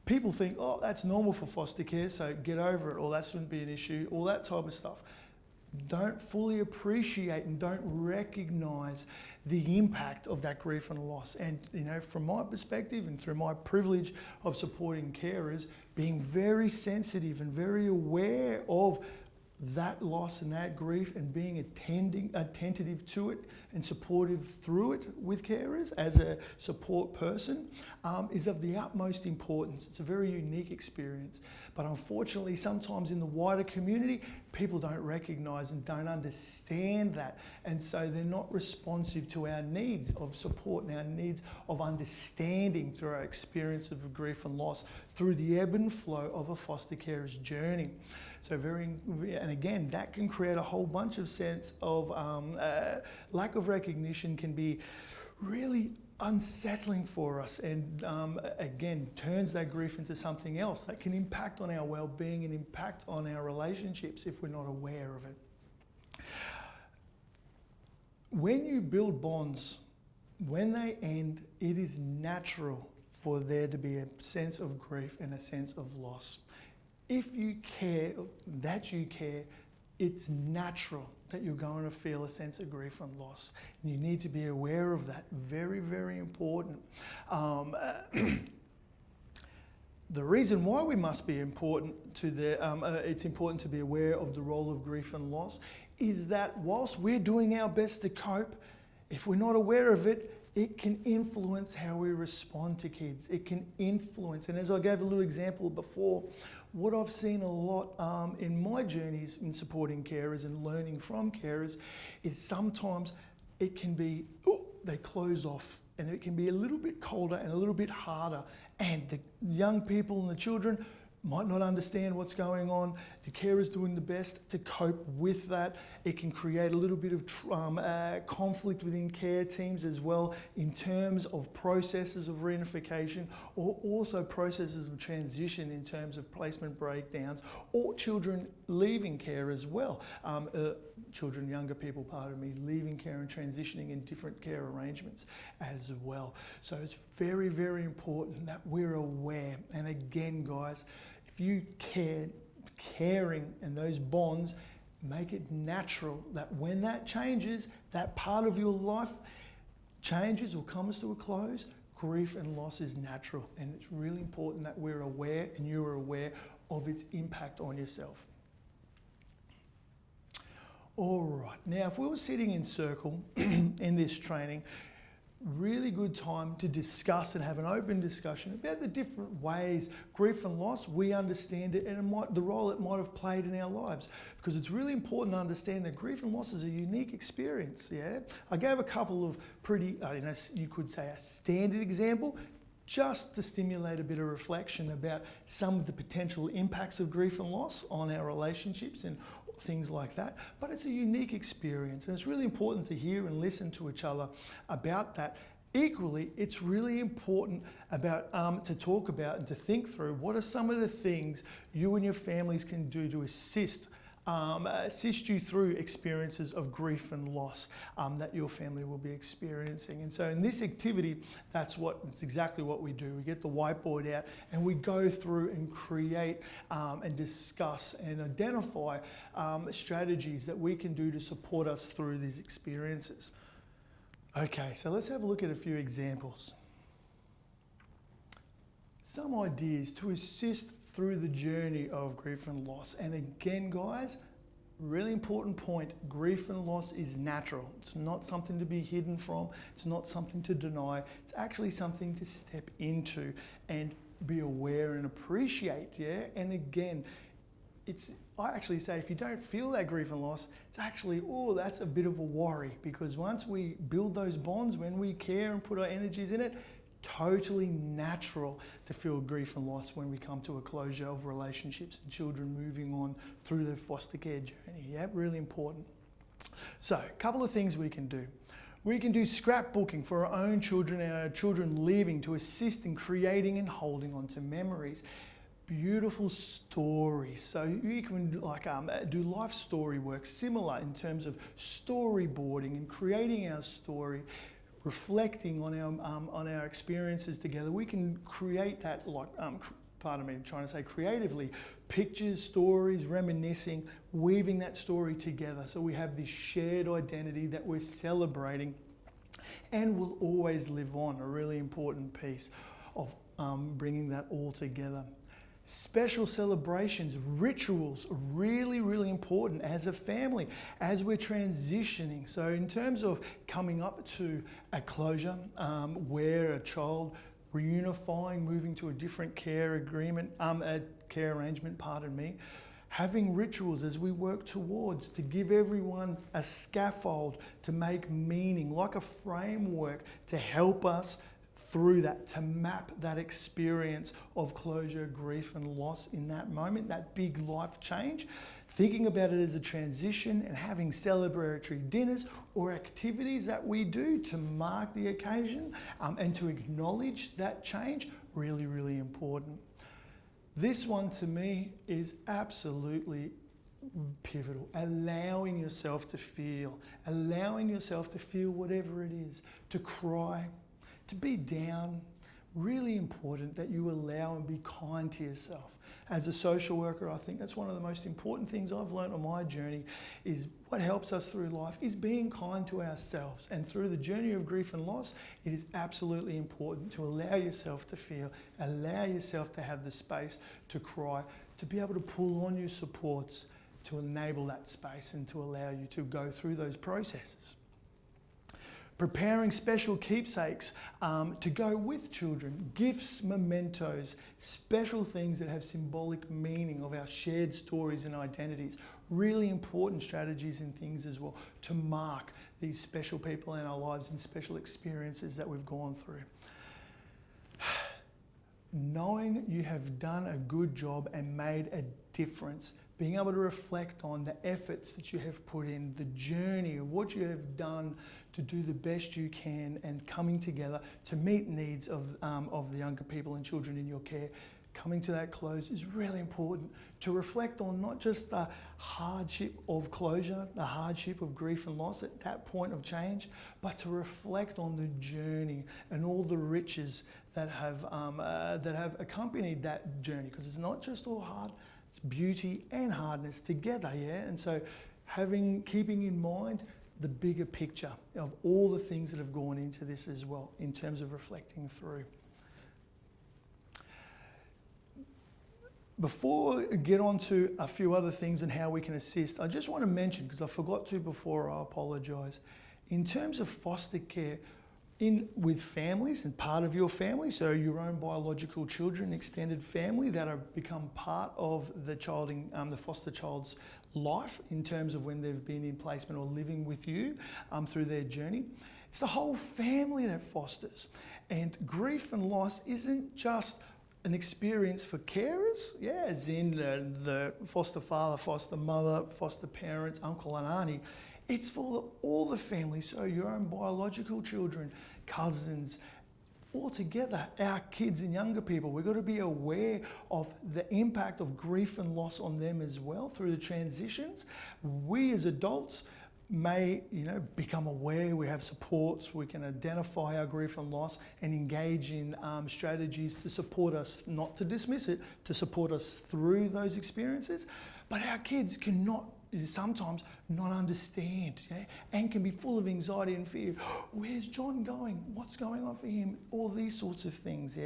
People think, oh, that's normal for foster care, so get over it, or that shouldn't be an issue, all that type of stuff. Don't fully appreciate and don't recognise the impact of that grief and loss. And from my perspective and through my privilege of supporting carers, being very sensitive and very aware of that loss and that grief and being attentive to it and supportive through it with carers as a support person is of the utmost importance. It's a very unique experience, but unfortunately sometimes in the wider community people don't recognise and don't understand that, and so they're not responsive to our needs of support and our needs of understanding through our experience of grief and loss through the ebb and flow of a foster carer's journey. So and again, that can create a whole bunch of sense of lack of recognition can be really unsettling for us, and again, turns that grief into something else that can impact on our well-being and impact on our relationships if we're not aware of it. When you build bonds, when they end, it is natural for there to be a sense of grief and a sense of loss. If you care, it's natural that you're going to feel a sense of grief and loss. And you need to be aware of that. Very, very important. The reason why we must be important to it's important to be aware of the role of grief and loss is that whilst we're doing our best to cope, if we're not aware of it, it can influence how we respond to kids. It can influence, and as I gave a little example before, what I've seen a lot in my journeys in supporting carers and learning from carers is sometimes it can be, they close off, and it can be a little bit colder and a little bit harder, and the young people and the children might not understand what's going on. The carer's doing the best to cope with that. It can create a little bit of conflict within care teams as well in terms of processes of reunification, or also processes of transition in terms of placement breakdowns, or children leaving care as well. Children, younger people, leaving care and transitioning in different care arrangements as well. So it's very, very important that we're aware. And again, guys, if you caring and those bonds, make it natural that when that changes, that part of your life changes or comes to a close, grief and loss is natural. And it's really important that we're aware and you're aware of its impact on yourself. All right, now if we were sitting in circle in this training, really good time to discuss and have an open discussion about the different ways grief and loss, we understand it and the role it might have played in our lives. Because it's really important to understand that grief and loss is a unique experience, yeah? I gave a couple of pretty, you could say a standard example, just to stimulate a bit of reflection about some of the potential impacts of grief and loss on our relationships and things like that. But it's a unique experience, and it's really important to hear and listen to each other about that. Equally, it's really important to talk about and to think through what are some of the things you and your families can do to assist you through experiences of grief and loss that your family will be experiencing. And so in this activity, it's exactly what we do. We get the whiteboard out and we go through and create and discuss and identify strategies that we can do to support us through these experiences. Okay, so let's have a look at a few examples. Some ideas to assist through the journey of grief and loss. And again, guys, really important point, grief and loss is natural. It's not something to be hidden from. It's not something to deny. It's actually something to step into and be aware and appreciate, yeah? And again, I actually say if you don't feel that grief and loss, it's actually, that's a bit of a worry, because once we build those bonds, when we care and put our energies in it, totally natural to feel grief and loss when we come to a closure of relationships and children moving on through their foster care journey. Yeah, really important. So, a couple of things we can do. We can do scrapbooking for our own children and our children leaving to assist in creating and holding on to memories. Beautiful stories. So you can do life story work similar in terms of storyboarding and creating our story, reflecting on our experiences together. We can create that creatively, pictures, stories, reminiscing, weaving that story together. So we have this shared identity that we're celebrating and will always live on, a really important piece of bringing that all together. Special celebrations, rituals, really, really important as a family, as we're transitioning. So in terms of coming up to a closure where a child reunifying, moving to a different care agreement, a care arrangement, having rituals as we work towards to give everyone a scaffold to make meaning, like a framework to help us through that, to map that experience of closure, grief and loss in that moment, that big life change. Thinking about it as a transition and having celebratory dinners or activities that we do to mark the occasion and to acknowledge that change, really, really important. This one to me is absolutely pivotal. Allowing yourself to feel whatever it is, to cry, to be down. Really important that you allow and be kind to yourself. As a social worker, I think that's one of the most important things I've learned on my journey, is what helps us through life is being kind to ourselves. And through the journey of grief and loss, it is absolutely important to allow yourself to feel, allow yourself to have the space to cry, to be able to pull on your supports to enable that space and to allow you to go through those processes. Preparing special keepsakes to go with children, gifts, mementos, special things that have symbolic meaning of our shared stories and identities. Really important strategies and things as well to mark these special people in our lives and special experiences that we've gone through. Knowing you have done a good job and made a difference, being able to reflect on the efforts that you have put in, the journey of what you have done to do the best you can, and coming together to meet needs of the younger people and children in your care. Coming to that close is really important, to reflect on not just the hardship of closure, the hardship of grief and loss at that point of change, but to reflect on the journey and all the riches that have accompanied that journey, because it's not just all hard. It's beauty and hardness together, yeah? And so keeping in mind the bigger picture of all the things that have gone into this as well, in terms of reflecting through. Before I get on to a few other things and how we can assist, I just want to mention, because I forgot to before, I apologise. In terms of foster care, with families and part of your family, so your own biological children, extended family that have become part of the foster child's life in terms of when they've been in placement or living with you through their journey. It's the whole family that fosters. And grief and loss isn't just an experience for carers, as in the foster father, foster mother, foster parents, uncle and auntie. It's for all the family, so your own biological children, cousins, all together, our kids and younger people. We've got to be aware of the impact of grief and loss on them as well through the transitions. We as adults may become aware, we have supports, we can identify our grief and loss and engage in strategies to support us, not to dismiss it, to support us through those experiences. But our kids cannot sometimes not understand, and can be full of anxiety and fear. Where's John going? What's going on for him? All these sorts of things,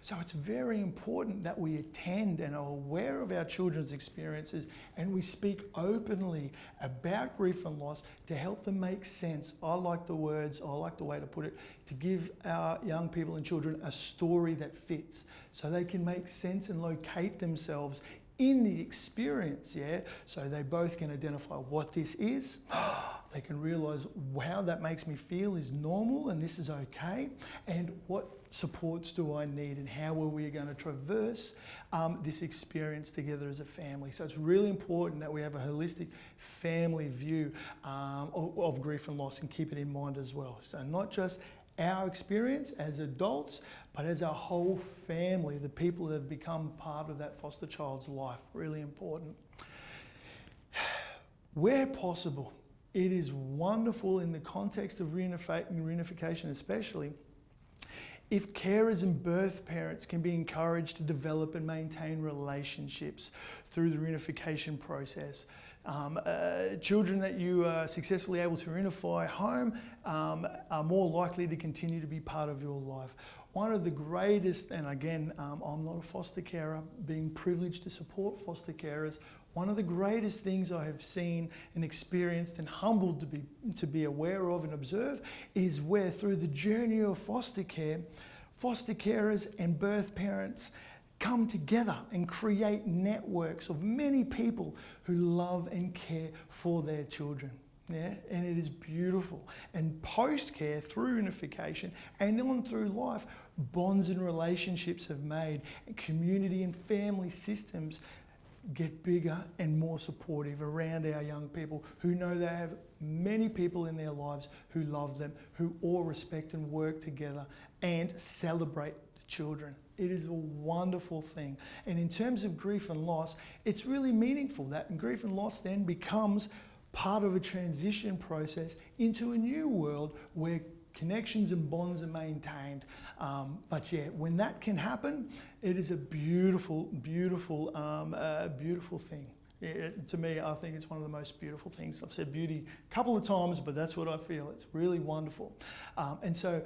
So it's very important that we attend and are aware of our children's experiences, and we speak openly about grief and loss to help them make sense. I like the way to put it, to give our young people and children a story that fits, so they can make sense and locate themselves in the experience, So they both can identify what this is. They can realise how that makes me feel is normal and this is okay, and what supports do I need and how are we going to traverse this experience together as a family. So it's really important that we have a holistic family view of grief and loss and keep it in mind as well. So not just our experience as adults, but as our whole family, the people that have become part of that foster child's life. Really important. Where possible, it is wonderful in the context of reunification especially, if carers and birth parents can be encouraged to develop and maintain relationships through the reunification process. Children that you are successfully able to reunify home are more likely to continue to be part of your life. One of the greatest, and again, I'm not a foster carer, being privileged to support foster carers, one of the greatest things I have seen and experienced and humbled to be aware of and observe is where through the journey of foster care, foster carers and birth parents come together and create networks of many people who love and care for their children. Yeah, and it is beautiful. And post-care, through unification and on through life, bonds and relationships have made, and community and family systems get bigger and more supportive around our young people who know they have many people in their lives who love them, who all respect and work together and celebrate the children. It is a wonderful thing. And in terms of grief and loss, it's really meaningful that grief and loss then becomes part of a transition process into a new world where connections and bonds are maintained. But yeah, when that can happen, it is a beautiful, beautiful, beautiful thing. To me, I think it's one of the most beautiful things. I've said beauty a couple of times, but that's what I feel. It's really wonderful. And so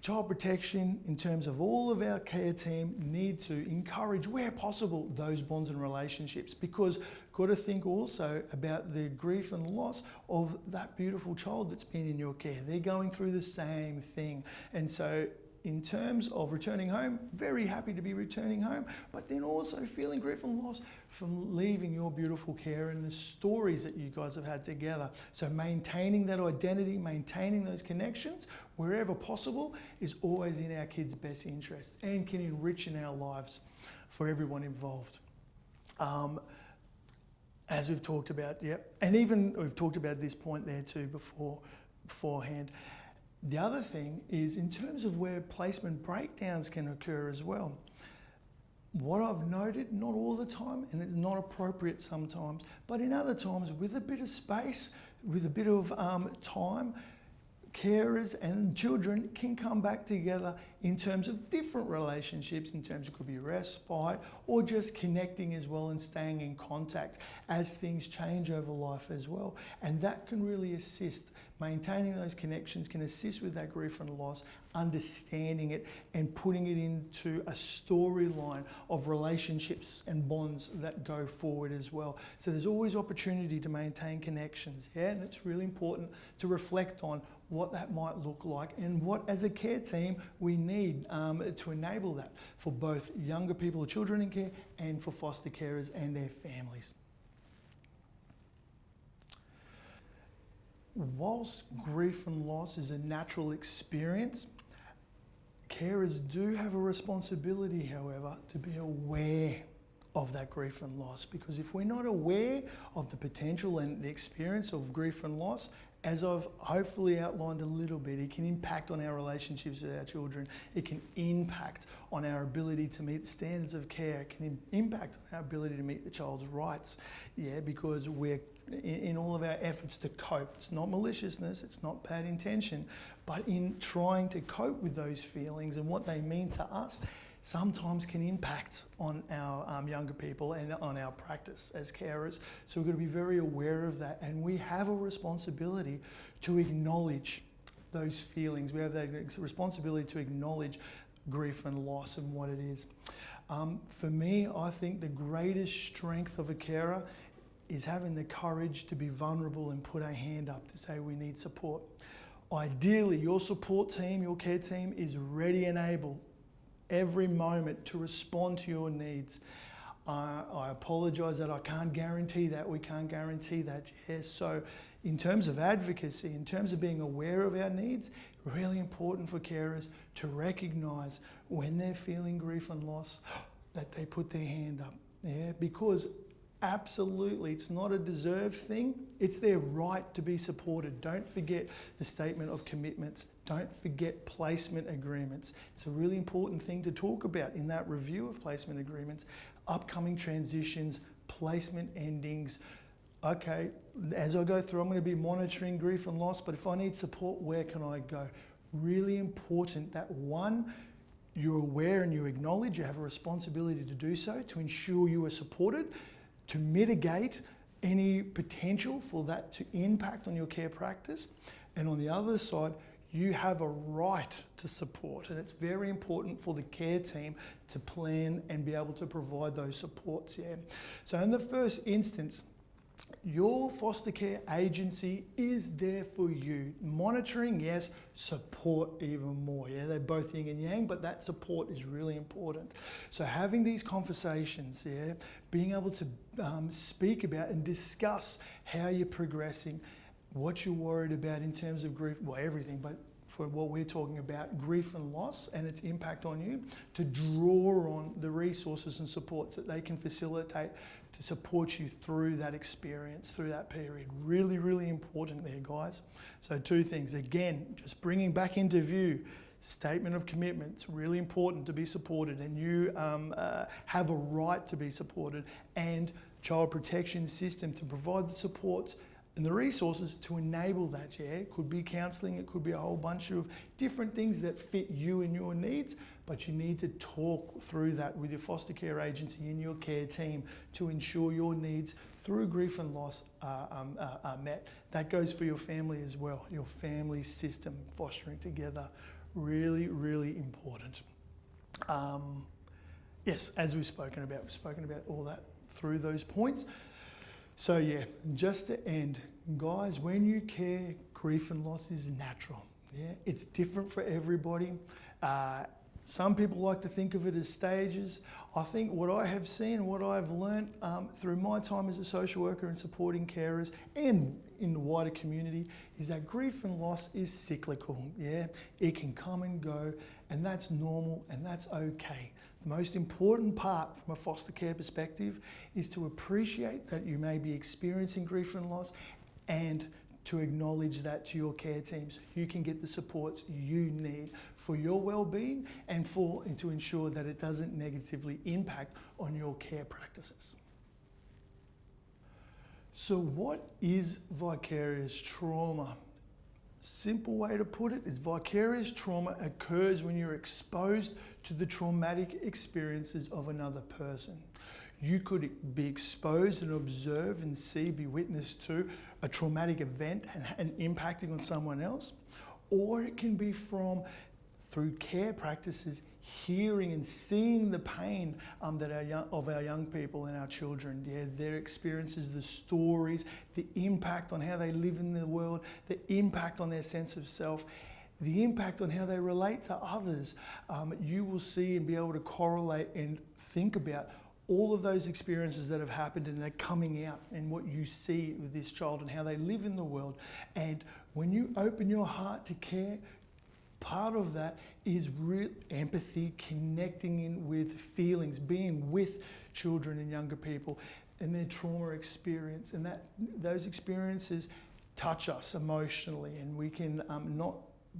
child protection, in terms of all of our care team, need to encourage, where possible, those bonds and relationships, because got to think also about the grief and loss of that beautiful child that's been in your care. They're going through the same thing. And so in terms of returning home, very happy to be returning home, but then also feeling grief and loss from leaving your beautiful care and the stories that you guys have had together. So maintaining that identity, maintaining those connections, wherever possible, is always in our kids' best interest and can enrich in our lives for everyone involved. As we've talked about, yep, and even we've talked about this point there too beforehand. The other thing is in terms of where placement breakdowns can occur as well. What I've noted, not all the time, and it's not appropriate sometimes, but in other times with a bit of space, with a bit of time, carers and children can come back together in terms of different relationships, in terms of could be respite or just connecting as well and staying in contact as things change over life as well. And that can really assist. Maintaining those connections can assist with that grief and loss, understanding it and putting it into a storyline of relationships and bonds that go forward as well. So there's always opportunity to maintain connections, yeah? And it's really important to reflect on what that might look like and what as a care team we need to enable that for both younger people or children in care and for foster carers and their families. Whilst grief and loss is a natural experience, carers do have a responsibility, however, to be aware of that grief and loss, because if we're not aware of the potential and the experience of grief and loss, as I've hopefully outlined a little bit, it can impact on our relationships with our children. It can impact on our ability to meet the standards of care. It can impact on our ability to meet the child's rights. Yeah, because we're in all of our efforts to cope. It's not maliciousness, it's not bad intention, but in trying to cope with those feelings and what they mean to us, sometimes can impact on our younger people and on our practice as carers. So we've got to be very aware of that, and we have a responsibility to acknowledge those feelings. We have that responsibility to acknowledge grief and loss and what it is. For me, I think the greatest strength of a carer is having the courage to be vulnerable and put our hand up to say we need support. Ideally, your support team, your care team is ready and able every moment to respond to your needs. I apologise that I can't guarantee that. We can't guarantee that. Yes. So in terms of advocacy, in terms of being aware of our needs, really important for carers to recognise when they're feeling grief and loss that they put their hand up. Yeah, because absolutely, it's not a deserved thing. It's their right to be supported. Don't forget the statement of commitments. Don't forget placement agreements. It's a really important thing to talk about in that review of placement agreements. Upcoming transitions, placement endings. Okay, as I go through, I'm going to be monitoring grief and loss, but if I need support, where can I go? Really important that one, you're aware and you acknowledge you have a responsibility to do so, to ensure you are supported, to mitigate any potential for that to impact on your care practice. And on the other side, you have a right to support, and it's very important for the care team to plan and be able to provide those supports. Yeah. So in the first instance, your foster care agency is there for you. Monitoring, yes. Support, even more. Yeah, they're both yin and yang, but that support is really important. So having these conversations, yeah, being able to speak about and discuss how you're progressing, what you're worried about in terms of grief, well, everything, but for what we're talking about, grief and loss and its impact on you, to draw on the resources and supports that they can facilitate to support you through that experience, through that period. Really, really important there, guys. So 2 things. Again, just bringing back into view, statement of commitment. It's really important to be supported, and you have a right to be supported, and child protection system to provide the supports and the resources to enable that. Yeah, it could be counselling, it could be a whole bunch of different things that fit you and your needs, but you need to talk through that with your foster care agency and your care team to ensure your needs through grief and loss are met. That goes for your family as well, your family system, fostering together. Really, really important. Yes, as we've spoken about all that through those points. So yeah, just to end, guys, when you care, grief and loss is natural. Yeah, it's different for everybody. Some people like to think of it as stages. I think what I have seen, what I've learned through my time as a social worker and supporting carers and in the wider community, is that grief and loss is cyclical. Yeah, it can come and go, and that's normal and that's okay. The most important part from a foster care perspective is to appreciate that you may be experiencing grief and loss, and to acknowledge that to your care teams. You can get the supports you need for your well-being and to ensure that it doesn't negatively impact on your care practices. So what is vicarious trauma? Simple way to put it is vicarious trauma occurs when you're exposed to the traumatic experiences of another person. You could be exposed and observe and see, be witness to a traumatic event and impacting on someone else, or it can be through care practices, hearing and seeing the pain of our young people and our children. Yeah, their experiences, the stories, the impact on how they live in the world, the impact on their sense of self, the impact on how they relate to others. You will see and be able to correlate and think about all of those experiences that have happened, and they're coming out, and what you see with this child and how they live in the world. And when you open your heart to care, part of that is real empathy, connecting in with feelings, being with children and younger people and their trauma experience. And those experiences touch us emotionally, and we can not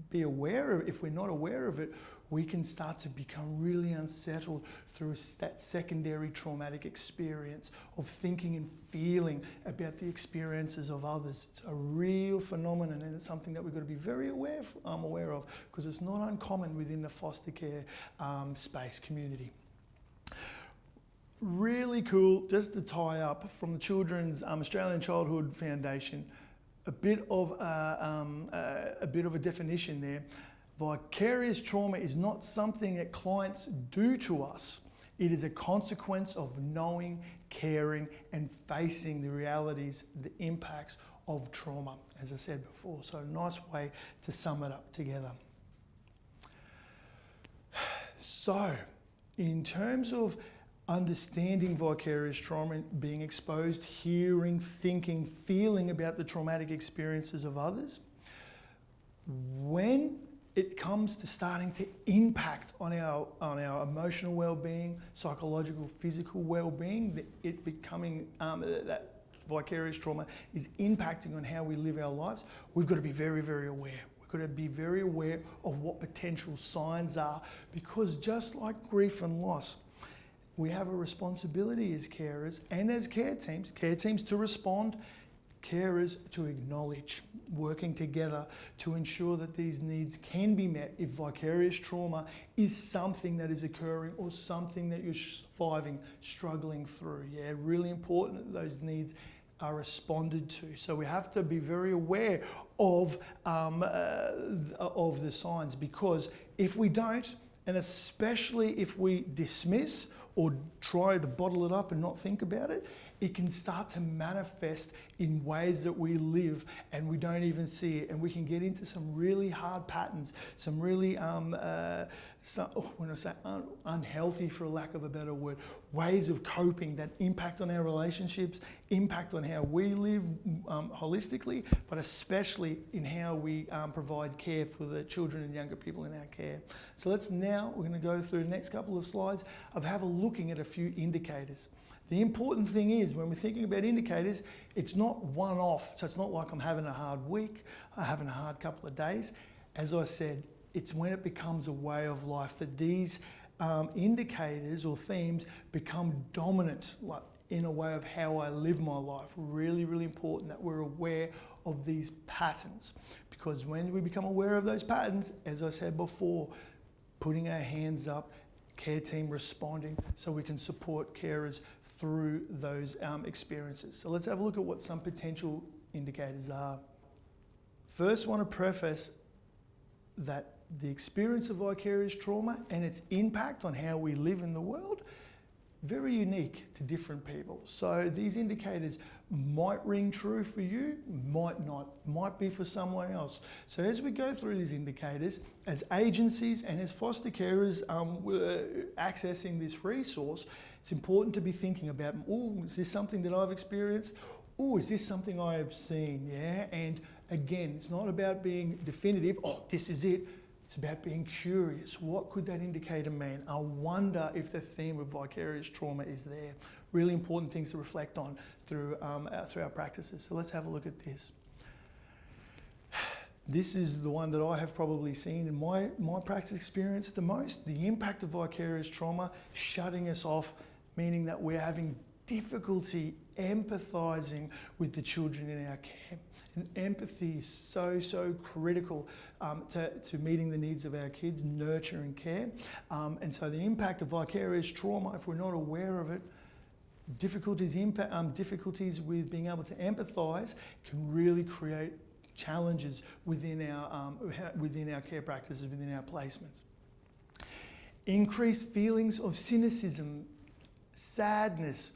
be aware of it. If we're not aware of it, we can start to become really unsettled through that secondary traumatic experience of thinking and feeling about the experiences of others. It's a real phenomenon, and it's something that we've got to be very aware of, because it's not uncommon within the foster care space community. Really cool, just to tie up, from the Children's Australian Childhood Foundation, a bit of a definition there. Vicarious trauma is not something that clients do to us. It is a consequence of knowing, caring, and facing the realities, the impacts of trauma, as I said before. So a nice way to sum it up together. So, in terms of understanding vicarious trauma, being exposed, hearing, thinking, feeling about the traumatic experiences of others, when it comes to starting to impact on our emotional well-being, psychological, physical well-being, it becoming that vicarious trauma is impacting on how we live our lives, we've got to be very, very aware. We've got to be very aware of what potential signs are, because just like grief and loss, we have a responsibility as carers and as care teams to respond, carers to acknowledge, working together to ensure that these needs can be met if vicarious trauma is something that is occurring or something that you're surviving, struggling through. Yeah, really important that those needs are responded to. So we have to be very aware of the signs, because if we don't, and especially if we dismiss or try to bottle it up and not think about it, it can start to manifest in ways that we live and we don't even see it. And we can get into some really hard patterns, some really, unhealthy, for lack of a better word, ways of coping that impact on our relationships, impact on how we live holistically, but especially in how we provide care for the children and younger people in our care. So we're going to go through the next couple of slides of looking at a few indicators. The important thing is, when we're thinking about indicators, it's not one-off. So it's not like I'm having a hard week, I'm having a hard couple of days. As I said, it's when it becomes a way of life that these indicators or themes become dominant, like in a way of how I live my life. Really, really important that we're aware of these patterns, because when we become aware of those patterns, as I said before, putting our hands up, care team responding, so we can support carers through those experiences. So let's have a look at what some potential indicators are. First, I want to preface that the experience of vicarious trauma and its impact on how we live in the world, very unique to different people. So these indicators might ring true for you, might not, might be for someone else. So as we go through these indicators, as agencies and as foster carers accessing this resource, it's important to be thinking about, is this something that I've experienced? Is this something I have seen? Yeah, and again, it's not about being definitive, this is it. It's about being curious. What could that indicator mean? I wonder if the theme of vicarious trauma is there. Really important things to reflect on through our practices. So let's have a look at this. This is the one that I have probably seen in my practice experience the most. The impact of vicarious trauma shutting us off, meaning that we're having difficulty empathising with the children in our care. And empathy is so critical to meeting the needs of our kids, nurture and care. And so the impact of vicarious trauma, if we're not aware of it, difficulties with being able to empathise can really create challenges within our care practices, within our placements. Increased feelings of cynicism, sadness,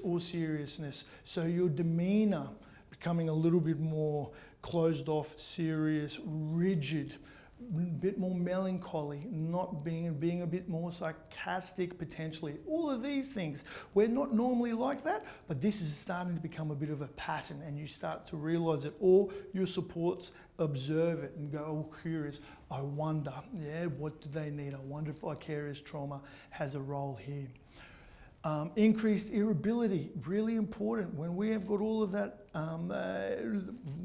or seriousness. So your demeanour becoming a little bit more closed off, serious, rigid, a bit more melancholy, not being a bit more sarcastic potentially. All of these things, we're not normally like that, but this is starting to become a bit of a pattern, and you start to realise it, or your supports observe it and go, curious, I wonder, what do they need? I wonder if vicarious trauma has a role here. Increased irritability, really important. When we have got all of that,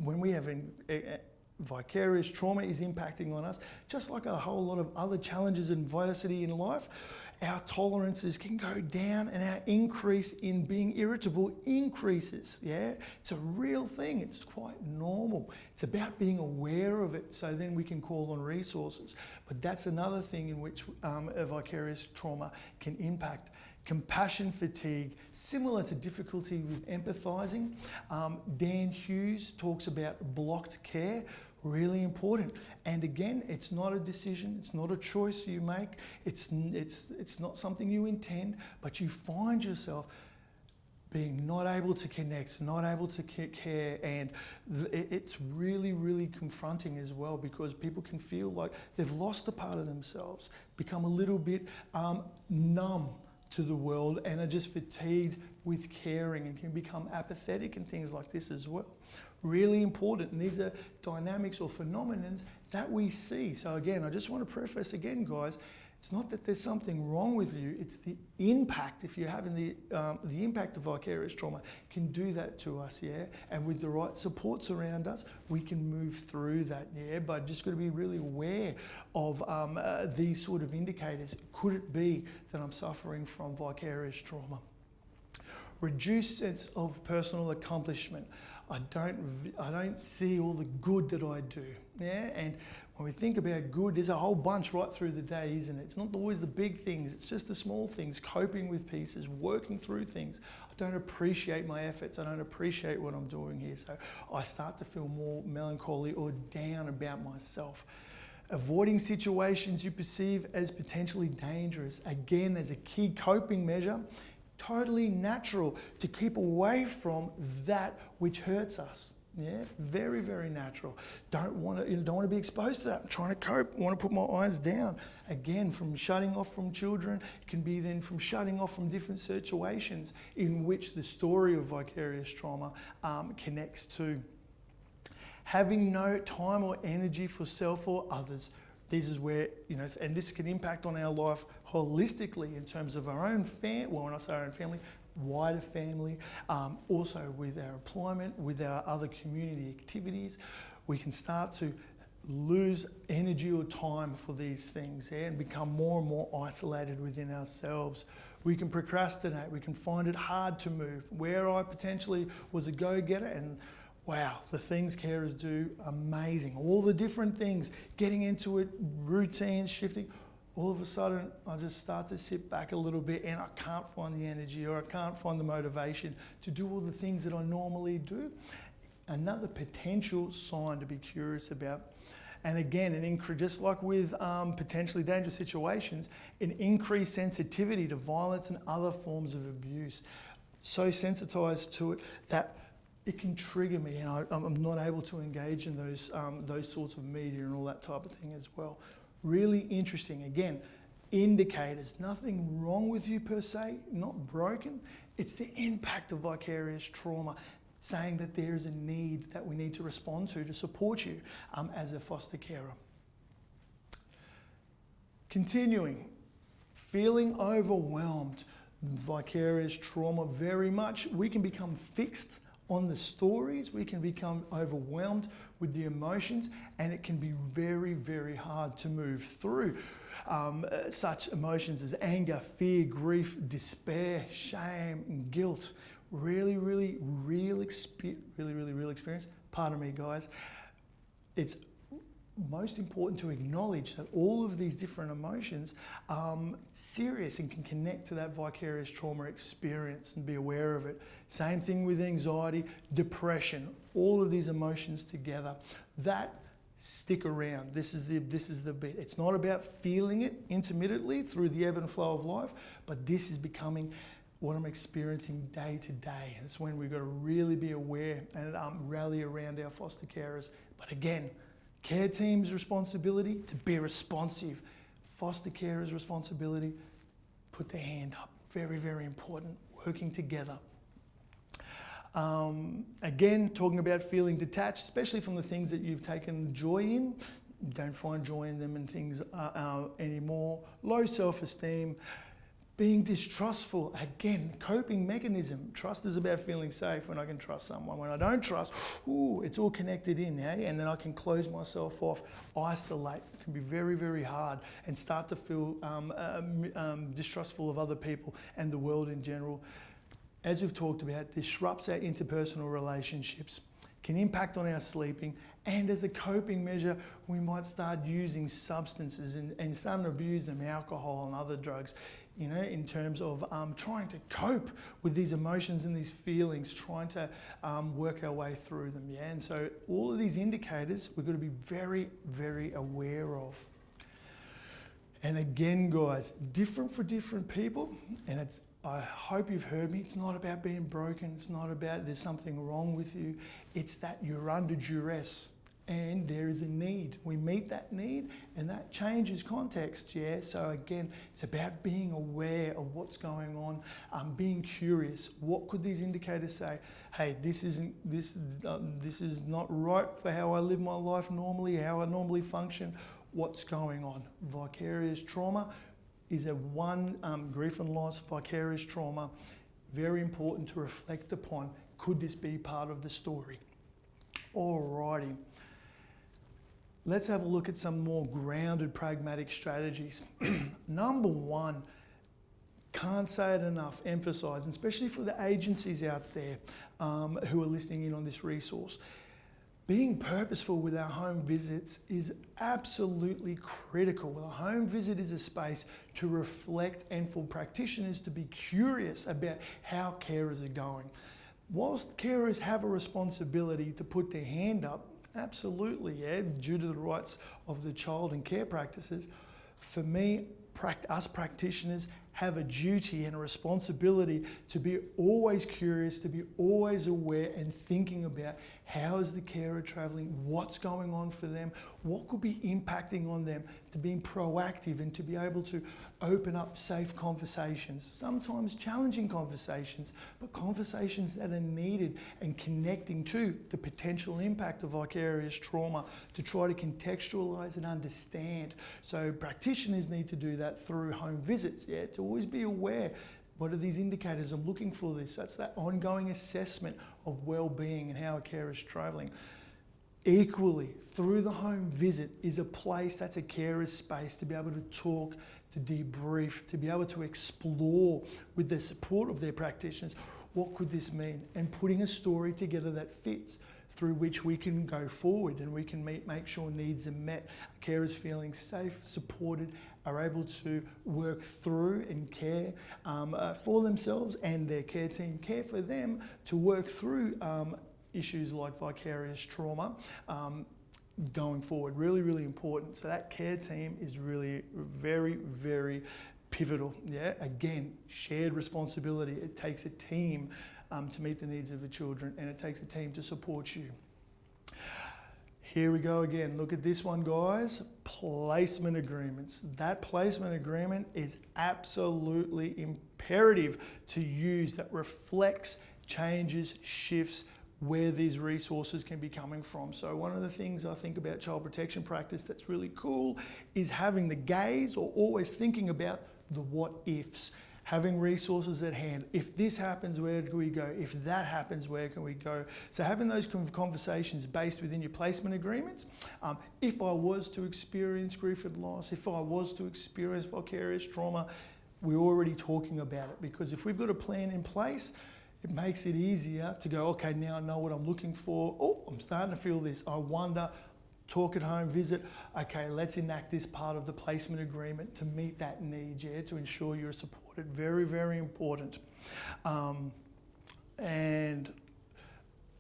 when we have vicarious trauma is impacting on us, just like a whole lot of other challenges and adversity in life, our tolerances can go down and our increase in being irritable increases. Yeah, it's a real thing. It's quite normal. It's about being aware of it, so then we can call on resources. But that's another thing in which a vicarious trauma can impact. Compassion fatigue, similar to difficulty with empathising. Dan Hughes talks about blocked care, really important. And again, it's not a decision, it's not a choice you make, it's not something you intend, but you find yourself being not able to connect, not able to care, and it's really, really confronting as well, because people can feel like they've lost a part of themselves, become a little bit numb to the world, and are just fatigued with caring and can become apathetic and things like this as well. Really important, and these are dynamics or phenomenons that we see. So again, I just want to preface again, guys, it's not that there's something wrong with you, it's the impact. If you're having the impact of vicarious trauma can do that to us, yeah? And with the right supports around us, we can move through that, yeah? But just got to be really aware of these sort of indicators. Could it be that I'm suffering from vicarious trauma? Reduced sense of personal accomplishment. I don't see all the good that I do. Yeah, and when we think about good, there's a whole bunch right through the day, isn't it? It's not always the big things, it's just the small things, coping with pieces, working through things. I don't appreciate my efforts, I don't appreciate what I'm doing here, so I start to feel more melancholy or down about myself. Avoiding situations you perceive as potentially dangerous, again, as a key coping measure, totally natural to keep away from that which hurts us. Yeah, very, very natural. Don't want to be exposed to that. I'm trying to cope. I want to put my eyes down. Again, from shutting off from children, it can be then from shutting off from different situations in which the story of vicarious trauma connects to. Having no time or energy for self or others. This is where, and this can impact on our life holistically in terms of our own family, well, when I say our own family, wider family, also with our employment, with our other community activities. We can start to lose energy or time for these things, and become more and more isolated within ourselves. We can procrastinate, we can find it hard to move. Where I potentially was a go-getter, and wow, the things carers do, amazing. All the different things, getting into it, routines, shifting. All of a sudden, I just start to sit back a little bit and I can't find the energy or I can't find the motivation to do all the things that I normally do. Another potential sign to be curious about. And again, just like with potentially dangerous situations, an increased sensitivity to violence and other forms of abuse. So sensitized to it that it can trigger me, and I'm not able to engage in those sorts of media and all that type of thing as well. Really interesting. Again, indicators. Nothing wrong with you per se, not broken. It's the impact of vicarious trauma, saying that there is a need that we need to respond to support you as a foster carer. Continuing, feeling overwhelmed. Vicarious trauma, very much. We can become fixed on the stories, we can become overwhelmed with the emotions, and it can be very, very hard to move through such emotions as anger, fear, grief, despair, shame, and guilt. Really, really real experience. Pardon me, guys. It's most important to acknowledge that all of these different emotions are serious and can connect to that vicarious trauma experience and be aware of it. Same thing with anxiety, depression, all of these emotions together that stick around. This is the bit. It's not about feeling it intermittently through the ebb and flow of life, but this is becoming what I'm experiencing day to day. That's when we've got to really be aware and rally around our foster carers. But again, care team's responsibility to be responsive. Foster carers' responsibility, put their hand up. Very, very important, working together. Again, talking about feeling detached, especially from the things that you've taken joy in. Don't find joy in them and things anymore. Low self-esteem. Being distrustful, again, coping mechanism. Trust is about feeling safe when I can trust someone. When I don't trust, it's all connected in, and then I can close myself off, isolate. It can be very, very hard and start to feel distrustful of other people and the world in general. As we've talked about, disrupts our interpersonal relationships, can impact on our sleeping, and as a coping measure, we might start using substances and starting to abuse them, alcohol and other drugs, in terms of trying to cope with these emotions and these feelings, trying to work our way through them, And so all of these indicators we've got to be very, very aware of. And again, guys, different for different people, and I hope you've heard me. It's not about being broken. It's not about there's something wrong with you. It's that you're under duress and there is a need. We meet that need and that changes context, So again, it's about being aware of what's going on, being curious. What could these indicators say? Hey, this is not right for how I live my life normally, how I normally function. What's going on? Vicarious trauma is grief and loss, vicarious trauma. Very important to reflect upon. Could this be part of the story? Alrighty. Let's have a look at some more grounded, pragmatic strategies. Number one, Can't say it enough, emphasise, especially for the agencies out there who are listening in on this resource. Being purposeful with our home visits is absolutely critical. A home visit is a space to reflect and for practitioners to be curious about how carers are going. Whilst carers have a responsibility to put their hand up, absolutely, yeah, due to the rights of the child and care practices, for me, us practitioners have a duty and a responsibility to be always curious, to be always aware and thinking about how is the carer travelling, what's going on for them, what could be impacting on them, to being proactive and to be able to open up safe conversations, sometimes challenging conversations, but conversations that are needed and connecting to the potential impact of vicarious trauma to try to contextualise and understand. So practitioners need to do that through home visits, yeah, to always be aware. What are these indicators? I'm looking for this. That's that ongoing assessment of well-being and how a carer is travelling. Equally, through the home visit is a place that's a carer's space to be able to talk, to debrief, to be able to explore with the support of their practitioners. What could this mean? And putting a story together that fits, through which we can go forward and we can make sure needs are met. Carers feeling safe, supported, are able to work through and care for themselves and their care team care for them to work through issues like vicarious trauma going forward. Really, really important. So that care team is really very, very pivotal. Yeah, again, shared responsibility. It takes a team to meet the needs of the children, and it takes a team to support you. Here we go again. Look at this one, guys. Placement agreements. That placement agreement is absolutely imperative to use, that reflects changes, shifts, where these resources can be coming from. So one of the things I think about child protection practice that's really cool is having the gaze, or always thinking about the what ifs. Having resources at hand. If this happens, where do we go? If that happens, where can we go? So having those conversations based within your placement agreements. If I was to experience grief and loss, if I was to experience vicarious trauma, we're already talking about it, because if we've got a plan in place, it makes it easier to go, okay, now I know what I'm looking for. Oh, I'm starting to feel this. I wonder. Talk at home, visit. Okay, let's enact this part of the placement agreement to meet that need, yeah, to ensure you're supported. Very, very important. And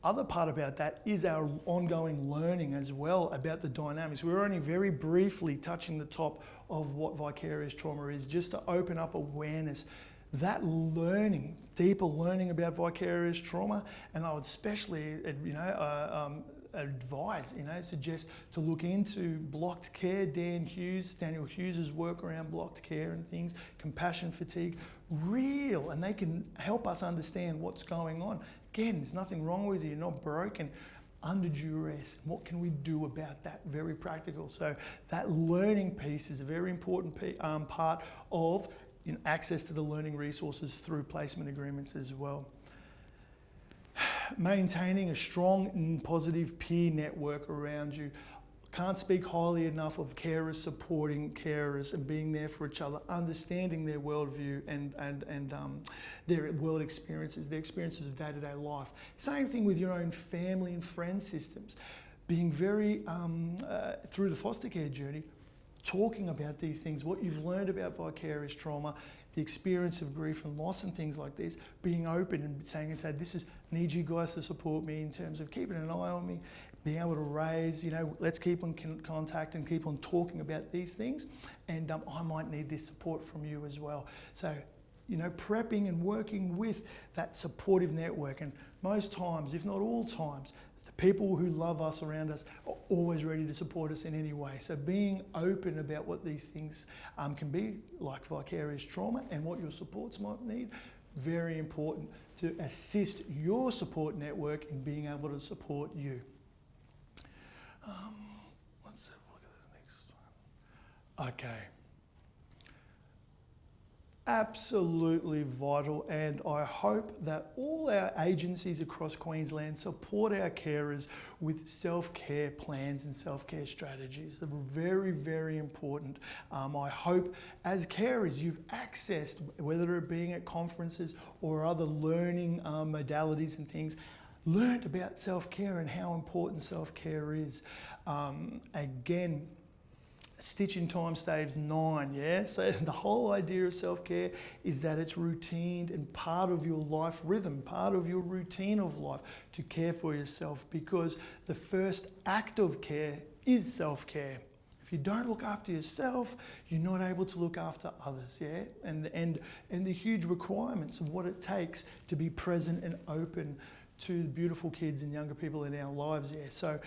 other part about that is our ongoing learning as well about the dynamics. We're only very briefly touching the top of what vicarious trauma is, just to open up awareness. That learning, deeper learning about vicarious trauma, and I would especially, advise, suggest to look into blocked care. Daniel Hughes's work around blocked care and things, compassion fatigue, real, and they can help us understand what's going on. Again, there's nothing wrong with you, you're not broken. Under duress, what can we do about that? Very practical. So that learning piece is a very important part of access to the learning resources through placement agreements as well. Maintaining a strong and positive peer network around you. Can't speak highly enough of carers supporting carers and being there for each other, understanding their worldview and their world experiences, their experiences of day-to-day life. Same thing with your own family and friend systems. Being very, through the foster care journey, talking about these things, what you've learned about vicarious trauma, the experience of grief and loss and things like this, being open and saying, need you guys to support me in terms of keeping an eye on me, being able to raise, let's keep on contact and keep on talking about these things. And I might need this support from you as well. So, prepping and working with that supportive network. And most times, if not all times, the people who love us around us are always ready to support us in any way. So being open about what these things can be, like vicarious trauma, and what your supports might need, very important to assist your support network in being able to support you. Let's have a look at the next one. Okay. Absolutely vital, and I hope that all our agencies across Queensland support our carers with self-care plans and self-care strategies. They're very, very important. I hope as carers you've accessed, whether it being at conferences or other learning modalities and things, learned about self-care and how important self-care is. Again, stitch in time saves 9, yeah? So the whole idea of self-care is that it's routine and part of your life rhythm, part of your routine of life to care for yourself, because the first act of care is self-care. If you don't look after yourself, you're not able to look after others, yeah? And the huge requirements of what it takes to be present and open to the beautiful kids and younger people in our lives, yeah? So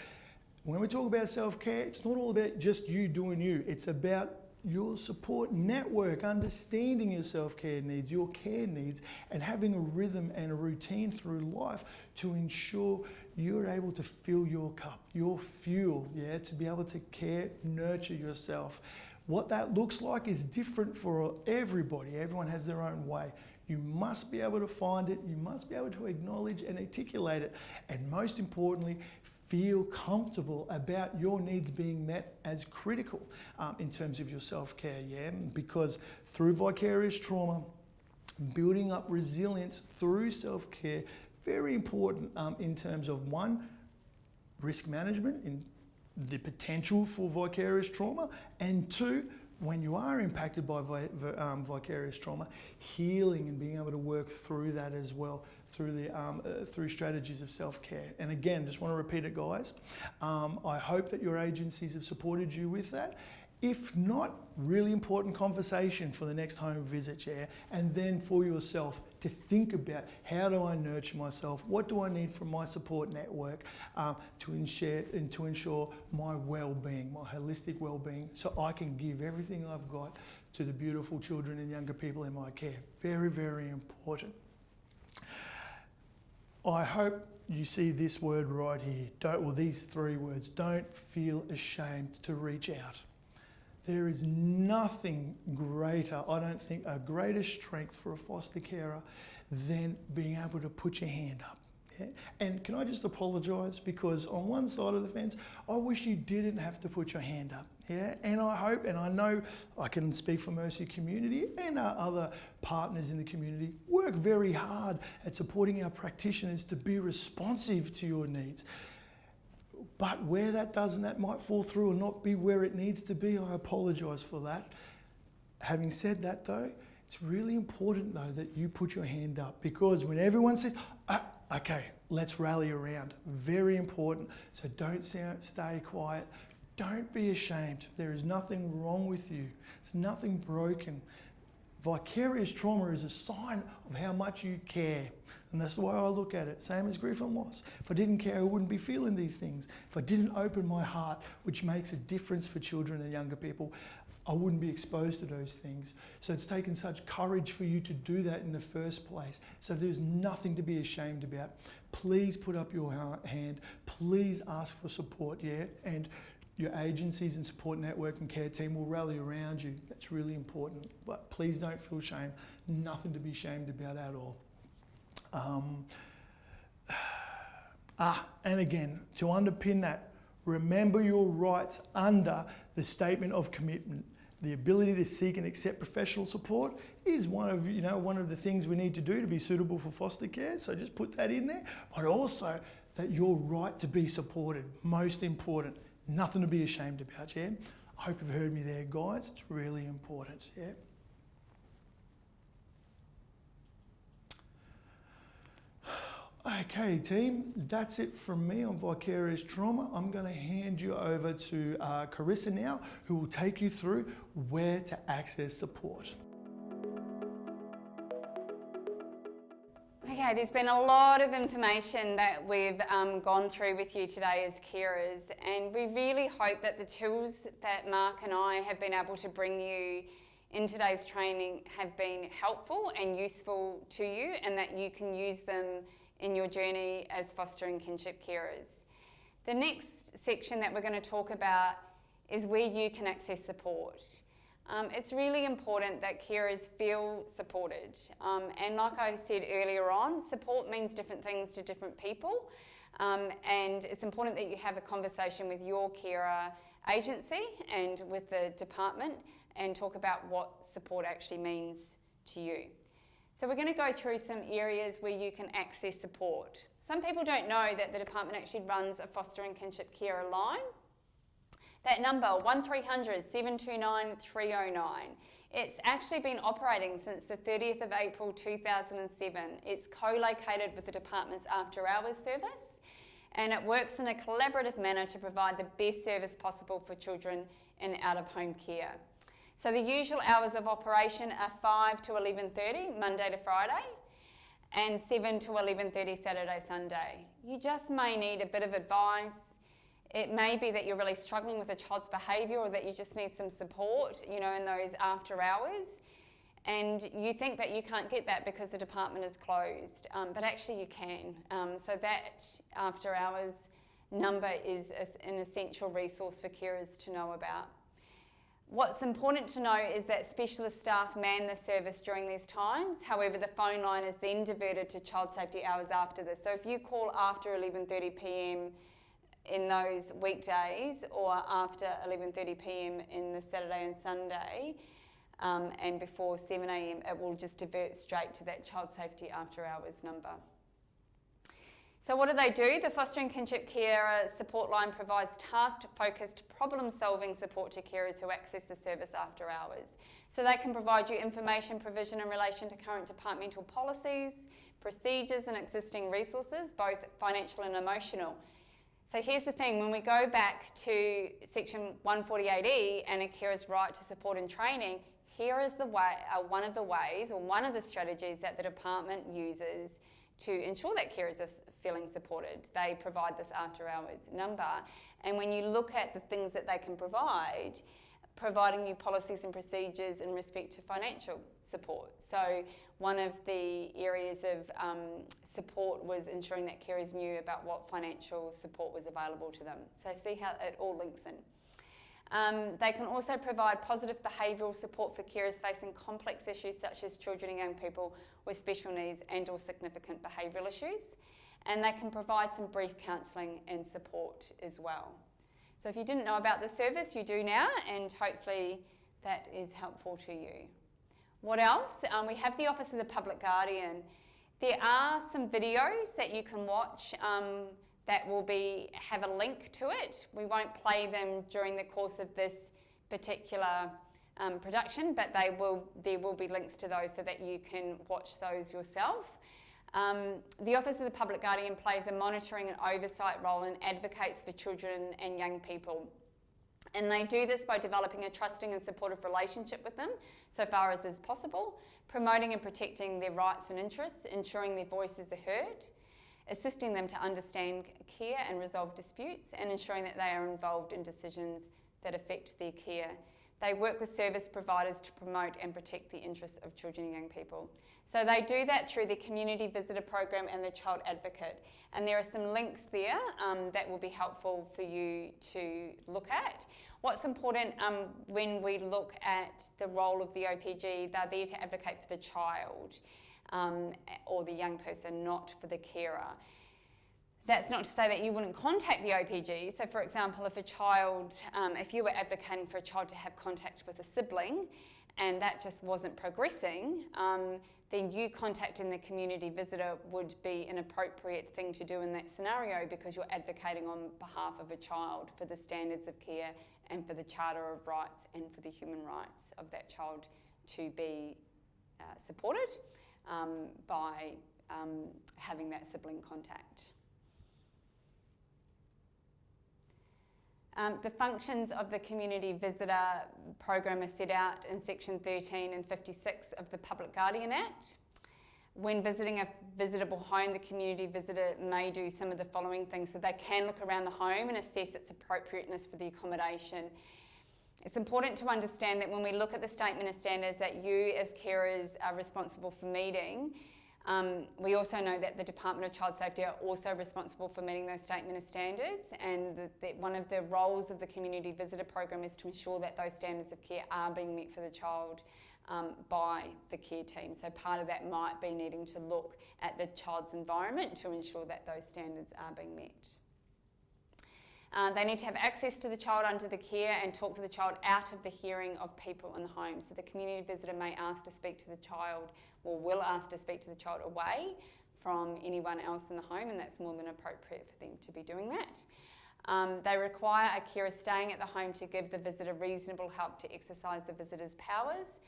when we talk about self-care, it's not all about just you doing you. It's about your support network, understanding your self-care needs, your care needs, and having a rhythm and a routine through life to ensure you're able to fill your cup, your fuel, yeah, to be able to care, nurture yourself. What that looks like is different for everybody. Everyone has their own way. You must be able to find it. You must be able to acknowledge and articulate it. And most importantly, feel comfortable about your needs being met as critical in terms of your self-care, yeah? Because through vicarious trauma, building up resilience through self-care, very important in terms of 1, risk management in the potential for vicarious trauma, and 2, when you are impacted by vicarious trauma, healing and being able to work through that as well, through strategies of self-care. And again, just want to repeat it, guys. I hope that your agencies have supported you with that. If not, really important conversation for the next home visit, yeah? And then for yourself to think about, how do I nurture myself? What do I need from my support network to ensure my well-being, my holistic well-being, so I can give everything I've got to the beautiful children and younger people in my care. Very, very important. I hope you see this word right here. These 3 words. Don't feel ashamed to reach out. There is nothing greater, I don't think, a greater strength for a foster carer than being able to put your hand up. Yeah? And can I just apologise, because on one side of the fence, I wish you didn't have to put your hand up. Yeah? And I hope, and I know I can speak for Mercy Community and our other partners in the community, work very hard at supporting our practitioners to be responsive to your needs. But where that might fall through or not be where it needs to be, I apologise for that. Having said that though, it's really important though that you put your hand up, because when everyone says, okay, let's rally around, very important. So don't stay quiet. Don't be ashamed. There is nothing wrong with you. It's nothing broken. Vicarious trauma is a sign of how much you care. And that's the way I look at it. Same as grief and loss. If I didn't care, I wouldn't be feeling these things. If I didn't open my heart, which makes a difference for children and younger people, I wouldn't be exposed to those things. So it's taken such courage for you to do that in the first place. So there's nothing to be ashamed about. Please put up your hand. Please ask for support, yeah? And your agencies and support network and care team will rally around you. That's really important. But please don't feel shame. Nothing to be ashamed about at all. And again, to underpin that, remember your rights under the statement of commitment. The ability to seek and accept professional support is one of the things we need to do to be suitable for foster care. So just put that in there. But also that your right to be supported, most important. Nothing to be ashamed about, yeah? I hope you've heard me there, guys. It's really important, yeah? Okay, team, that's it from me on vicarious trauma. I'm going to hand you over to Carissa now, who will take you through where to access support.
Okay, there's been a lot of information that we've gone through with you today as carers, and we really hope that the tools that Mark and I have been able to bring you in today's training have been helpful and useful to you, and that you can use them in your journey as foster and kinship carers. The next section that we're going to talk about is where you can access support. It's really important that carers feel supported. And like I said earlier on, support means different things to different people. And it's important that you have a conversation with your carer agency and with the department and talk about what support actually means to you. So we're going to go through some areas where you can access support. Some people don't know that the department actually runs a foster and kinship carer line. That number, 1300 729 309. It's actually been operating since the 30th of April 2007. It's co-located with the department's after hours service, and it works in a collaborative manner to provide the best service possible for children in out-of-home care. So the usual hours of operation are 5 to 11:30 Monday to Friday and 7 to 11:30 Saturday, Sunday. You just may need a bit of advice. It may be that you're really struggling with a child's behaviour or that you just need some support, in those after hours. And you think that you can't get that because the department is closed, but actually you can. So that after hours number is an essential resource for carers to know about. What's important to know is that specialist staff man the service during these times. However, the phone line is then diverted to child safety hours after this. So if you call after 11:30 p.m. in those weekdays or after 11:30 p.m. in the Saturday and Sunday and before 7 a.m, it will just divert straight to that child safety after hours number. So what do? The Foster and Kinship Carer Support Line provides task-focused, problem-solving support to carers who access the service after hours. So they can provide you information provision in relation to current departmental policies, procedures and existing resources, both financial and emotional. So here's the thing, when we go back to section 148E and a carer's right to support and training, here is one of the ways or one of the strategies that the department uses to ensure that carers are feeling supported. They provide this after hours number. And when you look at the things that they can provide, providing you policies and procedures in respect to financial support. So one of the areas of support was ensuring that carers knew about what financial support was available to them. So see how it all links in. They can also provide positive behavioural support for carers facing complex issues such as children and young people with special needs and or significant behavioural issues. And they can provide some brief counselling and support as well. So if you didn't know about the service, you do now, and hopefully that is helpful to you. What else? We have the Office of the Public Guardian. There are some videos that you can watch that will have a link to it. We won't play them during the course of this particular production, but there will be links to those so that you can watch those yourself. The Office of the Public Guardian plays a monitoring and oversight role and advocates for children and young people. And they do this by developing a trusting and supportive relationship with them, so far as is possible, promoting and protecting their rights and interests, ensuring their voices are heard, assisting them to understand care and resolve disputes, and ensuring that they are involved in decisions that affect their care. They work with service providers to promote and protect the interests of children and young people. So they do that through the Community Visitor Program and the Child Advocate. And there are some links there that will be helpful for you to look at. What's important when we look at the role of the OPG, they're there to advocate for the child or the young person, not for the carer. That's not to say that you wouldn't contact the OPG. So for example, if you were advocating for a child to have contact with a sibling and that just wasn't progressing, then you contacting the community visitor would be an appropriate thing to do in that scenario because you're advocating on behalf of a child for the standards of care and for the Charter of Rights and for the human rights of that child to be supported by having that sibling contact. The functions of the Community Visitor Program are set out in Section 13 and 56 of the Public Guardian Act. When visiting a visitable home, the community visitor may do some of the following things. So they can look around the home and assess its appropriateness for the accommodation. It's important to understand that when we look at the Statement of Standards that you as carers are responsible for meeting, We also know that the Department of Child Safety are also responsible for meeting those statement of standards, and that one of the roles of the community visitor program is to ensure that those standards of care are being met for the child by the care team. So part of that might be needing to look at the child's environment to ensure that those standards are being met. They need to have access to the child under the care and talk to the child out of the hearing of people in the home. So the community visitor may ask to speak to the child, or will ask to speak to the child away from anyone else in the home, and that's more than appropriate for them to be doing that. They require a carer staying at the home to give the visitor reasonable help to exercise the visitor's powers.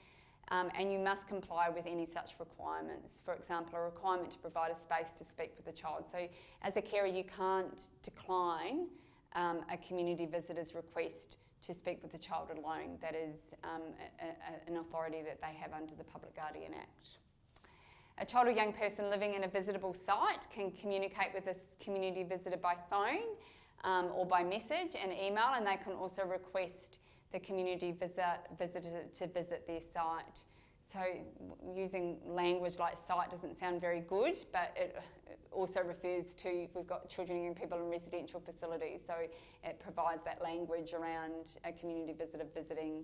And you must comply with any such requirements. For example, a requirement to provide a space to speak with the child. So as a carer, you can't decline a community visitor's request to speak with the child alone. That is an authority that they have under the Public Guardian Act. A child or young person living in a visitable site can communicate with this community visitor by phone or by message and email, and they can also request the community visitor to visit their site. So using language like site doesn't sound very good, but it also refers to, we've got children and young people in residential facilities, so it provides that language around a community visitor visiting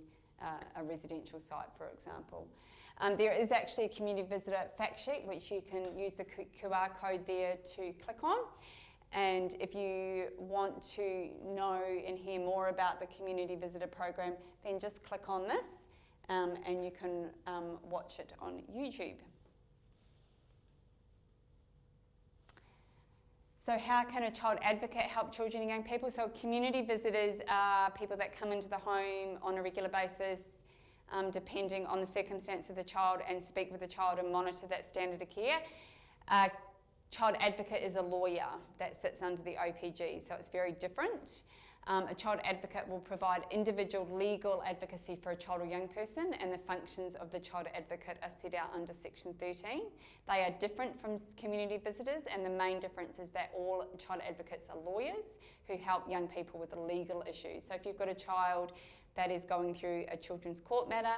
a residential site, for example. There is actually a community visitor fact sheet which you can use the QR code there to click on. And if you want to know and hear more about the community visitor program, then just click on this and you can watch it on YouTube. So how can a child advocate help children and young people? So community visitors are people that come into the home on a regular basis, depending on the circumstance of the child, and speak with the child and monitor that standard of care. Child advocate is a lawyer that sits under the OPG, so it's very different. A child advocate will provide individual legal advocacy for a child or young person, and the functions of the child advocate are set out under Section 13. They are different from community visitors, and the main difference is that all child advocates are lawyers who help young people with legal issues. So if you've got a child that is going through a children's court matter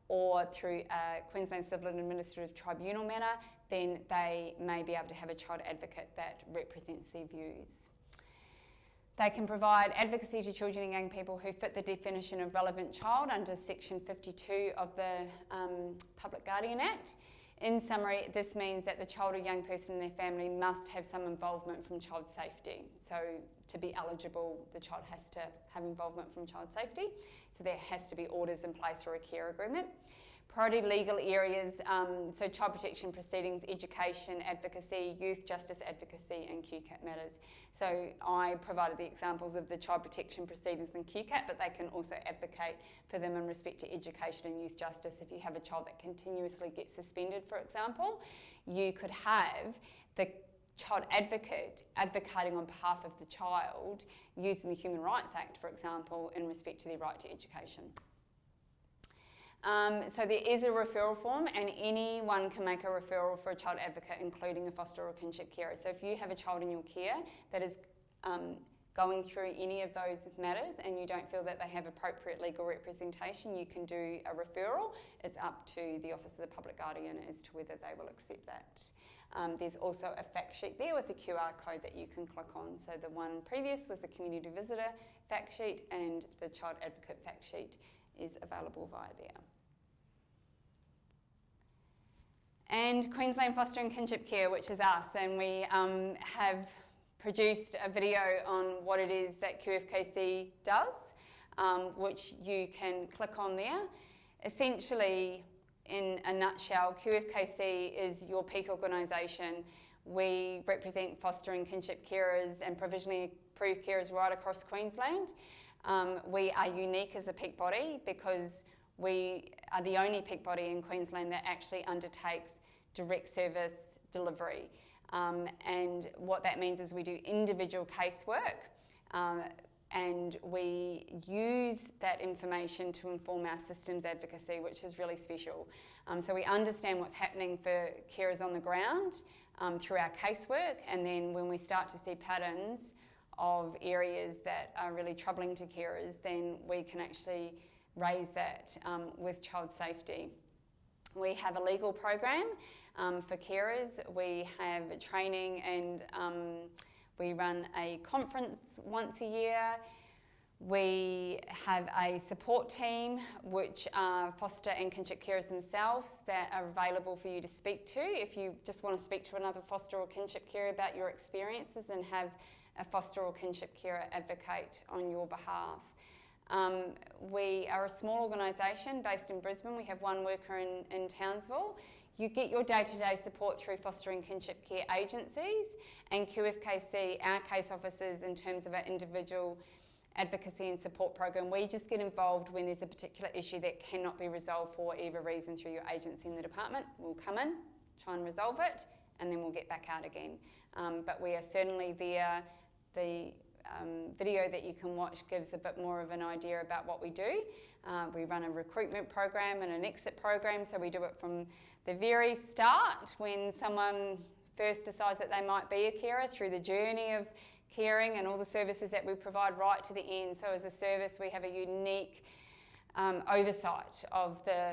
or through a Queensland Civil and Administrative Tribunal matter, then they may be able to have a child advocate that represents their views. They can provide advocacy to children and young people who fit the definition of relevant child under Section 52 of the Public Guardian Act. In summary, this means that the child or young person and their family must have some involvement from child safety. So to be eligible, the child has to have involvement from child safety. So there has to be orders in place for a care agreement. Priority legal areas, so child protection proceedings, education, advocacy, youth justice advocacy, and QCAT matters. So I provided the examples of the child protection proceedings and QCAT, but they can also advocate for them in respect to education and youth justice. If you have a child that continuously gets suspended, for example, you could have the child advocate advocating on behalf of the child using the Human Rights Act, for example, in respect to their right to education. So there is a referral form, and anyone can make a referral for a child advocate, including a foster or kinship carer. So if you have a child in your care that is going through any of those matters and you don't feel that they have appropriate legal representation, you can do a referral. It's up to the Office of the Public Guardian as to whether they will accept that. There's also a fact sheet there with a QR code that you can click on. So the one previous was the community visitor fact sheet, and the child advocate fact sheet is available via there. And Queensland Foster and Kinship Care, which is us, and we have produced a video on what it is that QFKC does, which you can click on there. Essentially, in a nutshell, QFKC is your peak organisation. We represent foster and kinship carers and provisionally approved carers right across Queensland. We are unique as a peak body because we are the only peak body in Queensland that actually undertakes direct service delivery. And what that means is we do individual casework, and we use that information to inform our systems advocacy, which is really special. So we understand what's happening for carers on the ground through our casework, and then when we start to see patterns of areas that are really troubling to carers, then we can actually raise that with child safety. We have a legal program for carers. We have training and we run a conference once a year. We have a support team, which are foster and kinship carers themselves, that are available for you to speak to if you just want to speak to another foster or kinship carer about your experiences, and have a foster or kinship carer advocate on your behalf. We are a small organisation based in Brisbane. We have one worker in Townsville. You get your day-to-day support through foster and kinship care agencies, and QFKC, our case officers, in terms of our individual advocacy and support program. We just get involved when there's a particular issue that cannot be resolved for whatever reason through your agency in the department. We'll come in, try and resolve it, and then we'll get back out again. But we are certainly there. The video that you can watch gives a bit more of an idea about what we do. We run a recruitment program and an exit program, so we do it from the very start when someone first decides that they might be a carer, through the journey of caring and all the services that we provide right to the end. So as a service, we have a unique oversight of the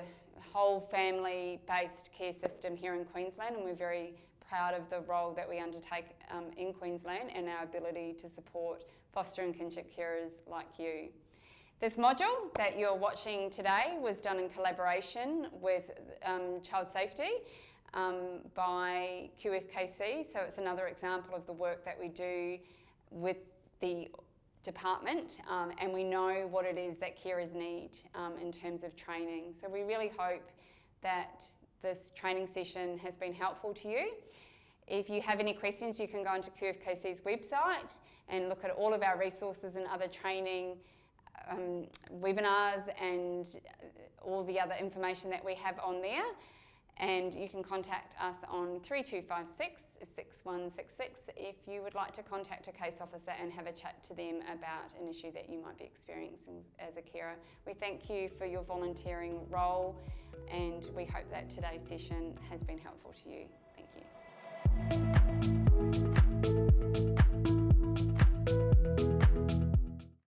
whole family-based care system here in Queensland, and we're very proud of the role that we undertake in Queensland and our ability to support foster and kinship carers like you. This module that you're watching today was done in collaboration with Child Safety by QFKC, so it's another example of the work that we do with the department, and we know what it is that carers need in terms of training. So we really hope that this training session has been helpful to you. If you have any questions, you can go onto QFKC's website and look at all of our resources and other training webinars and all the other information that we have on there. And you can contact us on 3256 6166 if you would like to contact a case officer and have a chat to them about an issue that you might be experiencing as a carer. We thank you for your volunteering role, and we hope that today's session has been helpful to you. Thank you.